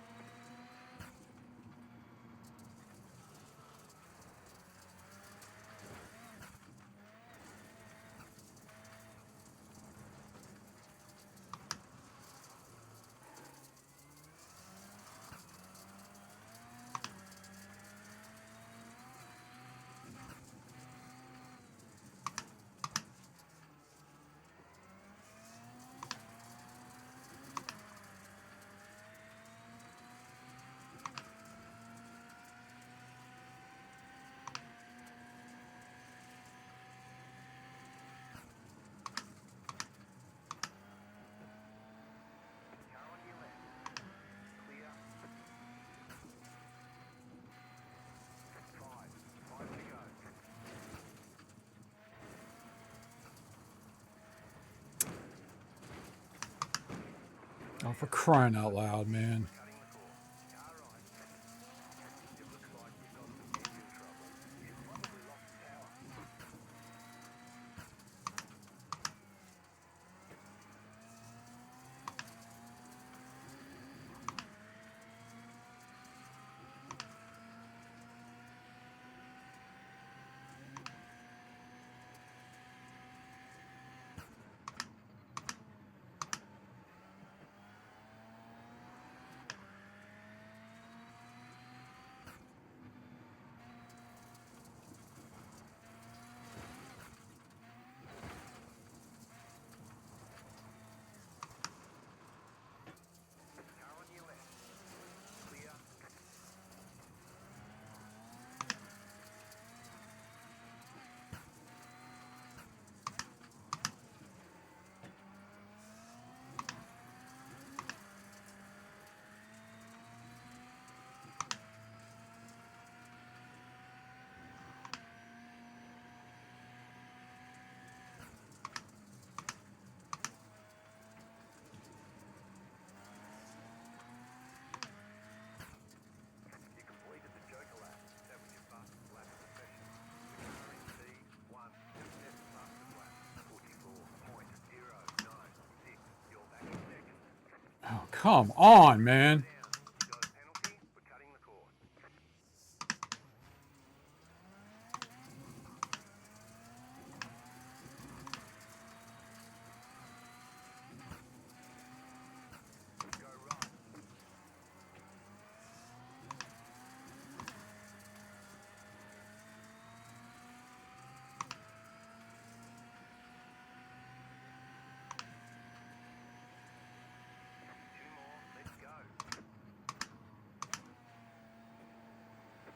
Oh, for crying out loud, man. Cutting the core. Car right. It looks like you've got some engine trouble. You've probably lost power. Car on your left. Clear. You completed the Joker lap. That was your fastest lap of the session. The car in P1 just set the fastest lap. 44.096. You're back in second. Oh, come on, man. Down. You got a penalty for cutting the cord. Go right. Two more. Let's go.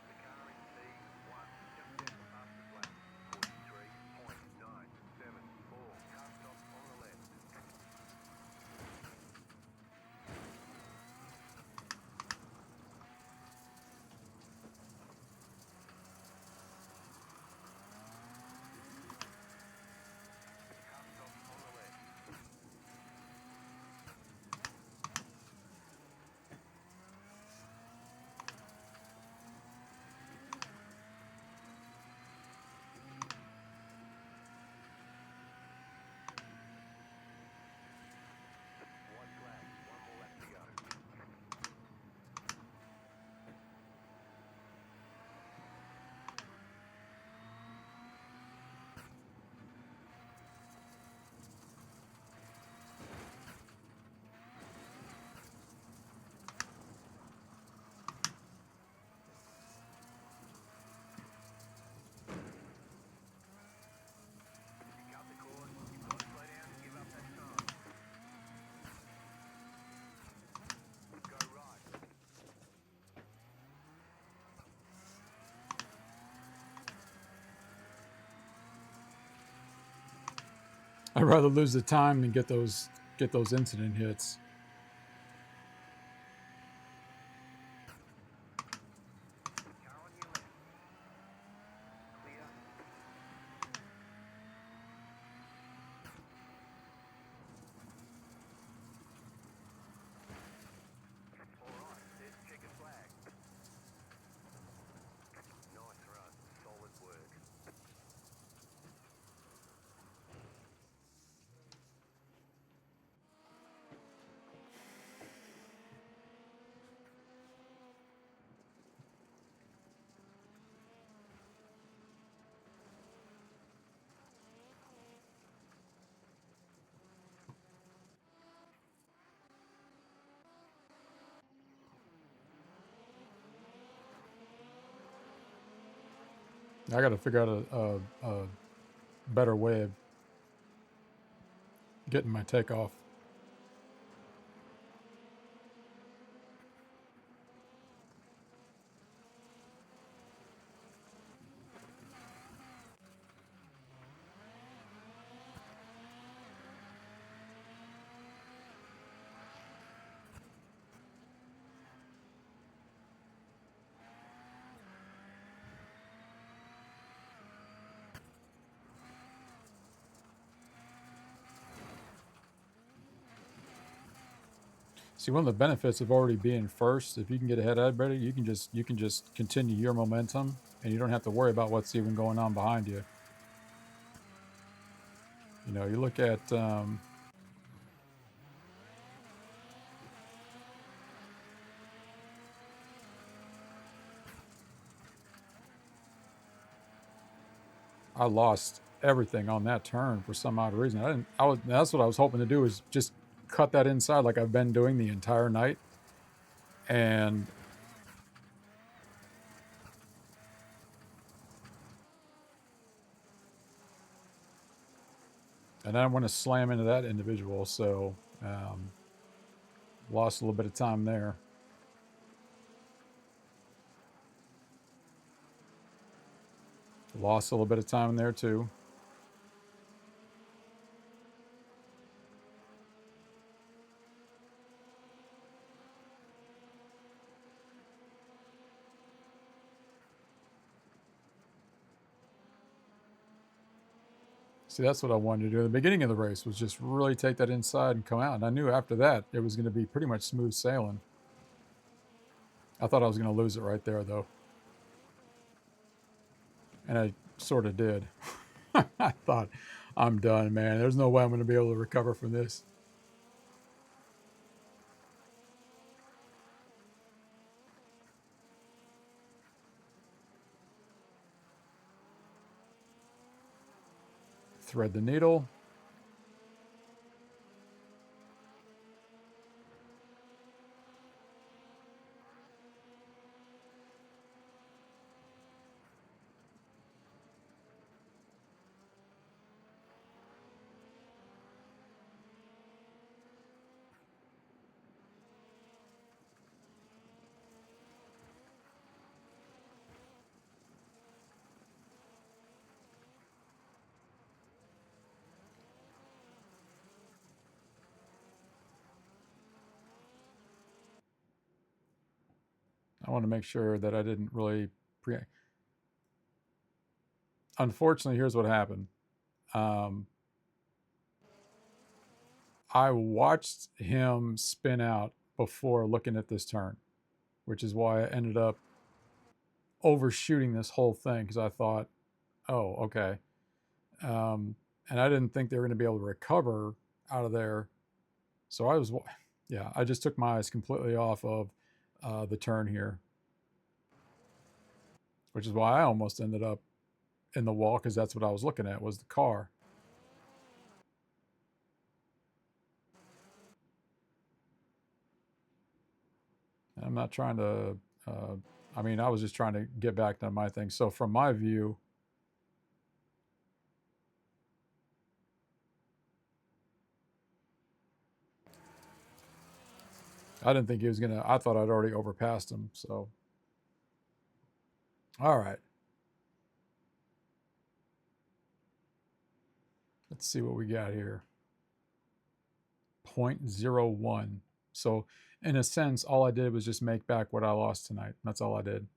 The car in P1 just set the fastest lap. 43.974. Car stops on the left. Car stops on the left. White flag. One more lap to go. You cut the cord. You've got to slow down and give up that time. Go right. I'd rather lose the time than get those incident hits. Car on your left. Clear. All right. There's the checkered flag. Nice run. Solid work. I got to figure out a better way of getting my takeoff. See, one of the benefits of already being first, if you can get ahead of everybody, you can just continue your momentum, and you don't have to worry about what's even going on behind you. You know, you look at I lost everything on that turn for some odd reason. That's what I was hoping to do, is just cut that inside like I've been doing the entire night. And I want to slam into that individual, so lost a little bit of time there. Lost a little bit of time there too. See, that's what I wanted to do. The beginning of the race was just really take that inside and come out. And I knew after that it was going to be pretty much smooth sailing. I thought I was going to lose it right there, though. And I sort of did. I thought, I'm done, man. There's no way I'm going to be able to recover from this. Thread the needle. I want to make sure that I didn't really Unfortunately, here's what happened. I watched him spin out before looking at this turn, which is why I ended up overshooting this whole thing, because I thought, oh, okay. And I didn't think they were going to be able to recover out of there. So I just took my eyes completely off of the turn here, which is why I almost ended up in the wall, because that's what I was looking at, was the car. And I'm not trying to, I was just trying to get back to my thing. So from my view, I didn't think he was going to, I thought I'd already overpassed him. So, all right. Let's see what we got here. 0.01. So, in a sense, all I did was just make back what I lost tonight. That's all I did.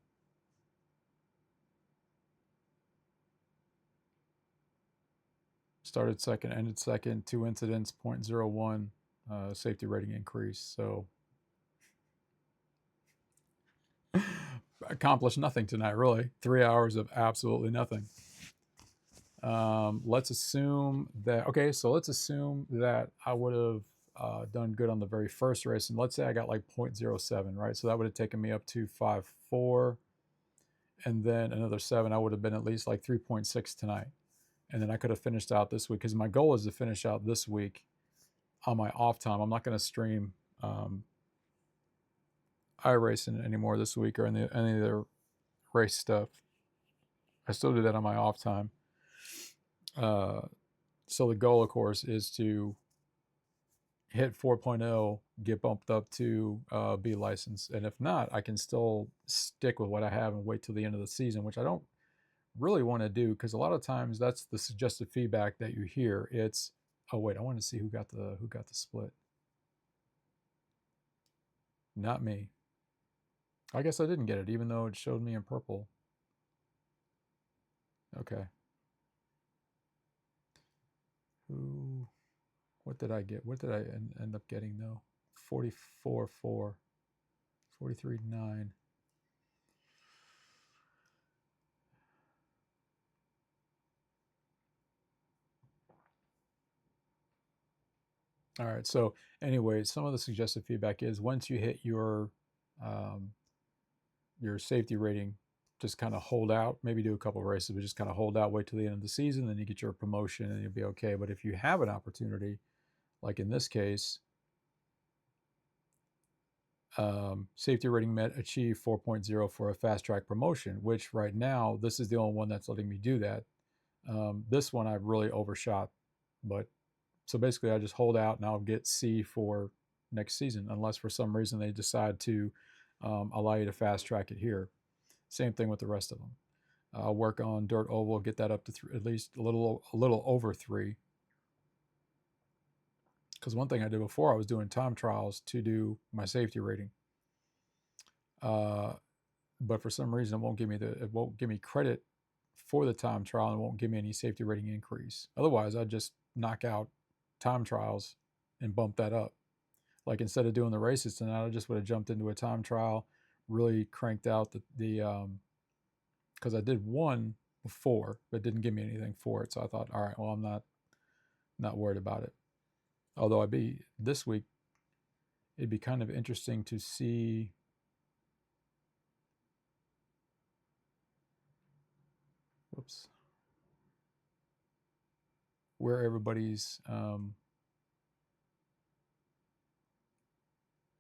Started second, ended second, 2 incidents, 0.01 safety rating increase. So, accomplished nothing tonight, really. 3 hours of absolutely nothing. Let's assume that, okay, so let's assume that I would have done good on the very first race. And let's say I got like 0.07, right? So that would have taken me up to 5.4. And then another 7, I would have been at least like 3.6 tonight. And then I could have finished out this week, because my goal is to finish out this week on my off time. I'm not going to stream iRacing anymore this week, or any of the race stuff. I still do that on my off time. So the goal, of course, is to hit 4.0, get bumped up to be licensed. And if not, I can still stick with what I have and wait till the end of the season, which I don't really want to do, because a lot of times that's the suggested feedback that you hear. It's, oh wait, I want to see who got the split. Not me. I guess I didn't get it, even though it showed me in purple. Okay. What did I get? What did I end up getting, though? 44.4, 43.9. All right. So anyway, some of the suggested feedback is once you hit your safety rating, just kind of hold out, maybe do a couple of races, but just kind of hold out, wait till the end of the season, then you get your promotion and you'll be okay. But if you have an opportunity, like in this case, safety rating met, achieve 4.0 for a fast track promotion, which right now, this is the only one that's letting me do that. This one I've really overshot, but so basically I just hold out and I'll get C for next season, unless for some reason they decide to allow you to fast track it here. Same thing with the rest of them. I'll work on dirt oval, get that up to at least a little over 3. Because one thing I did before, I was doing time trials to do my safety rating. But for some reason, it won't give me credit for the time trial and it won't give me any safety rating increase. Otherwise, I'd just knock out time trials and bump that up. Like instead of doing the races tonight, I just would have jumped into a time trial, really cranked out the because I did one before, but didn't give me anything for it. So I thought, all right, well, I'm not worried about it. Although this week, it'd be kind of interesting to see where everybody's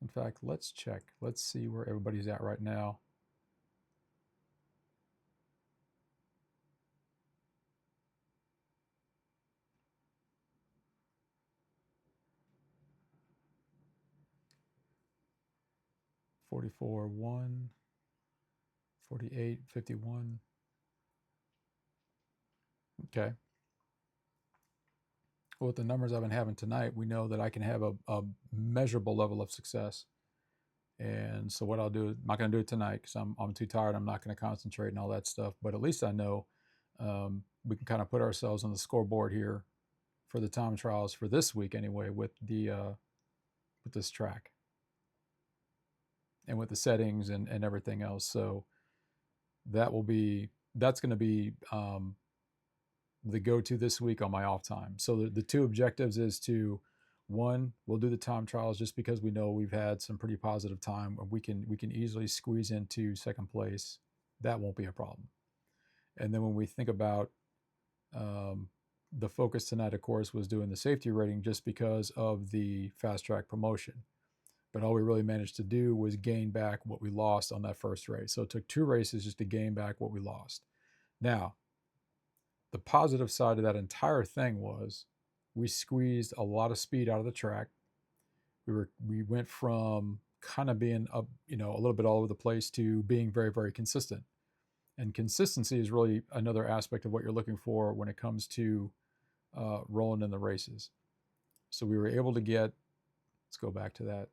in fact, let's check. Let's see where everybody's at right now. $44, 1, 48, 51. Okay. Well, with the numbers I've been having tonight, we know that I can have a measurable level of success. And so what I'll do, I'm not going to do it tonight because I'm too tired. I'm not going to concentrate and all that stuff. But at least I know we can kind of put ourselves on the scoreboard here for the time trials for this week anyway with this track and with the settings and everything else. So that's going to be the go-to this week on my off time. So the two objectives is to, one, we'll do the time trials just because we know we've had some pretty positive time. We can easily squeeze into second place. That won't be a problem. And then when we think about the focus tonight, of course, was doing the safety rating just because of the fast track promotion. But all we really managed to do was gain back what we lost on that first race. So it took 2 races just to gain back what we lost. Now, the positive side of that entire thing was we squeezed a lot of speed out of the track. We went from kind of being up, a little bit all over the place to being very, very consistent. And consistency is really another aspect of what you're looking for when it comes to rolling in the races. So we were able to get, let's go back to that.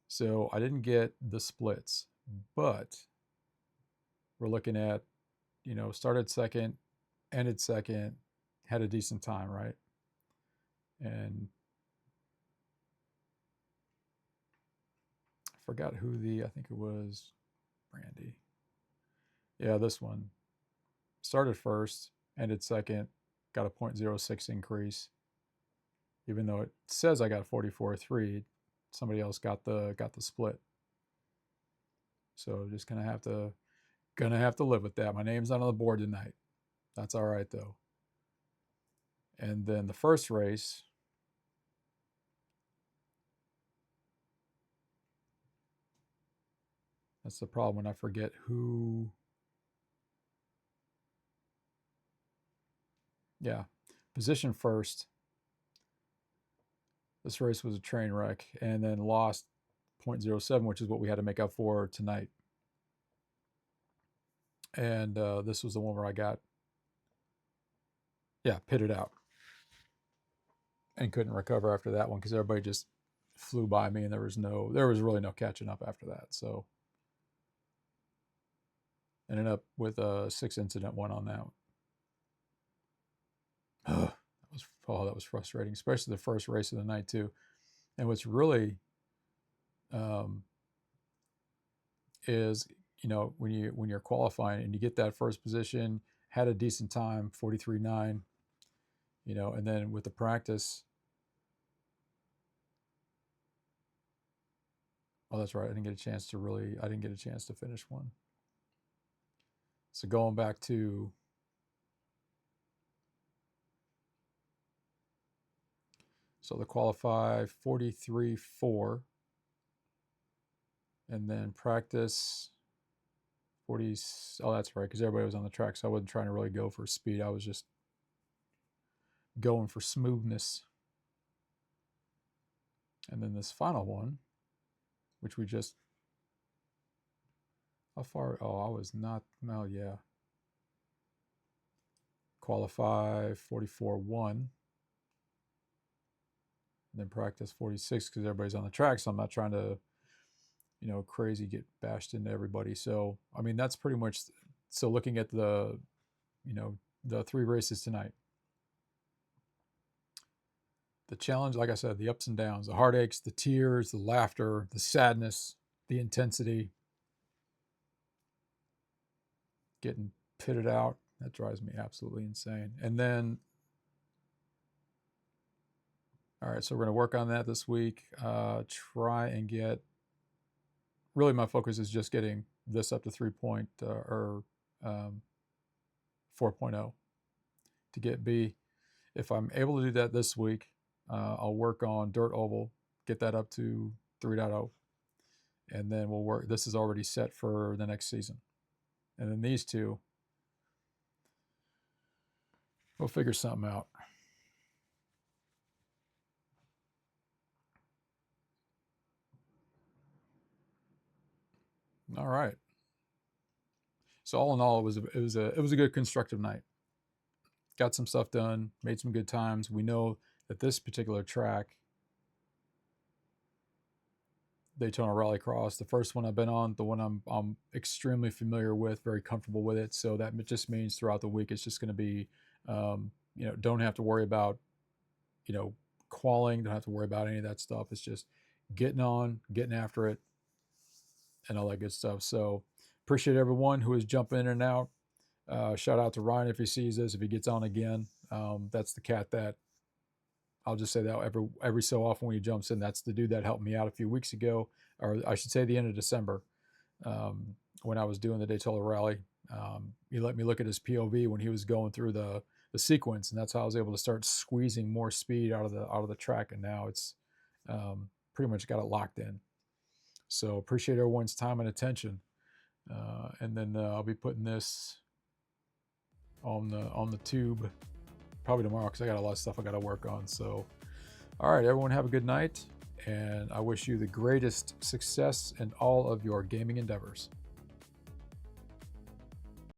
So I didn't get the splits, but we're looking at, started second, ended second, had a decent time, right? And I forgot I think it was Brandy. Yeah, this one. Started first, ended second, got a 0.06 increase. Even though it says I got 44.3, somebody else got the split. So just gonna have to live with that. My name's not on the board tonight. That's all right though. And then the first race, that's the problem when I forget who. Yeah, position first. This race was a train wreck and then lost 0.07, which is what we had to make up for tonight. And this was the one where I got, pitted out and couldn't recover after that one because everybody just flew by me and there was really no catching up after that. So ended up with a 6 incident one on that one. That was frustrating, especially the first race of the night too. And what's really is, you know, when you're qualifying and you get that first position, had a decent time, 43.9, you know, and then with the practice, oh, that's right, I didn't get a chance to finish one. So going back to the qualify 43.4, and then practice 40. Oh, that's right, because everybody was on the track, so I wasn't trying to really go for speed. I was just going for smoothness. And then this final one, which we just, how far? Oh, I was not. No, yeah. Qualify 44.1, and then practice 46 because everybody's on the track, so I'm not trying to, you know, crazy get bashed into everybody. So I mean, that's pretty much. So looking at the, you know, the 3 races tonight, the challenge, like I said, the ups and downs, the heartaches, the tears, the laughter, the sadness, the intensity, getting pitted out, that drives me absolutely insane. And then, all right, so we're going to work on that this week. Try and get, really my focus is just getting this up to 4.0 to get B. If I'm able to do that this week, I'll work on Dirt Oval, get that up to 3.0, and then we'll work. This is already set for the next season. And then these two, we'll figure something out. All right. So all in all, it was a good constructive night. Got some stuff done, made some good times. We know that this particular track, Daytona Rallycross, the first one I've been on, the one I'm extremely familiar with, very comfortable with it. So that just means throughout the week it's just going to be, you know, don't have to worry about, you know, qualing, don't have to worry about any of that stuff. It's just getting on, getting after it, and all that good stuff. So appreciate everyone who is jumping in and out. Shout out to Ryan if he sees this, if he gets on again. That's the cat that, I'll just say that every so often when he jumps in, that's the dude that helped me out a few weeks ago, or I should say the end of December, when I was doing the Daytona Rally. He let me look at his POV when he was going through the sequence, and that's how I was able to start squeezing more speed out of the track. And now it's pretty much got it locked in. So appreciate everyone's time and attention. And then I'll be putting this on the tube probably tomorrow because I got a lot of stuff I got to work on. So, all right, everyone, have a good night, and I wish you the greatest success in all of your gaming endeavors.